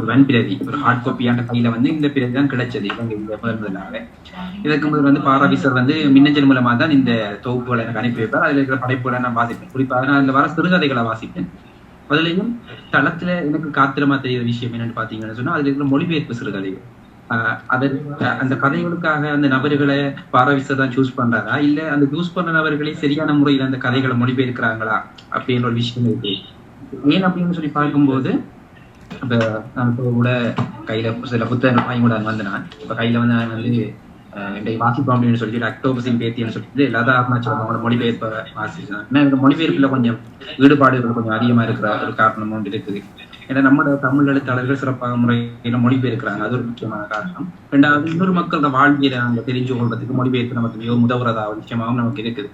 வன்பிரதி, ஒரு ஹார்ட் காப்பியான கையில இந்த பிரதி தான் கிடைச்சது. இவங்க இந்த முதலாக இதற்கு முதல் பாராவிசர் மின்னஞ்சல் மூலமா தான் இந்த தொகுப்புகளை எனக்கு அனுப்பி வைப்பார். அதுல இருக்கிற படைப்புகளை நான் வாசிப்பேன். குறிப்பாக நான் அதுல வர சிறுகதைகளை வாசிப்பேன். அதுலயும் தளத்துல எனக்கு காத்திரமா தெரிகிற விஷயம் என்னன்னு பாத்தீங்கன்னு சொன்னா அதுல இருக்கிற மொழிபெயர்ப்பு சிறுகதைகள். அந்த கதைகளுக்காக அந்த நபர்களை பாராவிசர் தான் சூஸ் பண்றாரா, இல்ல அந்த சூஸ் பண்ற நபர்களே சரியான முறையில அந்த கதைகளை மொழிபெயர்க்கிறாங்களா அப்படின்ற ஒரு விஷயம் இருக்கு. ஏன் அப்படின்னு சொல்லி பார்க்கும்போது இப்ப நான் இப்போ கூட கையில சில புத்தகம் வாங்கி கூட வந்தேன். இப்ப கையில நான் இன்றைக்கு வாசிப்போம் அப்படின்னு சொல்லிட்டு அக்டோபஸின் பேத்தின்னு சொல்லிட்டு லதா அருணாச்சலம் மொழிபெயர்ப்பை வாசிச்சேன். ஏன்னா இந்த மொழிபெயர்ப்புல கொஞ்சம் ஈடுபாடுகள் கொஞ்சம் அதிகமா இருக்கிற ஒரு காரணம் ஒன்று இருக்குது. ஏன்னா நம்ம தமிழ் எழுத்தாளர்கள் சிறப்பாக முறையில மொழிபெயர்க்கிறாங்க, அது ஒரு முக்கியமான காரணம். ரெண்டாவது இன்னொரு மக்களோட வாழ்வியலை நாங்கள் தெரிஞ்சு கொள்றதுக்கு மொழிபெயர்ப்பு நமக்கு மிகவும் உதவுறதா விஷயமாகவும் நமக்கு இருக்குது.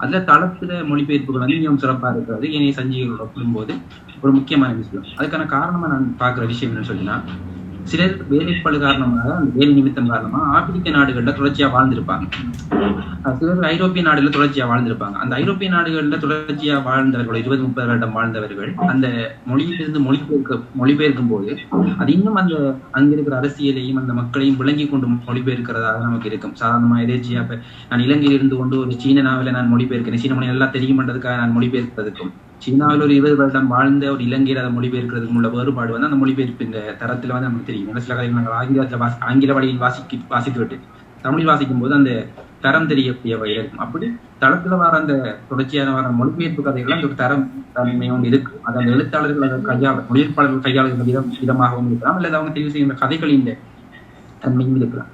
அதுல தளத்துல மொழிபெயர்ப்புகள் மிகவும் சிறப்பா இருக்கிறது ஏனைய சஞ்சிகளோட ஒப்பிடும்போது ஒரு முக்கியமான விஷயம். அதுக்கான காரணமா நான் பாக்குற விஷயம் என்னன்னு சொல்லினா, சிலர் வேலைப்பழு காரணமாக அந்த வேலை நிமித்தம் காரணமா ஆப்பிரிக்க நாடுகள்ல தொடர்ச்சியா வாழ்ந்திருப்பாங்க. சிலர் ஐரோப்பிய நாடுகள்ல தொடர்ச்சியா வாழ்ந்திருப்பாங்க. அந்த ஐரோப்பிய நாடுகள்ல தொடர்ச்சியா வாழ்ந்தவர்கள் 20-30 வருடம் வாழ்ந்தவர்கள் அந்த மொழியிலிருந்து மொழிபெயர்க்கும் போது அது இன்னும் அந்த அங்க இருக்கிற அரசியலையும் அந்த மக்களையும் விளங்கி கொண்டு மொழிபெயர்க்கிறதாக நமக்கு இருக்கும். சாதாரணமா எதேச்சியா இப்ப நான் இலங்கையில் இருந்து கொண்டு ஒரு சீன நாவலை நான் மொழிபெயர்க்கிறேன், சீன மொழி எல்லாம் தெரியுமன்றதுக்காக நான் மொழிபெயர்க்கிறதுக்கும் சீனாவில் ஒரு 20 வருடம் வாழ்ந்த ஒரு இலங்கையில் அதை மொழிபெயர்க்கிறதுக்கு உள்ள வேறுபாடு அந்த மொழிபெயர்ப்பு இந்த தரத்துல நமக்கு தெரியும். சில கதைகள் நாங்கள் ஆங்கில வழியில் வாசித்து விட்டு தமிழில் வாசிக்கும் போது அந்த தரம் தெரியக்கூடியவை இருக்கும். அப்படி தளத்துல வர அந்த தொடர்ச்சியான வர மொழிபெயர்ப்பு கதைகள் அந்த ஒரு தன்மை ஒன்று இருக்கு. அது அந்த எழுத்தாளர்கள் அதை மொழிபெயர்ப்பாளர்கள் கையாளுகிற விதமாகவும் இருக்கலாம், அல்லது அவங்க தெரிவு செய்கிற கதைகளின் தன்மையும் இருக்கலாம்.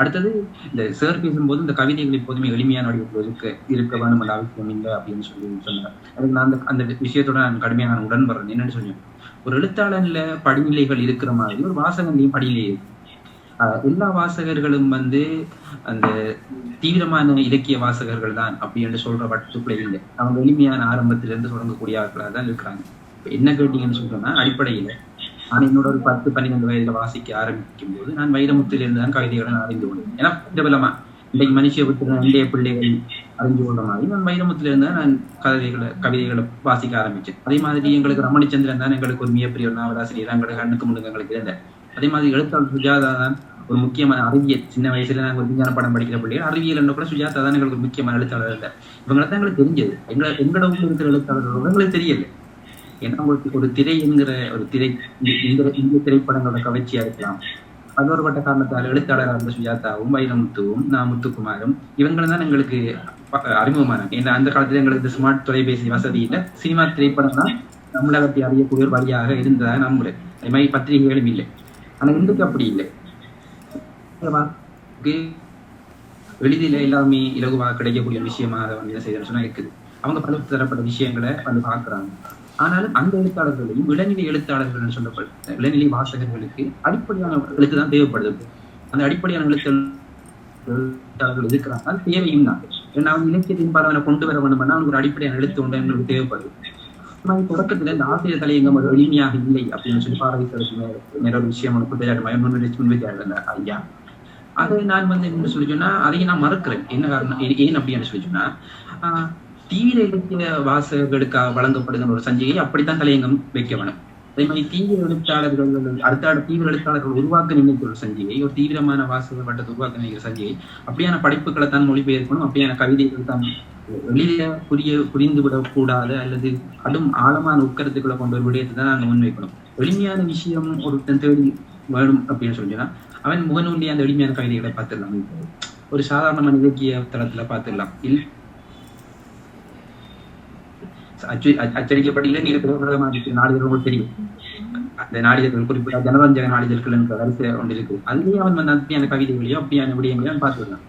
அடுத்தது இந்த சார் பேசும்போது இந்த கவிதைகள் எப்போதுமே எளிமையான வடிவத்தில் இருக்க வேணும் அந்த அவசியம் இல்லை அப்படின்னு சொல்லி சொன்னார். அதுக்கு நான் அந்த விஷயத்தோட நான் கடுமையாக நான் உடன்படுறேன். என்னன்னு சொன்னேன், ஒரு எழுத்தாளர்ல படிநிலைகள் இருக்கிற மாதிரி ஒரு வாசகன்லையும் படிநிலை இருக்கு. எல்லா வாசகர்களும் அந்த தீவிரமான இலக்கிய வாசகர்கள் தான் அப்படின்னு சொல்ற பட்சத்துல இல்லை. அவங்க எளிமையான ஆரம்பத்திலிருந்து தொடங்கக்கூடிய ஆட்களாக தான் இருக்கிறாங்க. என்ன கேட்டீங்கன்னு சொல்றோம்னா, அடிப்படையில நான் என்னோட ஒரு 10-12 வயதுல வாசிக்க ஆரம்பிக்கும் போது நான் வைரமுத்திலிருந்து தான் கவிதைகளை நான் அறிந்து கொண்டேன். ஏன்னா பிரபலமா இன்றைக்கு மனுஷ விட்டு இன்றைய பிள்ளைகள் அறிஞ்சு கொள்ற மாதிரி நான் வைரமுத்திலிருந்து தான் நான் கவிதைகளை வாசிக்க ஆரம்பிச்சேன். அதே மாதிரி எங்களுக்கு ரமணிச்சந்திரன் தான் எங்களுக்கு ஒரு மிகப்பெரிய ஒரு நாவலாசிரியர் எங்களுக்கு கண்ணுக்கு முன்னுக்கு எங்களுக்கு இருந்தேன். அதே மாதிரி எழுத்தாளர் சுஜாதா தான் ஒரு முக்கியமான அறிவியல். சின்ன வயசுல நாங்கள் ஒரு விஞ்ஞான படம் படிக்கிற பிள்ளைகள் அறிவியல் என்ன கூட சுஜாதா தான் எங்களுக்கு ஒரு முக்கியமான எழுத்தாளர் இருந்தார். இவங்களை தான் எங்களுக்கு தெரிஞ்சது. எங்களோட ஊரில் இருக்கிற எழுத்தாளர்கள் எங்களுக்கு தெரியல. ஏன்னா உங்களுக்கு ஒரு திரை என்கிற ஒரு திரை இந்த திரைப்படங்களோட கவர்ச்சியா இருக்கலாம். பல்வேறுபட்ட காரணத்தால் எழுத்தாளராக இருந்த சுஜாதாவும் வைரமுத்துவும் முத்துக்குமாரும் இவங்களை தான் எங்களுக்கு அறிமுகமானாங்க. ஏன்னா அந்த காலத்துல எங்களுக்கு ஸ்மார்ட் தொலைபேசி வசதி இல்லை, சினிமா திரைப்படம் தான் தமிழகத்தை அறியக்கூடிய ஒரு வழியாக இருந்ததாக நம்புறேன். அதே மாதிரி பத்திரிகைகளும் இல்லை. ஆனா இன்றைக்கு அப்படி இல்லை. எளிதில எல்லாமே இலகுவாக கிடைக்கக்கூடிய விஷயமாக என்ன செய்யணும்னு சொன்னா இருக்குது. அவங்க பல தரப்பட்ட விஷயங்களை பார்க்குறாங்க. ஆனாலும் அந்த எழுத்தாளர்களையும் இளநிலை எழுத்தாளர்கள் சொல்லப்பட்ட இளநிலை வாசகர்களுக்கு அடிப்படையான எழுத்து தான் தேவைப்படுது. அந்த அடிப்படையான எழுத்தாளர்கள் இருக்கிறாங்க, அது தேவையும் தான். ஏன்னா அவங்க இலக்கியத்தின் பாடவனை கொண்டு வர வேண்டும்னா அவங்களுக்கு ஒரு அடிப்படையான எழுத்து ஒன்று எங்களுக்கு தேவைப்படுது. தொடக்கத்துல இந்த ஆசிரியர் தலையங்கம் ஒரு எளிமையாக இல்லை அப்படின்னு சொல்லி பாராவிசருக்கு மேல ஒரு விஷயம் முன்வைத்தாங்க ஐயா. அதை நான் என்ன சொல்லி சொன்னா அதையும் நான் மறுக்கிறேன். என்ன காரணம், ஏன் அப்படின்னு சொல்லி சொன்னா தீவிர இலக்கிய வாசகர்களுக்காக வழங்கப்படுகிற ஒரு சஞ்சிகை அப்படித்தான் தலையங்கம் வைக்க வேணும். அதே மாதிரி தீவிர எழுத்தாளர்கள் அடுத்த தீவிர எழுத்தாளர்கள் உருவாக்க நினைக்கிற ஒரு சஞ்சிகை, ஒரு தீவிரமான வாசக வட்டத்தை உருவாக்க நினைக்கிற சஞ்சிகை அப்படியான படைப்புகளை தான் மொழிபெயர்க்கணும். அப்படியான கவிதைகள் தான் வெளியில புரிந்து விடக்கூடாத அல்லது கடும் ஆழமான உட்கருத்துக்களை கொண்ட ஒரு விடயத்தை தான் நாங்கள் முன்வைக்கணும். எளிமையான விஷயம் ஒருத்தன் தேடி வேணும் அப்படின்னு சொல்லினா அவன் முகநூலியே அந்த எளிமையான கவிதைகளை பார்த்துடலாம். ஒரு சாதாரணமான இலக்கிய தளத்துல பார்த்துடலாம். அச்சடிக்கப்பட்ட இலங்கையில் நாளிதழ்கள் தெரியும். அந்த நாளிதழ்கள் குறிப்பிட்ட ஜனரஞ்சக நாளிதழ்கள் என்ற வரிசை ஒன்று இருக்கு. அதுலயே அவன் அப்படியான கவிதைகளையோ அப்படியான விடயங்களையும் பார்த்துடலாம்.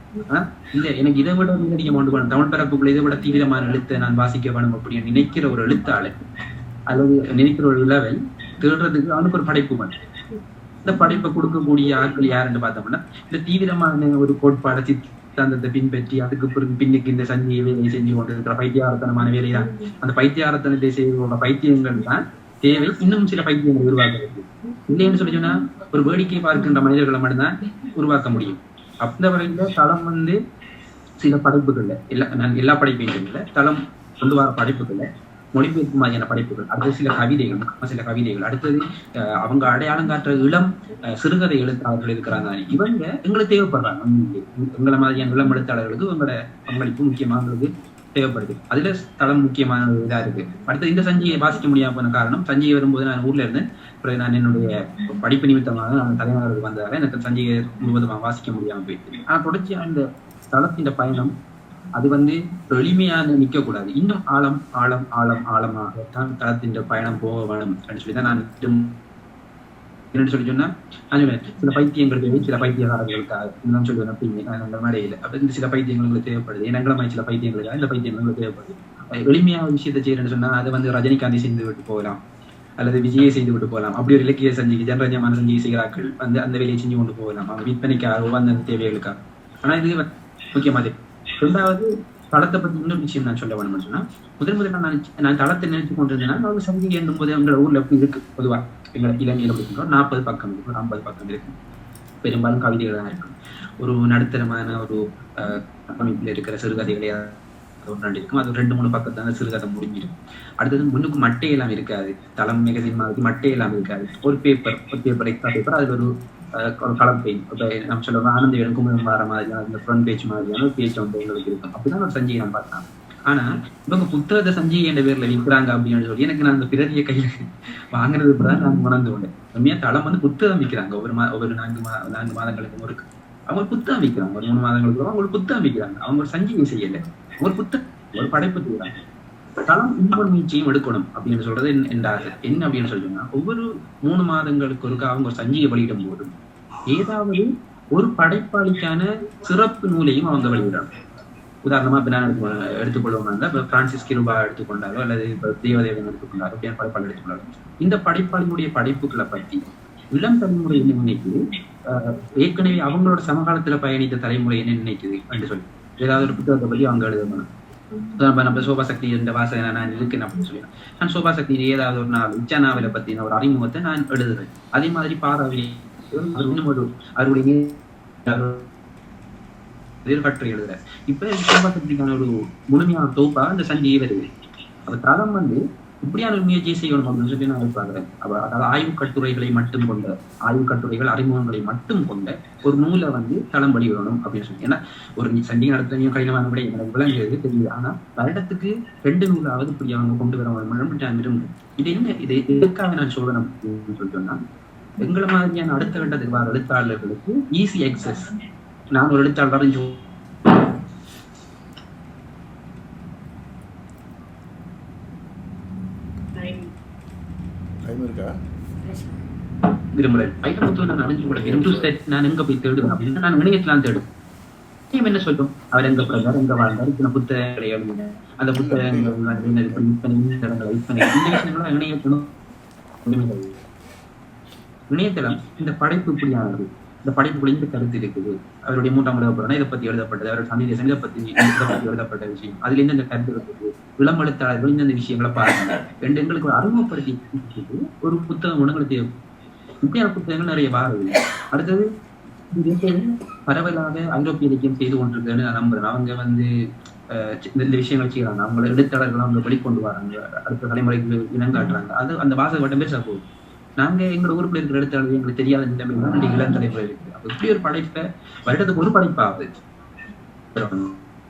இல்ல எனக்கு இதை விட மிகடியம் கொண்டு போகணும், தமிழ் பரப்புக்குள்ள இதை விட தீவிரமான எழுத்தை நான் வாசிக்க வேணும் அப்படின்னு நினைக்கிற ஒரு எழுத்தாளர் அல்லது நினைக்கிற ஒரு இளவல் தேடுறதுக்கு அவனுக்கு ஒரு படைப்பு வேணும். இந்த படைப்பை கொடுக்கக்கூடிய ஆட்கள் யாருன்னு பார்த்தோம்னா இந்த தீவிரமான ஒரு கோட்பாட சித்தாந்தத்தை பின்பற்றி அதுக்கு பின்னுக்கு இந்த சஞ்சியை வேலையை செஞ்சு கொண்டு இருக்கிற பைத்தியாரத்தனமான வேலைதான். அந்த பைத்தியாரத்தனத்தை செய்வதோட பைத்தியங்கள் தான் தேவை. இன்னும் சில பைத்தியங்களை உருவாக்குறது இல்லைன்னு சொல்லி சொன்னா ஒரு வேடிக்கை பார்க்கின்ற மனிதர்களை மட்டும்தான் உருவாக்க முடியும். அந்த வரையில தளம் வந்து சில படைப்புகள்ல எல்லா படைப்பையும் இல்லை, தளம் கொண்டு வர படைப்புகள்ல மொழிபெயர்ப்பு மாதிரியான படைப்புகள், அடுத்தது சில கவிதைகள், அடுத்தது அவங்க அடையாளம் காட்டுற இளம் சிறுகதை எழுத்தாளர்கள் இருக்கிறாங்க. இவங்க எங்களுக்கு தேவைப்படுறாங்க. எங்களை மாதிரியான இளம் எழுத்தாளர்களுக்கு இவங்களோட பங்களிப்பு முக்கியமானது தேவைப்படுது. அதுல தளம் முக்கியமான இதா இருக்கு. அடுத்தது இந்த சஞ்சியை வாசிக்க முடியாம போன காரணம், சஞ்சியை வரும்போது நான் ஊர்ல இருந்தேன். பிறகு நான் என்னுடைய படிப்பு நிமித்தமாக நான் தலைநகருக்கு வந்ததால எனக்கு சஞ்சியை முழுவதுமாக வாசிக்க முடியாம போயிட்டு. ஆனா தொடர்ச்சியா இந்த தளத்தின் பயணம் அது வந்து எளிமையாக நிற்க கூடாது. இன்னும் ஆழம் ஆழம் ஆழம் ஆழமாக தான் தளத்தின் பயணம் போக வேணும் அப்படின்னு சொல்லிதான் நான் என்னன்னு சொல்லி சொன்னா நான் சொல்லுவேன், சில பைத்தியங்கள் தேவை, சில பைத்தியகாரர்களுக்காக நான் சொல்லுவேன். அப்படிங்க நான் அந்த மேடையில அப்ப இந்த சில பைத்தியங்களுக்கு தேவைப்படுது, எங்களை சில பைத்தியங்களுக்காக இந்த பைத்தியங்களுக்கு தேவைப்படுது. எளிமையான விஷயத்தை செய்யறேன்னு சொன்னா அதை வந்து ரஜினிகாந்தி செய்து விட்டு போகலாம், அல்லது விஜயை செய்து விட்டு போகலாம். அப்படி ஒரு இலக்கிய சஞ்சிக்கு ஜனரஞ்சமான சஞ்சிகை செய்கிறார்கள் வந்து அந்த வேலையை செஞ்சு கொண்டு போகலாம், அவங்க விற்பனைக்காக அந்த தேவைகளுக்காக. ஆனா இது முக்கியமாக. ரெண்டாவது, தளத்தை பத்தி இன்னொரு விஷயம் நான் சொல்ல வேணும்னு சொன்னா, முதல்ல நான் தளத்தை நினைச்சு கொண்டிருந்தேன்னா அவங்க சஞ்சிகை என்னும் போது எங்களை ஊர்ல எப்படி இருக்கு, பொதுவா எங்களை இலங்கையில படிக்கிறோம் 40 பக்கம் இருக்கு, ஒரு 50 பக்கம் இருக்கு. பெரும்பாலும் கவிதைகள் தான் இருக்கும். ஒரு நடுத்தரமான ஒரு அமைப்புல இருக்கிற சிறுகதைகளே ஒன்று இருக்கும். அது 2-3 பக்கத்தான சிறுகதை முடிஞ்சிடும். அடுத்தது முன்னுக்கு மட்டையெல்லாம் இருக்காது. தளம் மேகசின் மாதிரி மட்டையெல்லாம் இருக்காது. ஒரு பேப்பர் எக்ஸ்ட்ரா பேப்பர், அது ஒரு கலர் பெயிண்ட். இப்போ நம்ம சொல்லுவோம் ஆனந்த குமுதம் வர மாதிரியான இந்த ஃப்ரண்ட் பேஜ் மாதிரியான ஒரு பேஜ் வந்து எங்களுக்கு இருக்கும். அப்படிதான் ஒரு சஞ்சிகை நான் பார்த்தேன். ஆனா இவங்க புத்தகத்தை சஞ்சிகை என்ற பேர்ல விற்கிறாங்க அப்படின்னு சொல்லி எனக்கு நான் அந்த பிரதியை கையில வாங்குறது தான் நான் உணர்ந்து கொண்டேன். உண்மையா தளம் வந்து புத்தகம் விற்கிறாங்க. ஒவ்வொரு 4 மாதங்களுக்கு இருக்கு அவங்க புத்தகம் விற்கிறாங்க. ஒரு 3 மாதங்களுக்கு அவங்களுக்கு புத்தகம் விற்கிறாங்க. அவங்க ஒரு சஞ்சிகை செய்யல, ஒரு புத்தகம் ஒரு படைப்பு செய்யறாங்க. தளம் இன்னொரு முயற்சியும் எடுக்கணும் அப்படின்னு சொல்றது என்ன அப்படின்னு சொல்லிட்டோம்னா, ஒவ்வொரு 3 மாதங்களுக்கு ஒருக்க அவங்க ஒரு சஞ்சிகை வெளியிடும் போதும் ஏதாவது ஒரு படைப்பாளிக்கான சிறப்பு நூலையும் அவங்க வெளியிடுறாங்க. உதாரணமா இப்ப நான் எடுத்துக்கொள்வோம், இப்ப பிரான்சிஸ் கிருபா எடுத்துக்கொண்டாரோ அல்லது இப்ப தேவதேவன் எடுத்துக்கொண்டாரோ அப்படியான படைப்பாளி எடுத்துக்கொண்டாரோ, இந்த படைப்பாளியுடைய படைப்புகளை பற்றி இளம் தலைமுறை என்ன நினைக்குது, ஏற்கனவே அவங்களோட சமகாலத்துல பயணித்த தலைமுறை என்ன நினைக்குது அப்படின்னு சொல்லி ஏதாவது ஒரு புத்தகத்தை பற்றி அவங்க எழுதணும். நம்ம சோபா சக்தி இந்த வாசனை நான் இருக்கேன் அப்படின்னு சொல்லி நான் சோபா சக்தி ஏதாவது ஒரு நாவல் இச்சா நாவலை பத்தின ஒரு அறிமுகத்தை நான் எழுதுறேன். அதே மாதிரி பாராவி இன்னும் ஒரு அவருடைய கட்டுரை எழுதுறேன். இப்ப சோபா சக்திக்கான ஒரு முழுமையான தொகுப்பா இந்த சஞ்சிகை வருது. அப்ப தளம் வந்து இப்படியான ஒரு முயற்சியை செய்யணும் அப்படின்னு சொல்லி நான் எதிர்பார்க்கிறேன். அதாவது ஆய்வு கட்டுரைகள் அறிமுகங்களை மட்டும் கொண்ட ஒரு நூலை வந்து தளம் வெளியிடணும் அப்படின்னு சொல்லி. ஏன்னா ஒரு சஞ்சிகை நடத்துறையும் கடினமான விட எனக்கு விளங்குறது தெரியுது. ஆனா வருடத்துக்கு 2 நூலாவது இப்படி அவங்க கொண்டு வர விரும்புது. இது என்ன, இது எதுக்காக நான் சொல்றேன் அப்படின்னு சொல்லிட்டோம்னா, எங்களை மாதிரியான அடுத்த கட்டத்துக்கு வர எழுத்தாளர்களுக்கு ஈஸி அக்சஸ். நான் ஒரு எழுத்தாளர் விரும்புறேன். நான் எங்க போய் தேடுவேன் அப்படின்னு நான் இணையத்திலாம் தேடுவேன். என்ன சொல்றோம், அவர் எங்க பிறந்தார், எங்க வாழ்ந்தார், இத்தனை புத்தகங்களை எழுதின, அந்த புத்தகங்கள் இணையதளம் இந்த படைப்பு இப்படியானது. இந்த படைப்புக்குள்ள இந்த கருத்து இருக்குது. அவருடைய 3ஆம் உலகப் போர் இதை பத்தி எழுதப்பட்டது, அவருடைய சன்னிதேசம் இதை பத்தி எழுதப்பட்ட விஷயம், அதுல இருந்து இந்த கருத்து இருக்குது. இளம் எழுத்தாளர்கள் இந்த விஷயங்களை பாருங்க. எங்களுக்கு ஒரு அறிமுகப்படுத்தி ஒரு புத்தகம் உங்களுக்கு இப்படியான புத்தகங்கள் நிறைய வாருது. அடுத்தது பரவலாக ஐரோப்பிய இலக்கியம் செய்து கொண்டிருக்குன்னு நான் நம்புறேன். அவங்க வந்து இந்த விஷயங்கள் செய்யறாங்க. அவங்கள எழுத்தாளர்கள் அவங்க வெளிக்கொண்டு வராங்க, அடுத்த தலைமுறைக்கு இனங்காட்டுறாங்க. அது அந்த வாசக வட்டம் பேச போகுது. நாங்க எங்களோட ஊருக்குள்ள இருக்கிற எழுத்தாளர்கள் எங்களுக்கு தெரியாத நிலைமைதான் இளம் தலைமுறை இருக்கு. அப்ப இப்படி ஒரு படைப்பை வருடத்துக்கு ஒரு படைப்பாகுது.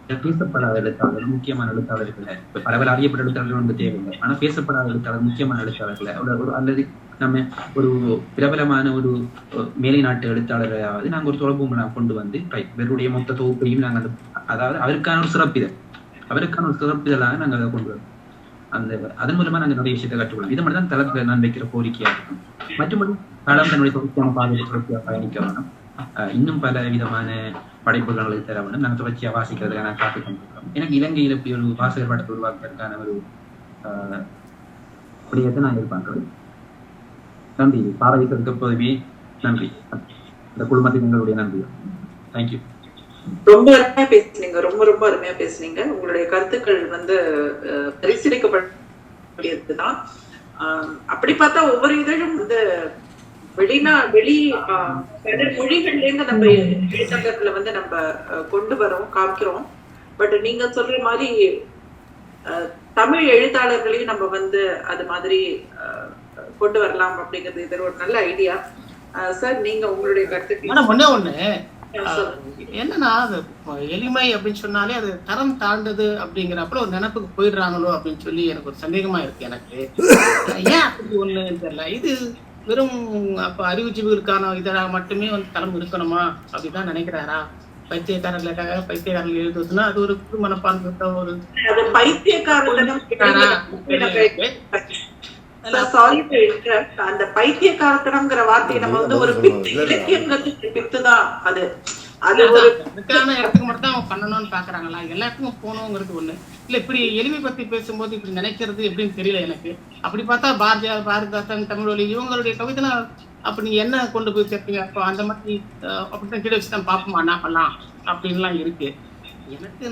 பேசப்படாத எழுத்தாளர்கள், முக்கியமான எழுத்தாளர்களை, இப்ப பரவல் அறியப்பட்ட எழுத்தாளர்கள் வந்து தேவையில்லை, ஆனா பேசப்படாத எழுத்தாளர், முக்கியமான எழுத்தாளர்களை அல்லது நம்ம ஒரு பிரபலமான ஒரு மேலை நாட்டு எழுத்தாளராவது நாங்க ஒரு தொடர்பு கொண்டு வந்து இவருடைய மொத்த தொகுப்பையும் நாங்க அதாவது அவருக்கான ஒரு சிறப்பிதழாக நாங்க அதை கொண்டு வரோம். அதன் மூலமா நாங்க நிறைய விஷயத்தை கற்றுக்கொள்ளலாம். இது மட்டும் தான் தளத்துல நான் வைக்கிற கோரிக்கையா இருக்கும். மற்றபடி தளம் தன்னுடைய தொடர்ச்சியான பாதையை தொடர்ச்சியா பயணிக்க வேணும். இன்னும் பல விதமான படைப்புகளுக்கு தர வேண்டும். நாங்கள் தொடர்ச்சியா வாசிக்கிறதுக்காக நான் காத்துக் கொண்டிருக்கிறோம். எனக்கு இலங்கையில் இப்படி ஒரு வாசகர் படத்தை உருவாக்குறதுக்கான ஒரு விடயத்தை நான் எதிர்பார்க்கிறேன். நன்றி. பாரவீசருக்கு எப்போதுமே நன்றி. அந்த குழுமத்துக்கு எங்களுடைய நன்றி. தேங்க்யூ. ரொம்ப அருமையா பேசுனீங்க, ரொம்ப ரொம்ப அருமையா பேசுனீங்க. உங்களுடைய கருத்துக்கள் வந்து பரிசீலிக்கப்படக்கூடியதுதான். அப்படி பார்த்தா ஒவ்வொரு இதழும் வந்து வெளி மொழிகள்ல இருந்து நம்ம எழுத்தங்கத்துல வந்து நம்ம கொண்டு வரோம், காமிக்கிறோம். பட் நீங்க சொல்ற மாதிரி தமிழ் எழுத்தாளர்களையும் நம்ம வந்து அது மாதிரி கொண்டு வரலாம் அப்படிங்கிறது இது ஒரு நல்ல ஐடியா. சார், நீங்க உங்களுடைய கருத்துக்கு ஒண்ணு என்னன்னா, அது எளிமை அப்படின்னு சொன்னாலே அது தரம் தாண்டது அப்படிங்கிறப்ப ஒரு நினைப்புக்கு போயிடுறாங்களோ அப்படின்னு சொல்லி எனக்கு ஒரு சந்தேகமா இருக்கு. எனக்கு ஏன் அப்படி ஒண்ணுன்னு தெரியல. இது வெறும் அப்ப அறிவுஜீவிகளுக்கான இதழாக மட்டுமே வந்து தரம் இருக்கணுமா அப்படிதான் நினைக்கிறாரா? பைத்தியக்காரர்களுக்காக பைத்தியக்காரர்கள் எழுதுவதுன்னா அது ஒரு புது மனப்பான்மை ஒரு அந்த பைத்தியக்காரத்தனம்ங்கிற வார்த்தையை நம்ம வந்து ஒரு பித்துதான். அதுக்கான இடத்துக்கு மட்டும் தான் அவங்க பண்ணணும்னு பாக்குறாங்களா? எல்லா இடத்துக்கும் போகணுங்கிறது ஒண்ணு இல்ல. இப்படி எளிமை பத்தி பேசும்போது இப்படி நினைக்கிறது எப்படின்னு தெரியல எனக்கு. அப்படி பார்த்தா பாரதியார், பாரதிதாசன், தமிழொலி இவங்களுடைய கவிதை அப்ப நீங்க என்ன கொண்டு போய் சேர்ப்பீங்க? அப்போ அந்த மாதிரி அப்படித்தான் கீழே வச்சுதான் பாப்போமா என்ன பண்ணலாம் அப்படின்லாம் இருக்கு. எனக்கு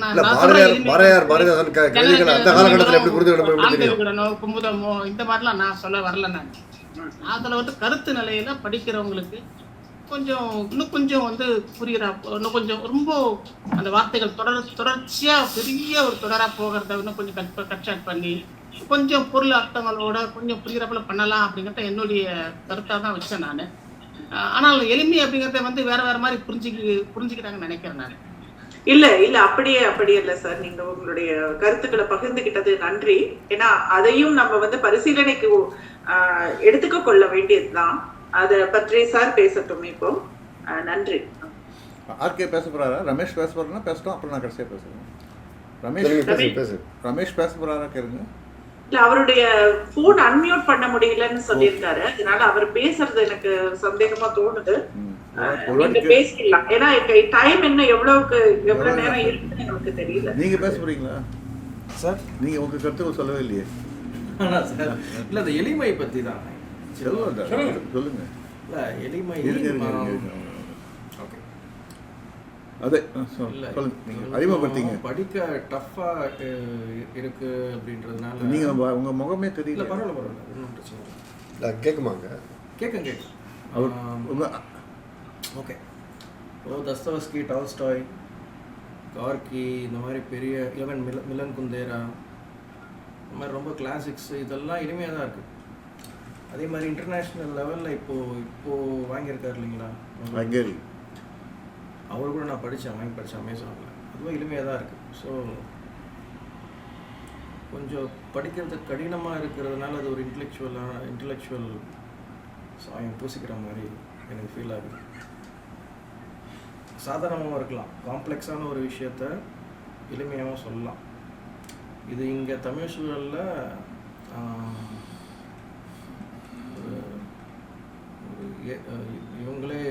குமுதமோ இந்த மாதிரிலாம் நான் சொல்ல வரல. நான் அதுல வந்து கருத்து நிலையில படிக்கிறவங்களுக்கு கொஞ்சம் இன்னும் கொஞ்சம் வந்து புரியுற, இன்னும் கொஞ்சம் ரொம்ப அந்த வார்த்தைகள் தொடர்ச்சியா பெரிய ஒரு தொடரா போகிறத இன்னும் கொஞ்சம் கட்சாட் பண்ணி கொஞ்சம் பொருள் அர்த்தங்களோட கொஞ்சம் புரிகிறப்பல பண்ணலாம் அப்படிங்கிறத என்னுடைய கருத்தா தான் வச்சேன் நான். ஆனால் எளிமை அப்படிங்கிறத வந்து வேற வேற மாதிரி புரிஞ்சுக்கிறாங்கன்னு நினைக்கிறேன் நான். இல்ல அப்படியே இல்ல சார். நீங்க உங்களுடைய கருத்துக்களை பகிர்ந்துகிட்டது நன்றி. ஏன்னா அதையும் நம்ம வந்து பரிசீலனைக்கு எடுத்துக்க கொள்ள வேண்டியதுதான். அதை பற்றி சார் பேசட்டும் இப்போ. நன்றி. ஆர்கே பேச போறாரா? ரமேஷ் பேச போறாருன்னா பேசட்டும், அப்புறம் நான் கடைசியா பேசுறேன். ரமேஷ் பேச போறாரா கேளுங்க. இல்ல, அவருடைய போன் அன்மியூட் பண்ண முடியலன்னு சொல்லியிருக்காரு. அதனால அவர் பேசுறது எனக்கு சந்தேகமா தோணுது. நீங்க பேசலாம். ஏன்னா டைம் என்ன எவ்வளவு நேரம் இருக்குன்னு எனக்கு தெரியல. நீங்க பேச போறீங்களா சார்? நீங்க உங்க கருத்துக்கள் சொல்லவே இல்லையே. இல்ல, அந்த எளிமை பத்தி தான் சொல்லுங்க. இல்ல, எளிமை அறிமுகப்படுத்திங்க. படிக்க டஃபா இருக்கு அப்படின்றதுனால நீங்க உங்க முகமே தெரியல. பரவாயில்ல, ஒன்றும் பிரச்சனை இல்லை. கேட்குமாங்க? கேட்கும் ஓகே. தஸ்தவஸ்கி, டால்ஸ்டாய், கார்கி, இந்த மாதிரி பெரிய மிலன் குந்தேரா, இந்த மாதிரி ரொம்ப கிளாசிக்ஸ் இதெல்லாம் எளிமையாக தான் இருக்குது. அதே மாதிரி இன்டர்நேஷ்னல் லெவலில் இப்போது வாங்கியிருக்காரு இல்லைங்களா ஹங்கேரி, அவர் கூட நான் வாங்கி படித்தேன் அமேசானில். அதுவும் எளிமையாக தான் இருக்குது. ஸோ கொஞ்சம் படிக்கிறதுக்கு கடினமாக இருக்கிறதுனால அது ஒரு இன்டலெக்சுவல் சாயம் பூசிக்கிற மாதிரி எனக்கு ஃபீல் ஆகுது. சாதாரணமாகவும் இருக்கலாம், காம்ப்ளெக்ஸான ஒரு விஷயத்த எளிமையாகவும் சொல்லலாம். இது இங்கே தமிழ் சூழலில் இவங்களே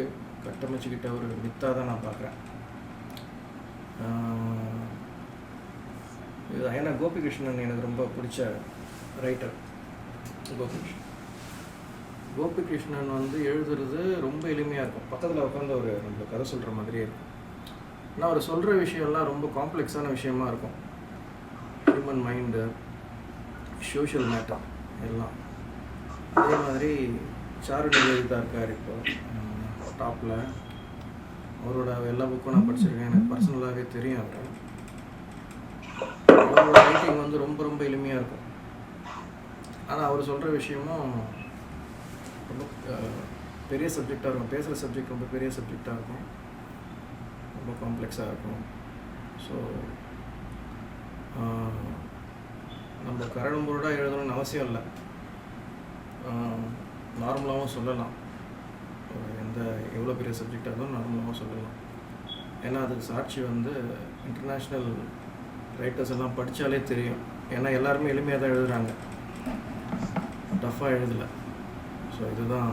கட்டமைச்சுக்கிட்ட ஒரு மித்தாக தான் நான் பார்க்குறேன். இது ஏன்னா கோபிகிருஷ்ணன் எனக்கு ரொம்ப பிடிச்ச ரைட்டர். கோபிகிருஷ்ணன் வந்து எழுதுறது ரொம்ப எளிமையாக இருக்கும். பக்கத்தில் உட்காந்து ஒரு நம்ம கதை சொல்கிற மாதிரியே இருக்கும். ஆனால் அவர் சொல்கிற விஷயம்லாம் ரொம்ப காம்ப்ளெக்ஸான விஷயமா இருக்கும். ஹியூமன் மைண்டு, சோஷியல் மேட்டர் எல்லாம். அதே மாதிரி சாரு நிவேதிதா இருக்கார் இப்போ டாப்பில். அவரோட எல்லா புக்கும் நான் படிச்சிருக்கேன், எனக்கு பர்சனலாகவே தெரியும். அவரோட ரைட்டிங் வந்து ரொம்ப ரொம்ப எளிமையாக இருக்கும். ஆனால் அவர் சொல்கிற விஷயமும் ரொம்ப பெரிய சப்ஜெக்டாக இருக்கும். பேசுகிற சப்ஜெக்ட் ரொம்ப பெரிய சப்ஜெக்டாக இருக்கும், ரொம்ப காம்ப்ளெக்ஸாக இருக்கும். ஸோ நம்ம கரடுமுரடாக எழுதணும்னு அவசியம் இல்லை, நார்மலாகவும் சொல்லலாம். எவ்வளோ பெரிய சப்ஜெக்டாக இருந்தாலும் நார்மலாகவும் சொல்லலாம். ஏன்னா அதுக்கு சாட்சி வந்து இன்டர்நேஷ்னல் ரைட்டர்ஸ் எல்லாம் படித்தாலே தெரியும். ஏன்னா எல்லாருமே எளிமையாக தான் எழுதுகிறாங்க, டஃப்பாக எழுதலை. ஸோ இதுதான்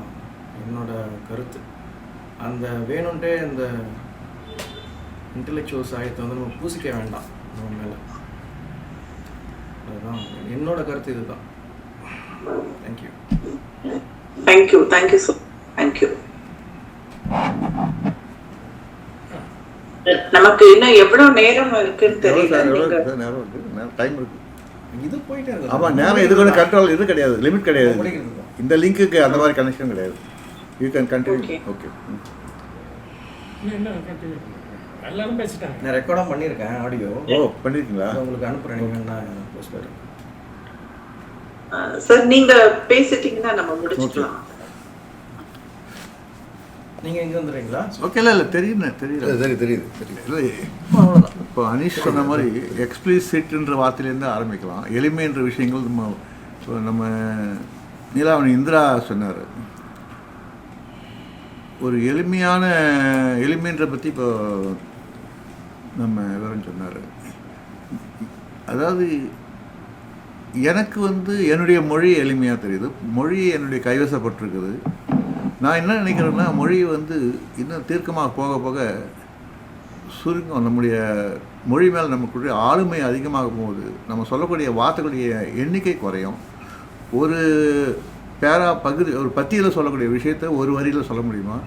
என்னோட கருத்து. அந்த வேணும்ன்ட்டே இந்த இன்டெலெக்சுவல் சாயத்தை வந்து நம்ம பூசிக்க வேண்டாம் நம்ம மேலே. அதுதான் என்னோட கருத்து. இதுதான். தேங்க்யூ. Thank you sir, thank you. நமக்கு இன்னும் எவ்வளவு நேரம் இருக்குன்னு தெரியல. நேரம் இருக்கு, டைம் இருக்கு. இது போயிட்டே இருக்கு. ஆமாம், நேரம் இது கூட கண்ட்ரோல் இது கிடையாது, லிமிட் கிடையாது. இந்த லிங்க்குக்கு அந்த மாதிரி கனெக்ஷன் கிடையாது. You can continue. ஓகே, எல்லாரும் பேசிட்டாங்க. நான் ரெக்கார்டும் பண்ணியிருக்கேன் ஆடியோ. பண்ணிருக்கீங்களா? உங்களுக்கு அனுப்புறேன், நீங்க நான் போஸ்ட் பண்ணுறேன். சார் நீங்க பேசிட்டீங்கன்னா நம்ம முடிச்சுக்கலாம். நீங்க இங்க வந்துடுறீங்களா? ஓகே. இல்லை தெரியுது. இல்லை அவ்வளோதான். இப்போ அனீஷ் சொன்ன மாதிரி எக்ஸ்பிளிசிட்ன்ற வார்த்தையிலேருந்து ஆரம்பிக்கலாம். எளிமைன்ற விஷயங்கள் நம்ம நீலாவணி இந்திரா சொன்னார். ஒரு எளிமைன்ற பற்றி இப்போ நம்ம விவரம் சொன்னார். அதாவது எனக்கு என்னுடைய மொழி எளிமையாக தெரியுது, மொழி என்னுடைய கைவசப்பட்டிருக்குது. நான் என்ன நினைக்கிறேன்னா, மொழி இன்னும் தீர்க்கமாக போக போக சுருங்கும். நம்முடைய மொழி மேல் நமக்குடைய ஆளுமை அதிகமாக போகுது. நம்ம சொல்லக்கூடிய வார்த்தைகளுடைய எண்ணிக்கை குறையும். ஒரு ஒரு பத்தியில் சொல்லக்கூடிய விஷயத்தை ஒரு வரியில் சொல்ல முடியுமா,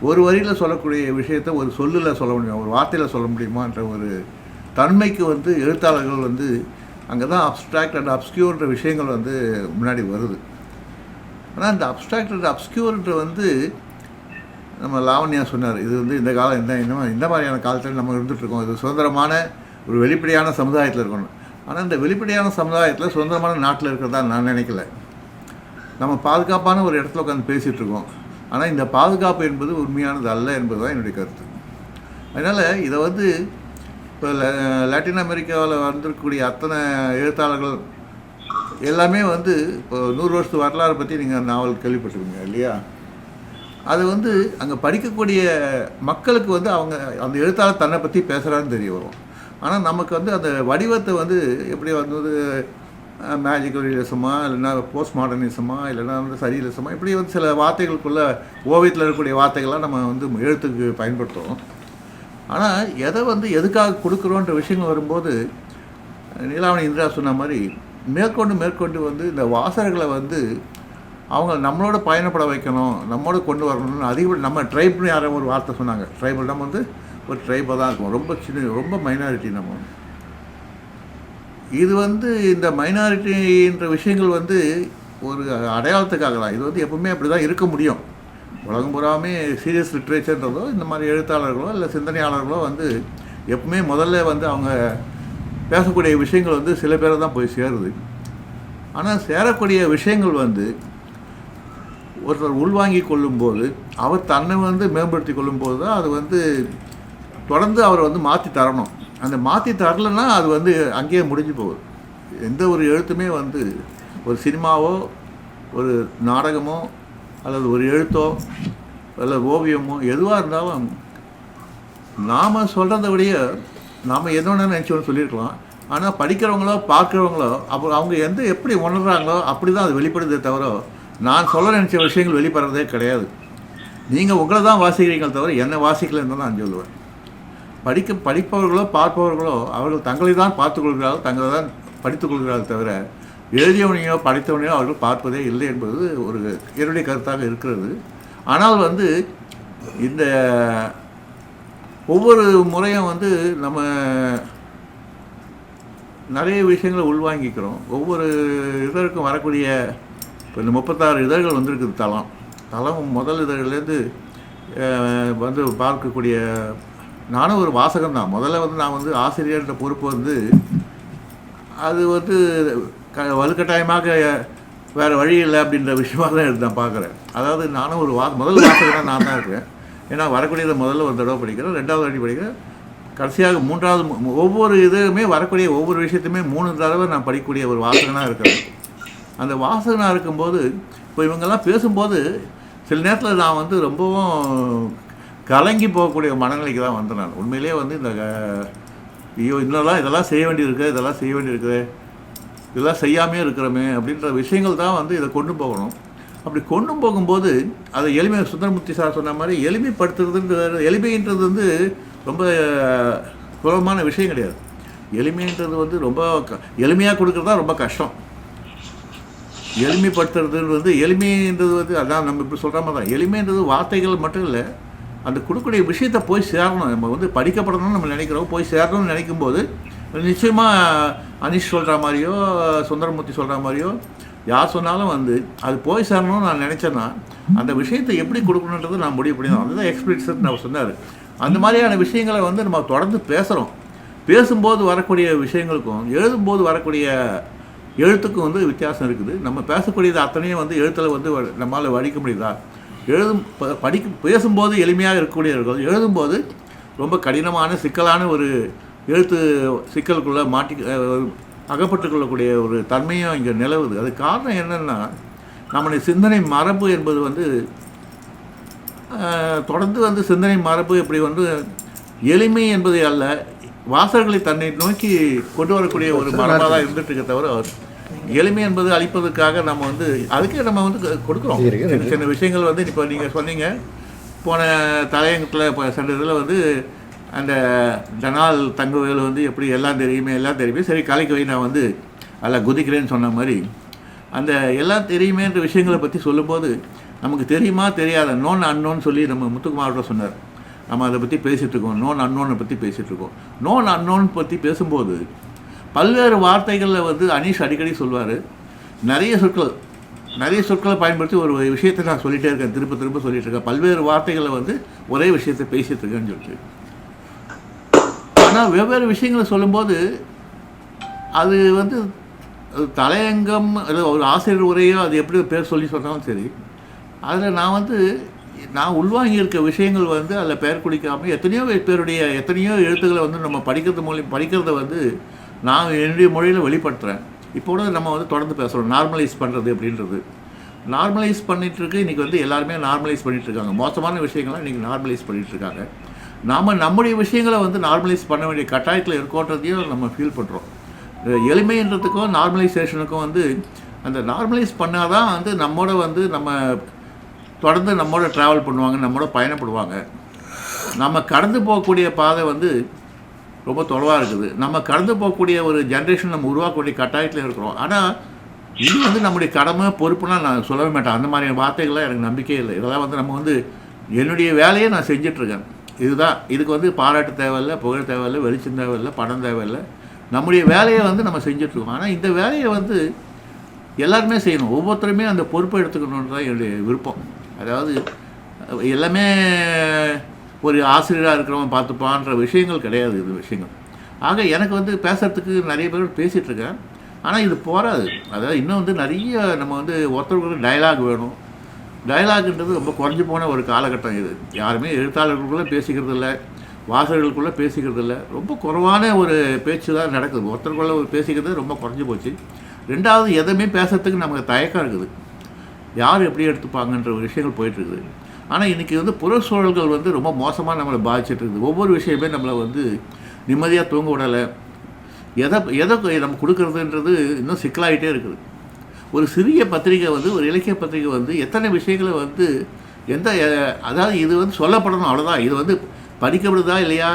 ஒரு வரியில் சொல்லக்கூடிய விஷயத்தை ஒரு சொல்லில் சொல்ல முடியுமா, ஒரு வார்த்தையில் சொல்ல முடியுமான்ற ஒரு தன்மைக்கு எழுத்தாளர்கள் அங்கே தான் அப்ஸ்ட்ராக்ட் அண்ட் அப்ஸ்கியூர்ன்ற விஷயங்கள் முன்னாடி வருது. ஆனால் இந்த அப்ஸ்ட்ராக்ட் அண்ட் அப்ஸ்கியூர்ன்ற நம்ம லாவண்யா சொன்னார், இது இந்த காலம் இந்த மாதிரியான காலத்தில் நம்ம இருந்துகிட்ருக்கோம். இது சுதந்திரமான ஒரு வெளிப்படையான சமுதாயத்தில் இருக்கணும். ஆனால் இந்த வெளிப்படையான சமுதாயத்தில் சுதந்திரமான நாட்டில் இருக்கிறதா நான் நினைக்கல. நம்ம பாதுகாப்பான ஒரு இடத்துல உட்காந்து பேசிகிட்ருக்கோம். ஆனால் இந்த பாதுகாப்பு என்பது உண்மையானது அல்ல என்பது தான் என்னுடைய கருத்து. அதனால் இதை இப்போ லாட்டின் அமெரிக்காவில் வந்திருக்கக்கூடிய அத்தனை எழுத்தாளர்கள் எல்லாமே இப்போ 100 வருஷத்து வரலாறு பற்றி நீங்கள் நாவல் கேள்விப்பட்டிருக்கீங்க இல்லையா? அது அங்கே படிக்கக்கூடிய மக்களுக்கு அவங்க அந்த எழுத்தாளர் தன்னை பற்றி பேசுகிறான்னு தெரிய வரும். ஆனால் நமக்கு அந்த வடிவத்தை எப்படி மேஜிக்கல் ரியலிசமா, இல்லைன்னா போஸ்ட் மாடர்னிசமா, இல்லைன்னா சரியலிசமா, இப்படி சில வார்த்தைகளுக்குள்ள ஓவியத்தில் இருக்கக்கூடிய வார்த்தைகள்லாம் நம்ம எழுத்துக்கு பயன்படுத்துகிறோம். ஆனால் எதை எதுக்காக கொடுக்குறோன்ற விஷயங்கள் வரும்போது நீலாவணி இந்திரா சொன்ன மாதிரி மேற்கொண்டு இந்த வாசகர்களை அவங்க நம்மளோட பயணப்பட வைக்கணும், நம்மளோட கொண்டு வரணும்னு அதிகப்படி நம்ம ட்ரைப்னு யாரும் ஒரு வார்த்தை சொன்னாங்க. ட்ரைபிள் நம்ம ஒரு ட்ரைபாக தான் இருக்கும், ரொம்ப சின்ன, ரொம்ப மைனாரிட்டி. நம்ம இது இந்த மைனாரிட்டின்ற விஷயங்கள் ஒரு அடையாளத்துக்காக தான். இது எப்பவுமே அப்படி தான் இருக்க முடியும். உலகம் பூராமே சீரியஸ் லிட்ரேச்சர்ன்றதோ இந்த மாதிரி எழுத்தாளர்களோ இல்லை சிந்தனையாளர்களோ எப்பவுமே முதல்ல அவங்க பேசக்கூடிய விஷயங்கள் சில பேரை தான் போய் சேருது. ஆனால் சேரக்கூடிய விஷயங்கள் ஒருத்தர் உள்வாங்கி கொள்ளும்போது, அவர் தன்னை மேம்படுத்தி கொள்ளும்போது தான் அது தொடர்ந்து அவர் மாற்றி தரணும். அந்த மாற்றி தரலைன்னா அது அங்கேயே முடிஞ்சு போகுது. எந்த ஒரு எழுத்துமே ஒரு சினிமாவோ ஒரு நாடகமோ அல்லது ஒரு எழுத்தோ அல்லது ஓவியமோ எதுவாக இருந்தாலும் நாம் சொல்கிறத விட நாம் எதோன்னு நினச்சோன்னு சொல்லியிருக்கலாம். ஆனால் படிக்கிறவங்களோ பார்க்குறவங்களோ அப்புறம் அவங்க எப்படி உணர்கிறாங்களோ அப்படி தான் அது வெளிப்படுதே தவிர நான் சொல்ல நினச்ச விஷயங்கள் வெளிப்படுறதே கிடையாது. நீங்கள் உங்களை தான் வாசிக்கிறீங்களே தவிர என்னை வாசிக்கலைன்னு தான் நான் சொல்லுவேன். படிப்பவர்களோ பார்ப்பவர்களோ அவர்கள் தங்களை தான் பார்த்துக்கொள்கிறார்கள், தங்களை தான் படித்துக்கொள்கிறார்கள் தவிர எழுதியவனையோ படித்தவனையோ அவர்கள் பார்ப்பதே இல்லை என்பது ஒரு என்னுடைய கருத்தாக இருக்கிறது. ஆனால் இந்த ஒவ்வொரு முறையும் நம்ம நிறைய விஷயங்களை உள்வாங்கிக்கிறோம். ஒவ்வொரு இதழுக்கும் வரக்கூடிய இப்போ இந்த 36 இதழ்கள் வந்திருக்குது. தளம் முதல் இதழ்லேருந்து பார்க்கக்கூடிய நானும் ஒரு வாசகம் தான். முதல்ல நான் ஆசிரியர்ன்ற பொறுப்பு அது வலுக்கட்டாயமாக வேறு வழி இல்லை அப்படின்ற விஷயமாக தான் நான் பார்க்குறேன். அதாவது நானும் ஒரு முதல் வாசகனாக நான் தான் இருக்கிறேன். ஏன்னா வரக்கூடியதை முதல்ல ஒரு தடவை படிக்கிறேன், 2வது வாட்டி படிக்கிறேன், கடைசியாக 3வது ஒவ்வொரு இதுவுமே வரக்கூடிய ஒவ்வொரு விஷயத்தையுமே 3 தடவை நான் படிக்கக்கூடிய ஒரு வாசகனாக இருக்கிறேன். அந்த வாசகனாக இருக்கும்போது இப்போ இவங்கெல்லாம் பேசும்போது சில நேரத்தில் நான் ரொம்பவும் கலங்கி போகக்கூடிய மனநிலைக்கு தான் வந்தேன். நான் உண்மையிலே இந்த ஐயோ இதெல்லாம் செய்ய வேண்டியிருக்கு, இதெல்லாம் செய்ய வேண்டியிருக்குது, இதெல்லாம் செய்யாமே இருக்கிறோமே அப்படின்ற விஷயங்கள் தான் இதை கொண்டு போகணும். அப்படி கொண்டு போகும்போது அதை எளிமை சுந்தரமூர்த்தி சார் சொன்ன மாதிரி எளிமைன்றது ரொம்ப சுலபமான விஷயம் கிடையாது. எளிமைன்றது ரொம்ப எளிமையாக கொடுக்குறது தான் ரொம்ப கஷ்டம். எளிமைப்படுத்துறதுன்றது வந்து எளிமைன்றது வந்து அதான் நம்ம இப்படி சொல்கிற மாதிரி தான். எளிமைன்றது வார்த்தைகள் மட்டும் இல்லை, அந்த கொடுக்கக்கூடிய விஷயத்தை போய் சேரணும். நம்ம வந்து படிக்கப்படணும்னு நம்ம நினைக்கிறோம், போய் சேரணும்னு நினைக்கும்போது நிச்சயமாக அனீஷ் சொல்கிற மாதிரியோ சுந்தரமூர்த்தி சொல்கிற மாதிரியோ யார் சொன்னாலும் வந்து அது போய் சேரணும்னு நான் நினச்சேன்னா அந்த விஷயத்தை எப்படி கொடுக்கணுன்றது நான் முடிவு பண்ணிடணும். அதுதான் எக்ஸ்பீரியன்ஸ் நான் சொன்னார். அந்த மாதிரியான விஷயங்களை வந்து நம்ம தொடர்ந்து பேசுகிறோம். பேசும்போது வரக்கூடிய விஷயங்களுக்கும் எழுதும்போது வரக்கூடிய எழுத்துக்கும் வந்து வித்தியாசம் இருக்குது. நம்ம பேசக்கூடியது அத்தனையும் வந்து எழுத்தில் வந்து நம்மளால் வடிக்க முடியுதா? பேசும்போது எளிமையாக இருக்கக்கூடியவர்கள் எழுதும்போது ரொம்ப கடினமான சிக்கலான ஒரு எழுத்து சிக்கலுக்குள்ளே அகப்பட்டுக்கொள்ளக்கூடிய ஒரு தன்மையும் இங்கே நிலவுது. அது காரணம் என்னென்னா நம்முடைய சிந்தனை மரபு என்பது வந்து தொடர்ந்து வந்து சிந்தனை மரபு இப்படி வந்து எளிமை என்பது அல்ல, வாசகர்களை தன்னை நோக்கி கொண்டு வரக்கூடிய ஒரு மரபாக தான் இருந்துட்டு இருக்க தவிர எளிமை என்பது அளிப்பதற்காக நம்ம வந்து அதுக்கே நம்ம வந்து கொடுக்குறோம். சின்ன சின்ன விஷயங்கள் வந்து இப்போ நீங்கள் சொன்னீங்க போன தலையங்கத்தில் இப்போ சென்ற இதில் வந்து அந்த ஜனால் தங்கவேல் வந்து எப்படி எல்லாம் தெரியுமே சரி கலைக்கு வை நான் வந்து அதில் குதிக்கிறேன்னு சொன்ன மாதிரி அந்த எல்லாம் தெரியுமேன்ற விஷயங்களை பற்றி சொல்லும்போது நமக்கு தெரியுமா தெரியாத நோன் அன்னோன்னு சொல்லி நம்ம முத்துக்குமாரோட சொன்னார். நம்ம அதை பற்றி பேசிகிட்ருக்கோம், நோன் அன்னோனை பற்றி பேசிகிட்ருக்கோம். நோன் அன்னோன் பற்றி பேசும்போது பல்வேறு வார்த்தைகளில் வந்து அனீஷ் அடிக்கடி சொல்வார், நிறைய சொற்களை பயன்படுத்தி ஒரு விஷயத்தை நான் சொல்லிகிட்டே இருக்கேன், திரும்ப சொல்லிகிட்டு இருக்கேன், பல்வேறு வார்த்தைகளில் வந்து ஒரே விஷயத்தை பேசிகிட்டு இருக்கேன்னு சொல்லிட்டு. ஆனால் வெவ்வேறு விஷயங்களை சொல்லும்போது அது வந்து தலையங்கம் அது ஒரு ஆசிரியர் உரையோ அது எப்படி பேர் சொல்லி சொன்னாலும் சரி, அதில் நான் உள்வாங்கி இருக்க விஷயங்கள் வந்து அதில் பெயர் குடிக்காமல் எத்தனையோ எழுத்துக்களை வந்து நம்ம படிக்கிறத வந்து நான் என்னுடைய மொழியில் வெளிப்படுத்துகிறேன். இப்போ கூட நம்ம வந்து தொடர்ந்து பேசுகிறோம் நார்மலைஸ் பண்ணுறது அப்படின்றது. நார்மலைஸ் பண்ணிகிட்ருக்கு இன்றைக்கி வந்து எல்லாருமே நார்மலைஸ் பண்ணிகிட்ருக்காங்க. மோசமான விஷயங்கள்லாம் இன்றைக்கி நார்மலைஸ் பண்ணிகிட்ருக்காங்க. நம்முடைய விஷயங்களை வந்து நார்மலைஸ் பண்ண வேண்டிய கட்டாயத்தில் இருக்கோன்றதையும் நம்ம ஃபீல் பண்ணுறோம். எளிமைன்றதுக்கும் நார்மலைசேஷனுக்கும் வந்து அந்த நார்மலைஸ் பண்ணால் தான் வந்து நம்ம தொடர்ந்து நம்மோட ட்ராவல் பண்ணுவாங்க, நம்மோட பயணப்படுவாங்க. நம்ம கடந்து போகக்கூடிய பாதை வந்து ரொம்ப தொலைவாக இருக்குது. நம்ம கடந்து போகக்கூடிய ஒரு ஜென்ரேஷன் நம்ம உருவாக்கக்கூடிய கட்டாயத்தில் இருக்கிறோம். ஆனால் இது வந்து நம்முடைய கடமை பொறுப்புனா நான் சொல்லவே மாட்டேன். அந்த மாதிரியான வார்த்தைகள்லாம் எனக்கு நம்பிக்கையே இல்லை. இதெல்லாம் வந்து நம்ம வந்து என்னுடைய வேலையை நான் செஞ்சிட்ருக்கேன். இதுக்கு வந்து பாராட்டு தேவையில்லை, புகழ் தேவையில்லை, வெளிச்சம் தேவையில்லை, பணம் தேவையில்லை. நம்முடைய வேலையை வந்து நம்ம செஞ்சிட்ருக்கோம். ஆனால் இந்த வேலையை வந்து எல்லாருமே செய்யணும், ஒவ்வொருத்தருமே அந்த பொறுப்பை எடுத்துக்கணுன்னு தான் என்னுடைய விருப்பம். அதாவது எல்லாமே ஒரு ஆசிரியராக இருக்கிறவன் பார்த்துப்பான்ற விஷயங்கள் கிடையாது இது விஷயங்கள். ஆக எனக்கு வந்து பேசுகிறதுக்கு நிறைய பேர் பேசிகிட்ருக்கேன். ஆனால் இது போகாது. அதாவது இன்னும் வந்து நிறைய நம்ம வந்து ஒருத்தருக்கு டயலாக் வேணும். டயலாக்ன்றது ரொம்ப குறைஞ்சி போன ஒரு காலகட்டம் இது. யாருமே எழுத்தாளர்களுக்குள்ளே பேசிக்கிறது இல்லை, வாசகர்களுக்குள்ளே பேசிக்கிறது இல்லை. ரொம்ப குறைவான ஒரு பேச்சு தான் நடக்குது. ஒருத்தருக்குள்ளே ஒரு பேசிக்கிறது ரொம்ப குறைஞ்சி போச்சு. ரெண்டாவது எதுவுமே பேசுறதுக்கு நமக்கு தயக்கம் இருக்குது, யார் எப்படி எடுத்துப்பாங்கன்ற விஷயங்கள் போயிட்டுருக்குது. ஆனால் இன்றைக்கி வந்து புறச்சூழல்கள் வந்து ரொம்ப மோசமாக நம்மளை பாதிச்சுட்டு இருக்குது. ஒவ்வொரு விஷயமே நம்மளை வந்து நிம்மதியாக தூங்க விடலை. எதை நம்ம கொடுக்குறதுன்றது இன்னும் சிக்கலாகிட்டே இருக்குது. ஒரு சிறிய பத்திரிகை வந்து ஒரு இலக்கிய பத்திரிகை வந்து எத்தனை விஷயங்களை வந்து அதாவது இது வந்து சொல்லப்படணும், அவ்வளோதான். இது வந்து படிக்கப்படுதா இல்லையா?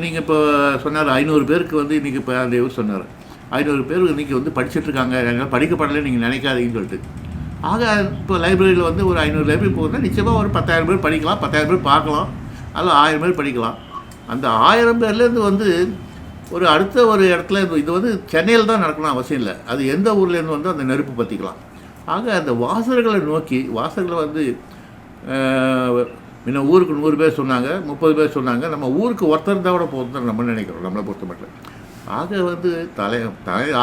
நீங்கள் இப்போ சொன்னார் 500 பேருக்கு வந்து இன்றைக்கி இப்போ அந்த இவர் சொன்னார் 500 பேர் இன்றைக்கி வந்து படிச்சுட்ருக்காங்க, என்னால் படிக்கப்படலை நீங்கள் நினைக்காதீங்கன்னு சொல்லிட்டு. ஆக இப்போ லைப்ரரியில் வந்து ஒரு 500 லைப்ரரி போகுதுன்னா நிச்சயமாக ஒரு 10,000 பேர் படிக்கலாம், 10,000 பேர் பார்க்கலாம், அதில் 1000 பேர் படிக்கலாம். அந்த 1000 பேர்லேருந்து வந்து ஒரு அடுத்த ஒரு இடத்துல இது வந்து சென்னையில் தான் நடக்கணும் அவசியம் இல்லை, அது எந்த ஊர்லேருந்து வந்து அந்த நெருப்பு பற்றிக்கலாம். ஆக அந்த வாசகர்களை நோக்கி வாசகர்களை வந்து முன்ன ஊருக்கு 100 பேர் சொன்னாங்க, 30 பேர் சொன்னாங்க, நம்ம ஊருக்கு ஒருத்தர் தான் கூட போதும் நம்ம நினைக்கிறோம் நம்மளை பொறுத்த மட்டும். ஆக வந்து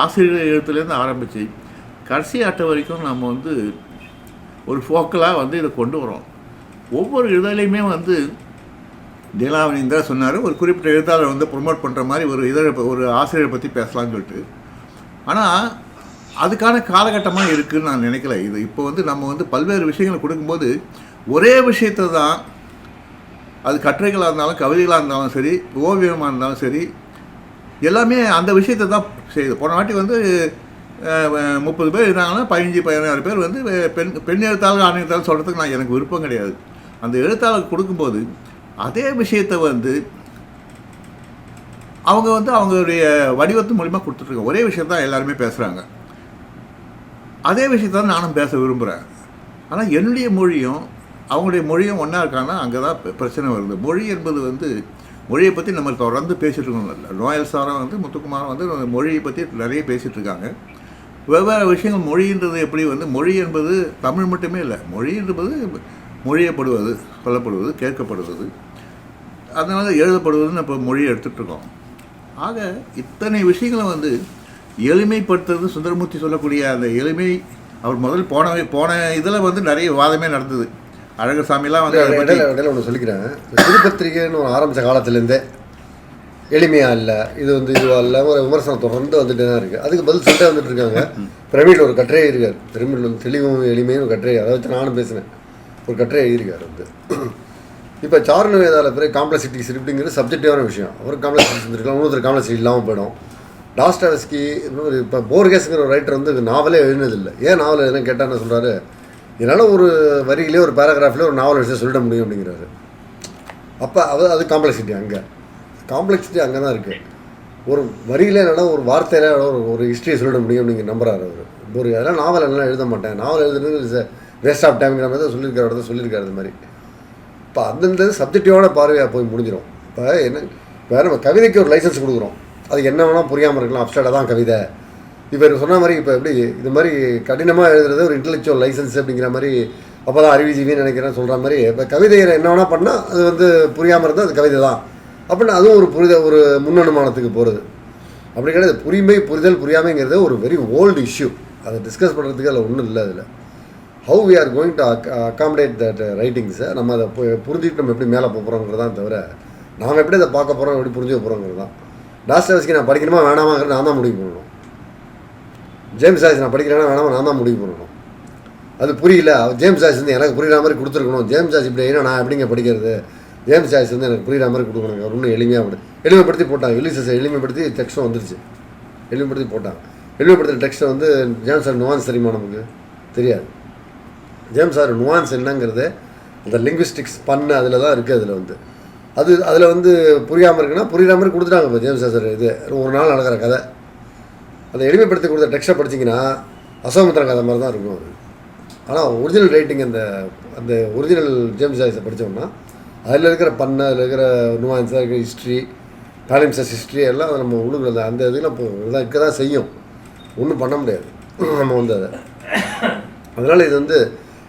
ஆசிரியர் எழுத்துலேருந்து ஆரம்பித்து கடைசி அட்டை வரைக்கும் நம்ம வந்து ஒரு ஃபோக்கலாக வந்து இதை கொண்டு வரோம். ஒவ்வொரு இதழையுமே வந்து திலாவணின்னு தான் சொன்னார், ஒரு குறிப்பிட்ட எழுத்தாளர் வந்து ப்ரொமோட் பண்ணுற மாதிரி ஒரு ஆசிரியரை பற்றி பேசலாம்னு சொல்லிட்டு. ஆனால் அதுக்கான காலகட்டமாக இருக்குதுன்னு நான் நினைக்கல. இது இப்போ வந்து நம்ம வந்து பல்வேறு விஷயங்களை கொடுக்கும்போது ஒரே விஷயத்தை தான், அது கட்டுரைகளாக இருந்தாலும் கவிதைகளாக இருந்தாலும் சரி, ஓவியமாக இருந்தாலும் சரி, எல்லாமே அந்த விஷயத்தை தான் செய்யுது. போன வாட்டி வந்து 30 பேர் இருந்தாங்கன்னா 15-16 பேர் வந்து பெண் எழுத்தாளர் ஆண் எழுத்தாளர் சொல்கிறதுக்கு எனக்கு விருப்பம் கிடையாது. அந்த எழுத்தாளர் கொடுக்கும்போது அதே விஷயத்தை வந்து அவங்க வந்து அவங்களுடைய வடிவத்து மூலிமா கொடுத்துட்ருக்காங்க. ஒரே விஷயம் தான் எல்லாருமே பேசுகிறாங்க. அதே விஷயத்தை தான் நானும் பேச விரும்புகிறேன். ஆனால் என்னுடைய மொழியும் அவங்களுடைய மொழியும் ஒன்றா இருக்காங்கன்னா அங்கே தான் பிரச்சனை வருது. மொழி என்பது வந்து மொழியை பற்றி நம்ம தொடர்ந்து பேசிகிட்டு இருக்கோம். நோயல் சாரம் வந்து முத்துக்குமார் வந்து மொழியை பற்றி நிறைய பேசிகிட்டு இருக்காங்க. வெவ்வேறு விஷயங்கள் மொழின்றது எப்படி வந்து மொழி என்பது தமிழ் மட்டுமே இல்லை. மொழி என்பது மொழியப்படுவது, சொல்லப்படுவது, கேட்கப்படுவது, அதனால் எழுதப்படுவதுன்னு இப்போ மொழியை எடுத்துகிட்ருக்கோம். ஆக இத்தனை விஷயங்களை வந்து எளிமைப்படுத்துறது சுந்தரமூர்த்தி சொல்லக்கூடிய அந்த எளிமை. அவர் முதல் போன இதில் வந்து நிறைய விவாதமே நடந்தது. அழகர் சாமிலாம் வந்து இடையில ஒன்று சொல்லிக்கிறேன். சிறுபத்திரிகைன்னு ஒரு ஆரம்பித்த காலத்துலேருந்தே எளிமையாக இல்லை, இது வந்து இதுவாக இல்லை, ஒரு விமர்சனம் தொடர்ந்து வந்துட்டு தான் இருக்குது. அதுக்கு பதில் சொல்லிட்டே வந்துட்டு இருக்காங்க. பிரமிடில் ஒரு கட்டுரை இருக்கார். பிரமிடில் வந்து தெளிவும் எளிமையும் ஒரு கட்டுரை, அதை வச்சு நானும் பேசினேன், ஒரு கட்டுரை எழுதியிருக்கார் வந்து. இப்போ சாருண வேதால பிறகு காம்ப்ளெக்சிட்டிஸ் இப்படிங்கிறது சப்ஜெக்டிவான விஷயம். ஒரு காம்ப்ளெக்சிட்டிஸ் இருக்கலாம், இன்னொருத்தர் காம்ப்ளெக்சிட்டி இல்லாமல் போயிடும். டாஸ்டாவஸ்கி இன்னொரு இப்போ போர்கேஸுங்கிற ஒரு ரைட்டர் வந்து நாவலே எழுதினதில்லை. ஏன் நாவல் எழுதுன்னு கேட்டால் என்ன சொல்கிறாரு, என்னால் ஒரு வரியிலே ஒரு பேராகிராஃப்லேயே ஒரு நாவல் எழுத சொல்லிட முடியும் அப்படிங்கிறாரு. அப்போ அது காம்ப்ளெக்சிட்டி. காம்ப்ளெக்சிட்டி அங்கே தான் இருக்குது. ஒரு வரியிலே என்னன்னா ஒரு வார்த்தையில் ஒரு ஹிஸ்ட்ரியை சொல்லிட முடியும் அப்படிங்கிற நம்புறாரு அவர். ஒரு அதெல்லாம் நாவல் எல்லாம் எழுத மாட்டேன், நாவல் எழுதுறது வேஸ்ட் ஆஃப் டைம்ங்கிற மாதிரி தான் சொல்லியிருக்காரு இது மாதிரி. இப்போ அந்தந்த சப்ஜெக்டிவான பார்வையாக போய் முடிஞ்சிடும். இப்போ என்ன, இப்போ நம்ம கவிதைக்கு ஒரு லைசன்ஸ் கொடுக்குறோம், அது என்ன வேணால் புரியாமல் இருக்கலாம், அப்ஸ்டார்டாக தான் கவிதை. இப்போ சொன்ன மாதிரி இப்போ எப்படி இது மாதிரி கடினமாக எழுதுறது ஒரு இன்டெலெக்சுவல் லைசன்ஸ் அப்படிங்கிற மாதிரி, அப்போ தான் அறிவிஜீவின்னு நினைக்கிறேன் சொல்கிற மாதிரி. இப்போ கவிதையை என்ன வேணால் பண்ணால் அது வந்து புரியாமல் இருந்தால் அது கவிதை தான் அப்படின்னா அதுவும் ஒரு முன்னனுமானத்துக்கு போகிறது. அப்படி கிடையாது. புரிதல் புரியாமைங்கிறது ஒரு வெரி ஓல்டு இஷ்யூ. அதை டிஸ்கஸ் பண்ணுறதுக்கு அதில் ஒன்றும் இல்லை. அதில் how we are going to accommodate that ரைட்டிங்ஸை நம்ம அதை புரிஞ்சுட்டு நம்ம எப்படி மேலே போகிறோங்கிறது தான் தவிர நாம் எப்படி அதை பார்க்க போகிறோம், எப்படி புரிஞ்சுக்க போகிறோங்கிறது தான். டாஸ்டாவஸ்கி நான் படிக்கணுமா வேணாமாங்கிறது நான் தான் முடிவு பண்ணணும். ஜேம்ஸ் ஜாய்ஸ் நான் படிக்கிறேன்னா வேணாமா நான் தான் முடிவு பண்ணணும். அது புரியல, ஜேம்ஸ் ஜாய்ஸ் வந்து எனக்கு புரியுற மாதிரி கொடுத்துருக்கணும். ஜேம்ஸ் ஜாய்ஸ் இப்படி ஏன்னா நான் எப்படிங்க படிக்கிறது, ஜேம்ஸ் ஜாய்ஸ் வந்து எனக்கு புரியுற மாதிரி கொடுக்கணுங்க. அவர் இன்னும் எளிமைப்படுத்தி போட்டாங்க. யூலிசஸை எளிமைப்படுத்தி டெக்ஸ்ட்டும் வந்துருச்சு, எளிமைப்படுத்தி போட்டாங்க. எளிமைப்படுத்துகிற டெக்ஸ்ட்டை வந்து ஜேம்ஸ் ஆர் நுவான்ஸ் தெரியுமா நமக்கு தெரியாது. ஜேம்ஸ் ஆர் நுவான்ஸ் என்னங்கிறது அந்த லிங்குவிஸ்டிக்ஸ் பண்ண அதில் தான் இருக்குது. அதில் வந்து அதில் வந்து புரியாமல் இருக்குன்னா புரியுற மாதிரி கொடுத்துட்டாங்க. இப்போ ஜேம்ஸ் சார் இது ஒரு நாள் நடக்கிற கதை, அதை எளிமைப்படுத்தி கொடுத்த டெக்ஸ்ட்டை படிச்சிங்கன்னா அசோமித்திரன் கதை மாதிரி தான் இருக்கும் அது. ஆனால் ஒரிஜினல் ரைட்டிங் அந்த ஒரிஜினல் ஜேம்ஸ் ஜாய்ஸை படித்தோம்னா அதில் இருக்கிற பண்ண, அதில் இருக்கிற நுவான்ஸாக இருக்கிற ஹிஸ்ட்ரி, பாலிம்சஸ் ஹிஸ்ட்ரி எல்லாம் நம்ம உழுகுறது அந்த இதெல்லாம் இப்போ இதாக இருக்க தான் செய்யும். ஒன்றும் பண்ண முடியாது நம்ம வந்து அதை. அதனால் இது வந்து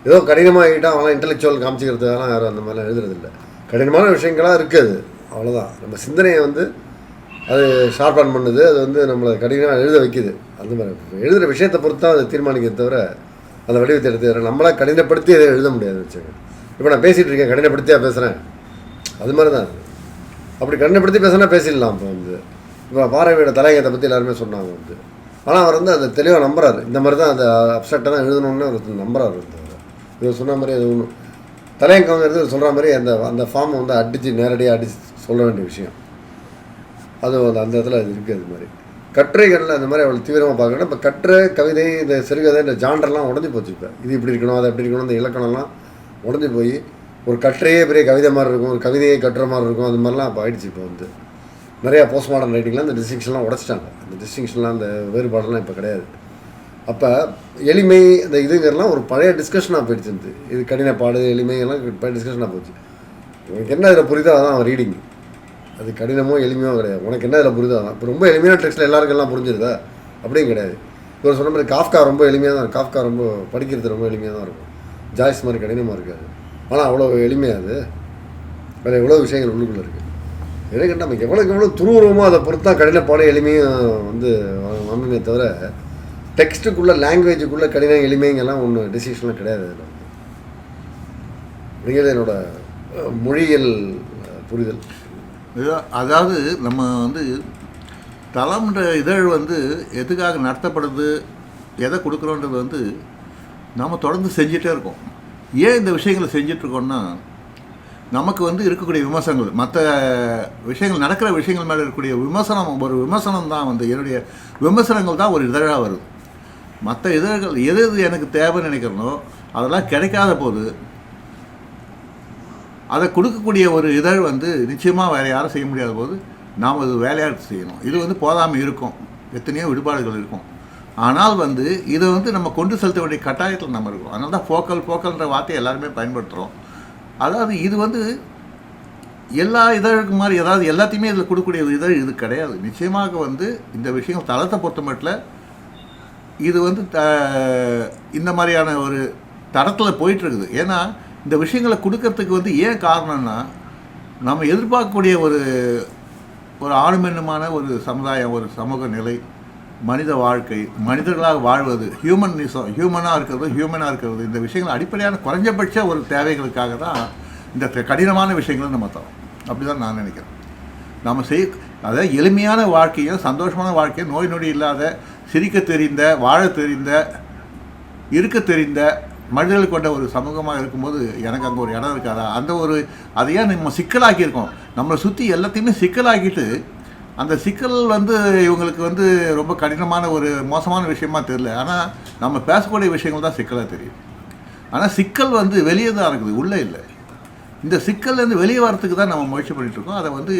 ஏதோ கடினமாகிட்டால் அவங்களாம் இன்டெலெக்சுவல் காமிச்சிக்கிறதுக்கெல்லாம் யாரும் அந்த மாதிரிலாம் எழுதுறதில்லை. கடினமான விஷயங்களாக இருக்குது, அவ்வளோதான். நம்ம சிந்தனையை வந்து அது ஷார்ப்பான் பண்ணுது, அது வந்து நம்மளை கடினமாக எழுத வைக்குது. அந்த மாதிரி எழுதுகிற விஷயத்தை பொறுத்து தான் அதை தீர்மானிக்கிறத தவிர அந்த வடிவத்தை எடுத்து நம்மளாக கடினப்படுத்தி எதை எழுத முடியாது வச்சுங்க. இப்போ நான் பேசிகிட்டு இருக்கேன், கடினப்படுத்தியாக பேசுகிறேன், அது மாதிரி தான். அப்படி கடினப்படுத்தி பேசுனா பேசிடலாம். இப்போ வந்து இப்போ பாரதியோட தலையங்கத்தை பற்றி எல்லாருமே சொன்னாங்க வந்து. ஆனால் அவர் வந்து அதை தெளிவாக நம்புறாரு. இந்த மாதிரி தான் அந்த அப்செக்டாக தான் எழுதணும்னு அவர் நம்புறாரு. இவர் சொன்ன மாதிரி அது ஒன்றும் தலையங்கங்கிறது சொல்கிற மாதிரி அந்த ஃபார்மை வந்து நேரடியாக அடித்து சொல்ல வேண்டிய விஷயம். அது அந்த இடத்துல அது இருக்குது. அது மாதிரி கட்டுரைகளில் அந்த மாதிரி அவ்வளோ தீவிரமாக பார்க்கணும். இப்போ கட்டுரை, கவிதை, இந்த சிறுகதை, இந்த ஜாண்டர்லாம் உடஞ்சி போச்சு. இப்போ இது இப்படி இருக்கணும், அது எப்படி இருக்கணும், இந்த இலக்கணம்லாம் உடஞ்சி போய் ஒரு கட்டுரையே பெரிய கவிதை மாதிரி இருக்கும், ஒரு கவிதையை கட்டுற மாதிரி இருக்கும். அது மாதிரிலாம் இப்போ ஆயிடுச்சு. இப்போ வந்து நிறையா போஸ்ட் மாடர்ன் ரைட்டிங்லாம் இந்த டிஸ்டிங்ஷன்லாம் உடச்சிட்டாங்க. அந்த டிஸ்டிங்ஷன்லாம் அந்த வேறுபாடெல்லாம் இப்போ கிடையாது. அப்போ எளிமை இந்த இதுங்கிறலாம் ஒரு பழைய டிஸ்கஷனாக போயிடுச்சு. இது கடினப்பாடு, எளிமையெல்லாம் பழைய டிஸ்கஷனாக போச்சு. உனக்கு என்ன இதில் புரியுதோ அதான் ரீடிங். அது கடினமோ எளிமையோ கிடையாது. உனக்கு என்ன இதில் புரியுதோ அதான். இப்போ ரொம்ப எளிமையான டெக்ஸ்ட்டில் எல்லாருக்கெல்லாம் புரிஞ்சிருதா அப்படியும் கிடையாது. இப்போ சொன்ன மாதிரி காஃப்கா ரொம்ப எளிமையாக தான் இருக்கும். காஃப்கா ரொம்ப படிக்கிறது ரொம்ப எளிமையாக தான் இருக்கும். ஜாய்ஸ் மாதிரி கடினமாக இருக்காது. ஆனால் அவ்வளோ எளிமையாது, வேறு எவ்வளோ விஷயங்கள் உள்ளுக்குள்ளே இருக்குது. எனக்கு நம்ம எவ்வளோக்கு எவ்வளோ துருவுருவமோ அதை பொறுத்து தான் கடினப்பாடு எளிமையும் வந்து அமைமே தவிர டெக்ஸ்ட்டுக்குள்ளே லாங்குவேஜுக்குள்ளே கடினம் எளிமைங்கெல்லாம் ஒன்றும் டெசிஷன்லாம் கிடையாது. அதில் அப்படிங்கிறது என்னோட மொழியியல் புரிதல். அதாவது நம்ம வந்து தளம்ன்ற இதழ் வந்து எதுக்காக நடத்தப்படுது, எதை கொடுக்குறோன்றது வந்து நாம் தொடர்ந்து செஞ்சிட்டே இருக்கோம். ஏன் இந்த விஷயங்களை செஞ்சிட்ருக்கோன்னா, நமக்கு வந்து இருக்கக்கூடிய விமர்சனங்கள், மற்ற விஷயங்கள் நடக்கிற விஷயங்கள் மேலே இருக்கக்கூடிய ஒரு விமர்சனம் தான் வந்து என்னுடைய விமர்சனங்கள் தான் ஒரு இதழாக வருது. மற்ற இதழ்கள் எது எனக்கு தேவைன்னு நினைக்கிறனோ அதெல்லாம் கிடைக்காத போது அதை கொடுக்கக்கூடிய ஒரு இதழ் வந்து நிச்சயமாக வேறு யாரும் செய்ய முடியாத போது நாம் அது வேலையாக செய்யணும். இது வந்து போதாமல் இருக்கும், எத்தனையோ விடுபாடுகள் இருக்கும். ஆனால் வந்து இதை வந்து நம்ம கொண்டு செலுத்த வேண்டிய கட்டாயத்தில் நம்ம இருக்கோம். அதனால தான் ஃபோக்கல்ன்ற வார்த்தையை எல்லாருமே பயன்படுத்துகிறோம். அதாவது இது வந்து எல்லா இதழுக்கு மாதிரி ஏதாவது எல்லாத்தையுமே இதில் கொடுக்கக்கூடிய இதழ் இது கிடையாது. நிச்சயமாக வந்து இந்த விஷயங்கள் தளத்தை பொறுத்த மட்டும் இது வந்து இந்த மாதிரியான ஒரு தரத்தில் போயிட்டுருக்குது. ஏன்னா இந்த விஷயங்களை கொடுக்கறதுக்கு வந்து ஏன் காரணம்னா, நம்ம எதிர்பார்க்கக்கூடிய ஒரு ஆணுமென்னுமான ஒரு சமுதாயம், ஒரு சமூக நிலை, மனித வாழ்க்கை, மனிதர்களாக வாழ்வது, ஹியூமனாக இருக்கிறது, இந்த விஷயங்கள் அடிப்படையான குறைஞ்சபட்ச ஒரு தேவைகளுக்காக தான் இந்த கடினமான விஷயங்களை நம்ம தரோம். அப்படி தான் நான் நினைக்கிறேன். நம்ம அதாவது எளிமையான வாழ்க்கையும் சந்தோஷமான வாழ்க்கையும், நோய் நொடி இல்லாத, சிரிக்க தெரிந்த, வாழ தெரிந்த, இருக்க தெரிந்த மனிதர்கள் கொண்ட ஒரு சமூகமாக இருக்கும்போது எனக்கு அங்கே ஒரு இடம் இருக்காதா? அதையே நம்ம சிக்கலாக்கியிருக்கோம். நம்மளை சுற்றி எல்லாத்தையுமே சிக்கலாக்கிட்டு அந்த சிக்கல் வந்து இவங்களுக்கு வந்து ரொம்ப கடினமான ஒரு மோசமான விஷயமா தெரியல. ஆனால் நம்ம பேசக்கூடிய விஷயங்கள் தான் சிக்கலாக தெரியும். ஆனால் சிக்கல் வந்து வெளியே தான் இருக்குது, உள்ளே இல்லை. இந்த சிக்கல்லேருந்து வெளியே வரத்துக்கு தான் நம்ம முயற்சி பண்ணிகிட்ருக்கோம். அதை வந்து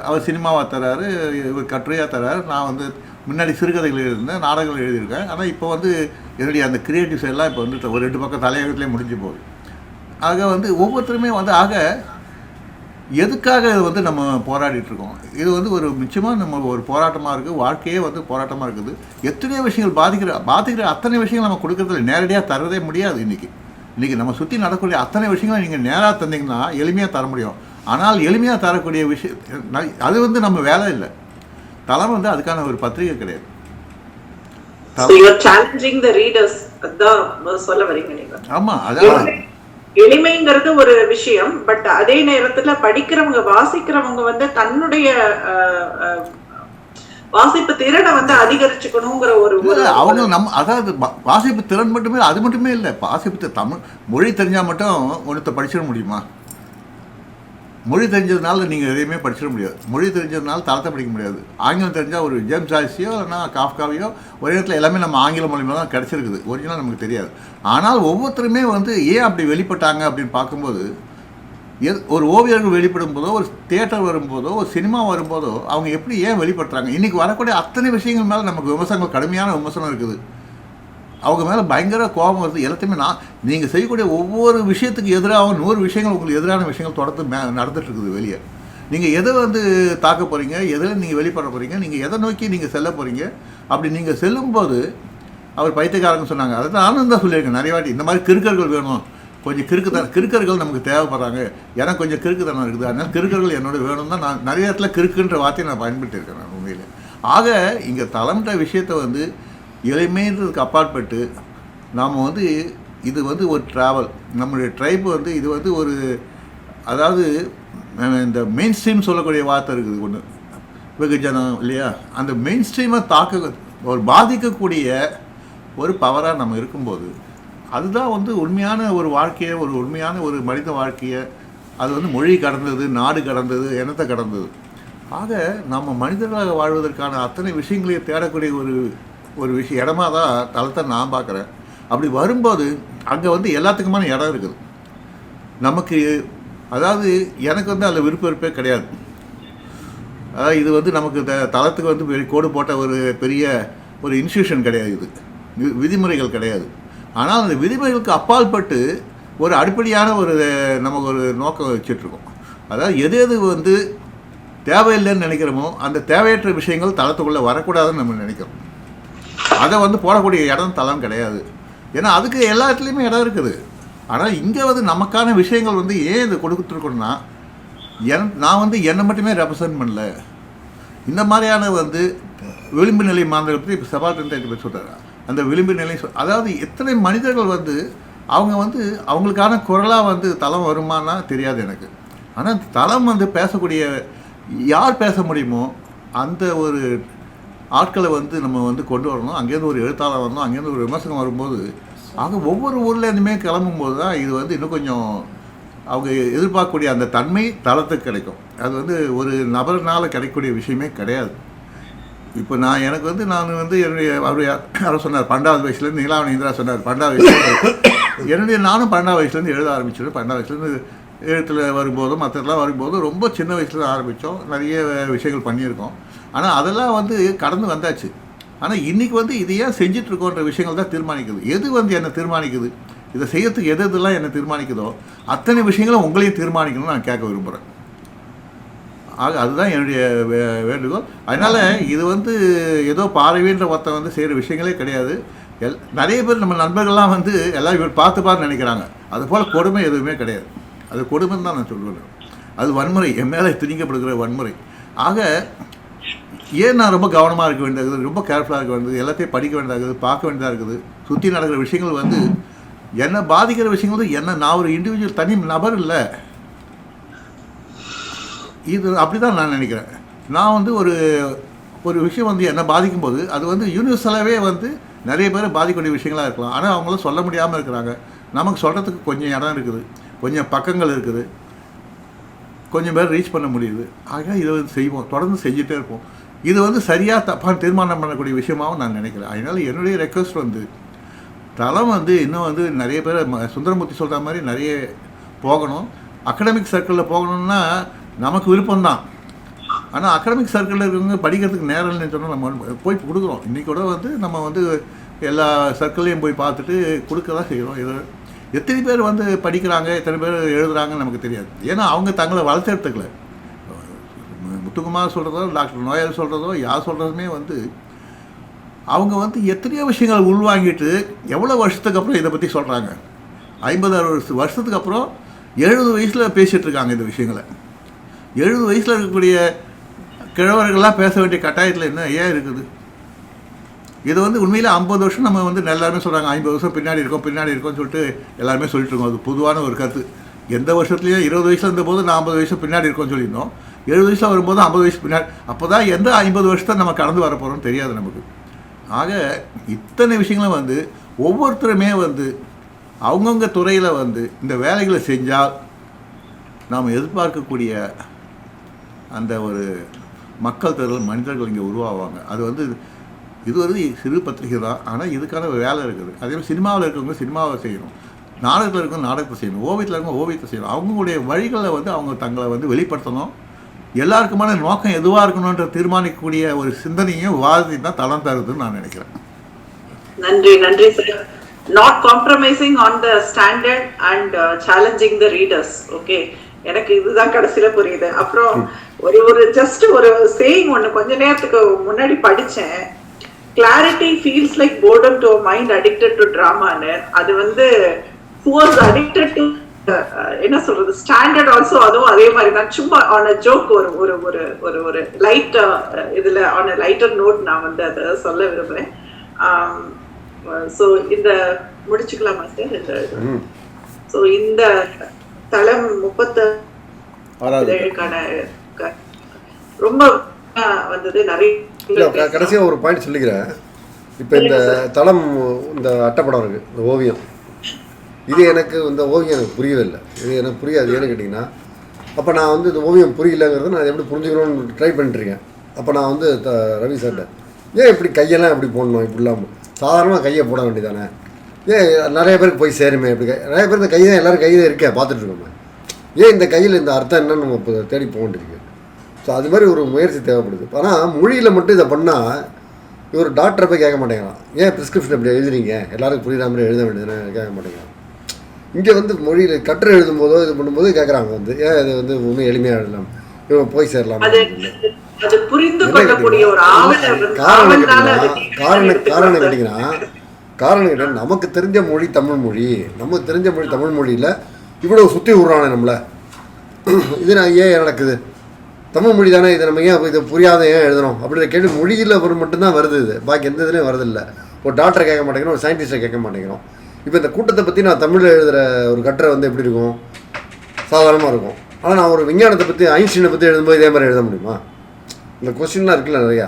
அவர் சினிமாவாக தராரு, இவர் கட்டுரையாக தராரு. நான் வந்து முன்னாடி சிறுகதைகள் எழுதியிருந்தேன், நாடகங்கள் எழுதியிருக்கேன். ஆனால் இப்போ வந்து என்னுடைய அந்த கிரியேட்டிவ்ஸ் எல்லாம் இப்போ வந்து ஒரு 2 பக்கம் தலையகத்துலேயே முடிஞ்சு போகுது. ஆக வந்து ஒவ்வொருத்தருமே வந்து எதுக்காக வந்து நம்ம போராடிட்டுருக்கோம்? இது வந்து ஒரு நிச்சயமாக நம்ம ஒரு போராட்டமாக இருக்குது. வாழ்க்கையே வந்து போராட்டமாக இருக்குது. எத்தனையோ விஷயங்கள் பாதிக்கிற அத்தனை விஷயங்கள் நம்ம கொடுக்குறதுல நேரடியாக தரதே முடியாது. இன்றைக்கி நம்ம சுற்றி நடக்கக்கூடிய அத்தனை விஷயங்களை நீங்கள் நேராக தந்தீங்கன்னா எளிமையாக தர முடியும். ஆனால் எளிமையாக தரக்கூடிய விஷயம் அது வந்து நம்ம வேலை இல்லை. தளம் வந்து அதுக்கான ஒரு பத்திரிகை கிடையாது. ஆமா, அதான் எளிமைங்கிறது ஒரு விஷயம். பட் அதே நேரத்துல படிக்கிறவங்க, வாசிக்கிறவங்க வந்து தன்னுடைய வாசிப்பு திறனை வந்து அதிகரிச்சுக்கணுங்கிற அவங்க நம்ம அதாவது வாசிப்பு திறன் மட்டுமே, அது மட்டுமே இல்லை. வாசிப்பு தமிழ் மொழி தெரிஞ்சா மட்டும் ஒன்றத்தை படிச்சிட முடியுமா? மொழி தெரிஞ்சதுனால நீங்கள் எதையுமே படிச்சிட முடியாது. மொழி தெரிஞ்சதுனால தளத்தை படிக்க முடியாது. ஆங்கிலம் தெரிஞ்சால் ஒரு ஜேம்ஸ் ஜாய்ஸையோ இல்லைனா காஃப்காவையோ ஒரே இடத்துல எல்லாமே நம்ம ஆங்கில மொழியில தான் கிடச்சிருக்குது. ஒரிஜினல் நமக்கு தெரியாது. ஆனால் ஒவ்வொருத்தருமே வந்து ஏன் அப்படி வெளிப்பட்டாங்க அப்படின்னு பார்க்கும்போது, ஒரு ஓவியர்கள் வெளிப்படும் போதோ, ஒரு தியேட்டர் வரும்போதோ, ஒரு சினிமா வரும்போதோ அவங்க எப்படி ஏன் வெளிப்படுறாங்க? இன்றைக்கி வரக்கூடிய அத்தனை விஷயங்கள் மேலே நமக்கு விமர்சனங்கள், கடுமையான விமர்சனம் இருக்குது. அவங்க மேலே பயங்கர கோபம் வருது. எல்லாத்தையுமே நீங்கள் செய்யக்கூடிய ஒவ்வொரு விஷயத்துக்கு எதிராக 100 விஷயங்கள் உங்களுக்கு எதிரான விஷயங்கள் தொடர்ந்து நடந்துகிட்ருக்குது வெளியே. நீங்கள் எதை வந்து தாக்க போகிறீங்க, எதில் நீங்கள் வெளிப்பட போகிறீங்க, நீங்கள் எதை நோக்கி நீங்கள் செல்ல போகிறீங்க? அப்படி நீங்கள் செல்லும்போது அவர் பைத்தியக்காரங்க சொன்னாங்க. அதை தான் நானும் தான் சொல்லியிருக்கேன் நிறைய வாட்டி. இந்த மாதிரி கிறுக்கர்கள் வேணும், கொஞ்சம் கிறுக்கர்கள் நமக்கு தேவைப்படுறாங்க. எனக்கு கொஞ்சம் கிறுக்குத்தனம் இருக்குது, அதனால் கிறுக்கர்கள் என்னோட வேணும் தான் நான் நிறைய இடத்துல கிறுக்குன்ற வார்த்தையை நான் பயன்படுத்தியிருக்கேன் நான் உண்மையில். ஆக இங்கே தளம்ன்ற விஷயத்தை வந்து எளிமைன்றதுக்கு அப்பாற்பட்டு நாம் வந்து இது வந்து ஒரு ட்ராவல், நம்மளுடைய ட்ரைப் வந்து இது வந்து ஒரு, அதாவது இந்த மெயின் ஸ்ட்ரீம் சொல்லக்கூடிய வார்த்தை இருக்குது ஒன்று, வெகுஜனம் இல்லையா? அந்த மெயின் ஸ்ட்ரீமை ஒரு பாதிக்கக்கூடிய ஒரு பவராக நம்ம இருக்கும்போது அதுதான் வந்து உண்மையான ஒரு வாழ்க்கையை, ஒரு உண்மையான ஒரு மனித வாழ்க்கையை, அது வந்து மொழி கடந்தது, நாடு கடந்தது, இனத்தை கடந்தது. ஆக நம்ம மனிதர்களாக வாழ்வதற்கான அத்தனை விஷயங்களையும் தேடக்கூடிய ஒரு இடமா தான் தளத்தை நான் பார்க்குறேன். அப்படி வரும்போது அங்கே வந்து எல்லாத்துக்குமான இடம் இருக்குது நமக்கு. அதாவது எனக்கு வந்து அதில் விருப்பே கிடையாது. அதாவது இது வந்து நமக்கு தளத்துக்கு வந்து கோடு போட்ட ஒரு பெரிய ஒரு இன்ஸ்டியூஷன் கிடையாது, இது விதிமுறைகள் கிடையாது. ஆனால் அந்த விதிமுறைகளுக்கு அப்பாற்பட்டு ஒரு அடிப்படையான நமக்கு ஒரு நோக்கம் வச்சிட்ருக்கோம். அதாவது எது வந்து தேவையில்லைன்னு நினைக்கிறோமோ அந்த தேவையற்ற விஷயங்கள் தளத்துக்குள்ளே வரக்கூடாதுன்னு நம்ம நினைக்கிறோம். அதை வந்து போடக்கூடிய இடம் தளம் கிடையாது. ஏன்னா அதுக்கு எல்லா இடத்துலையுமே இடம் இருக்குது. ஆனால் இங்கே வந்து நமக்கான விஷயங்கள் வந்து ஏன் இது கொடுத்துருக்கோன்னா, நான் வந்து என்னை மட்டுமே ரெப்ரசன்ட் பண்ணல. இந்த மாதிரியான வந்து விளிம்பு நிலை மாணவர்கள் பற்றி இப்போ சபால்டன் பேர் சொல்கிறாங்க. அந்த விளிம்பு நிலை அதாவது எத்தனை மனிதர்கள் வந்து அவங்க வந்து அவங்களுக்கான குரலாக வந்து தளம் வருமானா தெரியாது எனக்கு. ஆனால் தளம் வந்து பேசக்கூடிய யார் பேச முடியுமோ அந்த ஒரு ஆட்களை வந்து நம்ம வந்து கொண்டு வரணும். அங்கேருந்து ஒரு எழுத்தாளர் வரணும், அங்கேருந்து ஒரு விமர்சனம் வரும்போது ஆக ஒவ்வொரு ஊர்லேருந்துமே கிளம்பும்போது தான் இது வந்து இன்னும் கொஞ்சம் அவங்க எதிர்பார்க்கக்கூடிய அந்த தன்மை தளத்துக்கு கிடைக்கும். அது வந்து ஒரு நபர்னால் கிடைக்கக்கூடிய விஷயமே கிடையாது. இப்போ எனக்கு வந்து என்னுடைய அவர் யாரோ சொன்னார் 12வது வயசுலேருந்து நீலாவணி இந்திரா சொன்னார் 12வது வயசுலேருந்து நானும் 12வது வயசுலேருந்து எழுத ஆரம்பிச்சிடும். 12வது வயசுலேருந்து எழுத்தில் வரும்போதும் மற்றதெல்லாம் வரும்போதும் ரொம்ப சின்ன வயசுல ஆரம்பித்தோம். நிறைய விஷயங்கள் பண்ணியிருக்கோம். ஆனால் அதெல்லாம் வந்து கடந்து வந்தாச்சு. ஆனால் இன்றைக்கி வந்து இது ஏன் செஞ்சிட்ருக்கோன்ற விஷயங்கள் தான் தீர்மானிக்குது. எது வந்து என்னை தீர்மானிக்குது, இதை செய்யறதுக்கு எது எதெல்லாம் என்னை தீர்மானிக்குதோ அத்தனை விஷயங்களும் உங்களையும் தீர்மானிக்கணும்னு நான் கேட்க விரும்புகிறேன். ஆக அதுதான் என்னுடைய வேண்டுகோள். அதனால் இது வந்து ஏதோ பார்வைன்ற ஒருத்தன் வந்து செய்கிற விஷயங்களே கிடையாது. நிறைய பேர் நம்ம நண்பர்கள்லாம் வந்து எல்லாம் இவர் பார்த்து நினைக்கிறாங்க. அதுபோல் கொடுமை எதுவுமே கிடையாது. அது கொடுமைன்னு தான் நான் சொல்லுவேன். அது வன்முறை, என் மேலே திணிக்கப்படுகிற வன்முறை. ஆக ஏன் நான் ரொம்ப கவனமாக இருக்க வேண்டியது, ரொம்ப கேர்ஃபுல்லாக இருக்க வேண்டியது, எல்லாத்தையும் படிக்க வேண்டியதாக இருக்குது, பார்க்க வேண்டியதாக இருக்குது. சுற்றி நடக்கிற விஷயங்கள் வந்து என்னை பாதிக்கிற விஷயங்கள் வந்து என்ன, நான் ஒரு இண்டிவிஜுவல் தனி நபர் இல்லை. இது அப்படி தான் நான் நினைக்கிறேன். நான் வந்து ஒரு விஷயம் வந்து என்னை பாதிக்கும்போது அது வந்து யூனிவர்சலாகவே வந்து நிறைய பேர் பாதிக்கக்கூடிய விஷயங்களாக இருக்கலாம். ஆனால் அவங்களும் சொல்ல முடியாமல் இருக்கிறாங்க. நமக்கு சொல்கிறதுக்கு கொஞ்சம் இடம் இருக்குது, கொஞ்சம் பக்கங்கள் இருக்குது, கொஞ்சம் பேர் ரீச் பண்ண முடியுது. ஆக இதை வந்து செய்வோம், தொடர்ந்து செஞ்சுட்டே இருப்போம். இது வந்து சரியாக தப்பான தீர்மானம் பண்ணக்கூடிய விஷயமாகவும் நான் நினைக்கிறேன். அதனால் என்னுடைய ரெக்வஸ்ட் வந்து தளம் வந்து இன்னும் வந்து நிறைய பேர் சுந்தரமூர்த்தி சொல்கிற மாதிரி நிறைய போகணும். அகடமிக் சர்க்கிளில் போகணுன்னா நமக்கு விருப்பம்தான். ஆனால் அகடமிக் சர்க்கிளில் இருக்கிறவங்க படிக்கிறதுக்கு நேரம் இல்லைன்னு சொன்னால் நம்ம போய் கொடுக்குறோம். இன்றைக்கி கூட வந்து நம்ம வந்து எல்லா சர்க்கிள்லையும் போய் பார்த்துட்டு கொடுக்க தான் செய்கிறோம். இது எத்தனை பேர் வந்து படிக்கிறாங்க, எத்தனை பேர் எழுதுகிறாங்கன்னு நமக்கு தெரியாது. ஏன்னா அவங்க தங்களை வளர்த்தெடுத்துக்கல. முத்துக்குமார் சொல்கிறதோ, டாக்டர் நோயால் சொல்கிறதோ, யார் சொல்கிறதுமே வந்து அவங்க வந்து எத்தனையோ விஷயங்கள் உள்வாங்கிட்டு எவ்வளோ வருஷத்துக்கு அப்புறம் இதை பற்றி சொல்கிறாங்க. 50-60 வருஷத்துக்கு அப்புறம் 70 வயசில் பேசிகிட்டு இருக்காங்க இந்த விஷயங்களை. 70 வயசில் இருக்கக்கூடிய கிழவர்கள்லாம் பேச வேண்டிய கட்டாயத்தில் என்ன ஏன் இருக்குது? இது வந்து உண்மையில் 50 வருஷம் நம்ம வந்து எல்லாருமே சொல்கிறாங்க, 50 வருஷம் பின்னாடி இருக்கோம்னு சொல்லிட்டு எல்லாருமே சொல்லிட்டு இருக்கோம். அது பொதுவான ஒரு கருத்து. எந்த வருஷத்துலையும் 20 வயசில் இருந்தபோது நான் 50 வயசு பின்னாடி இருக்கோம்னு சொல்லியிருந்தோம். 70 வயசில் வரும்போது 50 வயசு பின்னாடி. அப்போ தான் எந்த 50 வருஷத்தை நம்ம கடந்து வர போகிறோம்னு தெரியாது நமக்கு. ஆக இத்தனை விஷயங்களும் வந்து ஒவ்வொருத்தருமே வந்து அவங்கவுங்க துறையில் வந்து இந்த வேலைகளை செஞ்சால் நாம் எதிர்பார்க்கக்கூடிய அந்த ஒரு மக்கள் திரள் மனிதர்கள் இங்கே உருவாவாங்க. அது வந்து இது ஒரு சிறு பத்திரிகை தான், ஆனால் இதுக்கான வேலை இருக்குது. அதே மாதிரி சினிமாவில் இருக்கிறவங்க சினிமாவை செய்யணும், நாடகத்தில் இருக்கவங்க நாடகத்தை செய்யணும், ஓவியத்தில் இருக்கவங்க ஓவியத்தை செய்யணும். அவங்களுடைய வழிகளில் வந்து அவங்க தங்களை வந்து வெளிப்படுத்தணும். எல்லாருக்குமான நோக்கம் எதுவாக இருக்கணுன்ற தீர்மானிக்கக்கூடிய ஒரு சிந்தனையும் விவாதத்தையும் தான் தளம் தருதுன்னு நான் நினைக்கிறேன். நன்றி sir. Not compromising on the standard and challenging the readers. Okay, எனக்கு இதுதான் கடைசியில புரியுது. அப்புறம் ஒரு ஜஸ்ட் ஒரு சேயிங் ஒன்று கொஞ்ச நேரத்துக்கு முன்னாடி படிச்சேன். Clarity feels like boredom to a mind addicted to drama. அது வந்து who was addicted to என்ன சொல்றது ஸ்டாண்டர்ட் ஆல்சோ, அதுவும் அதே மாதிரி தான். சும்மா ஆன் அ ஜோக் ஒரு லைட் இதுல ஆன் அ லைட்டர் நோட் நான் வந்து அதை சொல்ல விரும்புறேன். ஸோ இந்த முடிச்சுக்கலாமா சார்? ஸோ இந்த தளம் 37க்கான ரொம்ப வந்தது நிறைய. கடைசியாக ஒரு பாயிண்ட் சொல்லிக்கிறேன். இப்போ இந்த தளம், இந்த அட்டைப்படம் இருக்குது, இந்த ஓவியம், இது எனக்கு இந்த ஓவியம் எனக்கு புரியவே இல்லை. இது எனக்கு புரியாது. ஏன்னு கேட்டிங்கன்னா, அப்போ நான் வந்து இந்த ஓவியம் புரியலைங்கிறத நான் எப்படி புரிஞ்சுக்கணும்னு ட்ரை பண்ணிட்டுருக்கேன். அப்போ நான் வந்து ரவி சார்ட்ட ஏன் இப்படி கையெல்லாம் எப்படி போடணும், இப்படிலாம் சாதாரணமாக கையை போட வேண்டியதானே, ஏன் நிறைய பேருக்கு போய் சேருமே, இப்படி நிறைய பேர் இந்த கை தான் எல்லோரும் கையில் இருக்கேன் பார்த்துட்ருக்கோமே, ஏன் இந்த கையில் இந்த அர்த்தம் என்னன்னு நம்ம இப்போ தேடி போக வேண்டியிருக்கு. ஸோ அது மாதிரி ஒரு முயற்சி தேவைப்படுது. ஆனால் மொழியில் மட்டும் இதை பண்ணால் இவர் டாக்டரை போய் கேட்க மாட்டேங்கிறான், ஏன் ப்ரிஸ்கிரிப்ஷன் இப்படி எழுதுறீங்க, எல்லாருக்கும் புரியுற மாதிரி எழுத வேண்டியதுன்னு கேட்க மாட்டேங்கிறான். இங்கே வந்து மொழியில் கட்டுரை எழுதும்போதோ இது பண்ணும்போது கேட்குறாங்க வந்து, ஏன் இது வந்து இன்னும் எளிமையாக எழுதலாம், இவன் போய் சேரலாம். காரணம் கேட்டீங்கன்னா நமக்கு தெரிஞ்ச மொழி தமிழ் மொழி, நமக்கு தெரிஞ்ச மொழி தமிழ் மொழியில் இவ்வளோ சுற்றி விட்றானே நம்மளை. இது நான் ஏன் நடக்குது, தமிழ் மொழி தானே, இதை நம்ம ஏன் இதை புரியாத ஏன் எழுதணும் அப்படின்ற கேள்வி மொழியில் மட்டும்தான் வருது. இது பாக்கி எந்த இதுலேயும் வரதில்லை. ஒரு டாக்டரை கேட்க மாட்டேங்கிறோம், ஒரு சயின்டிஸ்ட்டை கேட்க மாட்டேங்கிறோம். இப்போ இந்த கூட்டத்தை பற்றி நான் தமிழில் எழுதுகிற ஒரு கட்டுரை வந்து எப்படி இருக்கும், சாதாரணமாக இருக்கும். ஆனால் நான் ஒரு விஞ்ஞானத்தை பற்றி, ஐன்ஸ்டீனை பற்றி எழுதும்போது இதே மாதிரி எழுத முடியுமா? இந்த கொஸ்டின்லாம் இருக்குல்ல,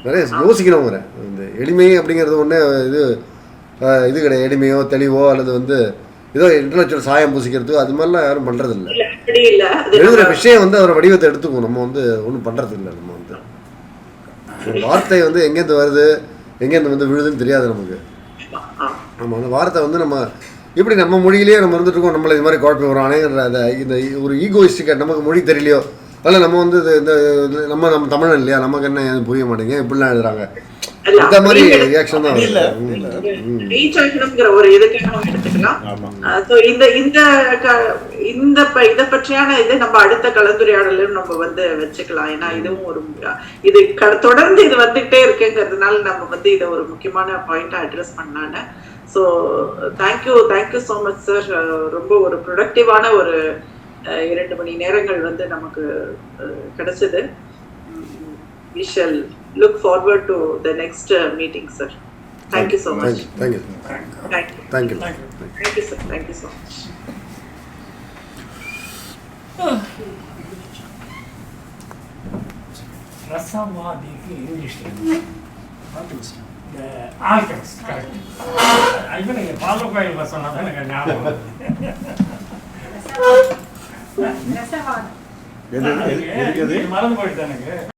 நிறையா யோசிக்கணுங்கிற. இந்த எளிமை அப்படிங்கிறது ஒன்று இது கிடையாது. எளிமையோ தெளிவோ அல்லது வந்து ஏதோ இன்டலெக்சுவல் சாயம் பூசிக்கிறதுக்கோ அது மாதிரிலாம் யாரும் பண்ணுறதில்லை. எழுதுகிற விஷயம் வந்து அவரை வடிவத்தை எடுத்துக்கும். நம்ம வந்து ஒன்றும் பண்ணுறதில்லை. நம்ம வந்து ஒரு வார்த்தை வந்து எங்கேருந்து வருது, எங்கேருந்து வந்து விழுதுன்னு தெரியாது நமக்கு. நம்ம அந்த வார்த்தை வந்து நம்ம எப்படி நம்ம மொழியிலேயே நம்ம இருந்துட்டுருக்கோம், நம்மளை இது மாதிரி குழப்பி வரானேங்கிற அந்த இந்த ஒரு ஈகோயிஸ்டிக்காக நமக்கு மொழி தெரியலையோ அதில் நம்ம வந்து இந்த நம்ம தமிழன் இல்லையா, நமக்கு என்ன புரிய மாட்டேங்க இப்படிலாம் எழுதுறாங்க, இந்த மாதிரி ரியாக்ஷன் தான் ரீச் ஆகணுங்கிற ஒரு இதுக்காக எடுத்துக்கலாம். ஸோ இத பற்றியான இது நம்ம அடுத்த கலந்துரையாடலும் நம்ம வந்து வச்சுக்கலாம். ஏன்னா இதுவும் ஒரு இது தொடர்ந்து இது வந்துகிட்டே இருக்குங்கிறதுனால நம்ம வந்து இதை ஒரு முக்கியமான பாயிண்டா அட்ரஸ் பண்ணலான்னு. So thank you so much sir. ரொம்ப ஒரு ப்ரொடக்டிவான ஒரு 2 மணி நேரங்கள் வந்து நமக்கு கிடைச்சது. We shall look forward to the next meeting, sir. Thank you so much. Thank you. Thank you, sir. Thank you so much. ரசவாதிக்கு இங்கிலீஷ்ல ஆல்கெமிஸ்ட் கரெக்ட். இப்போ நீங்கள் பாலோ கோயில் சொன்னா தான் எனக்கு ஞாபகம். மறந்து போயிட்டு எனக்கு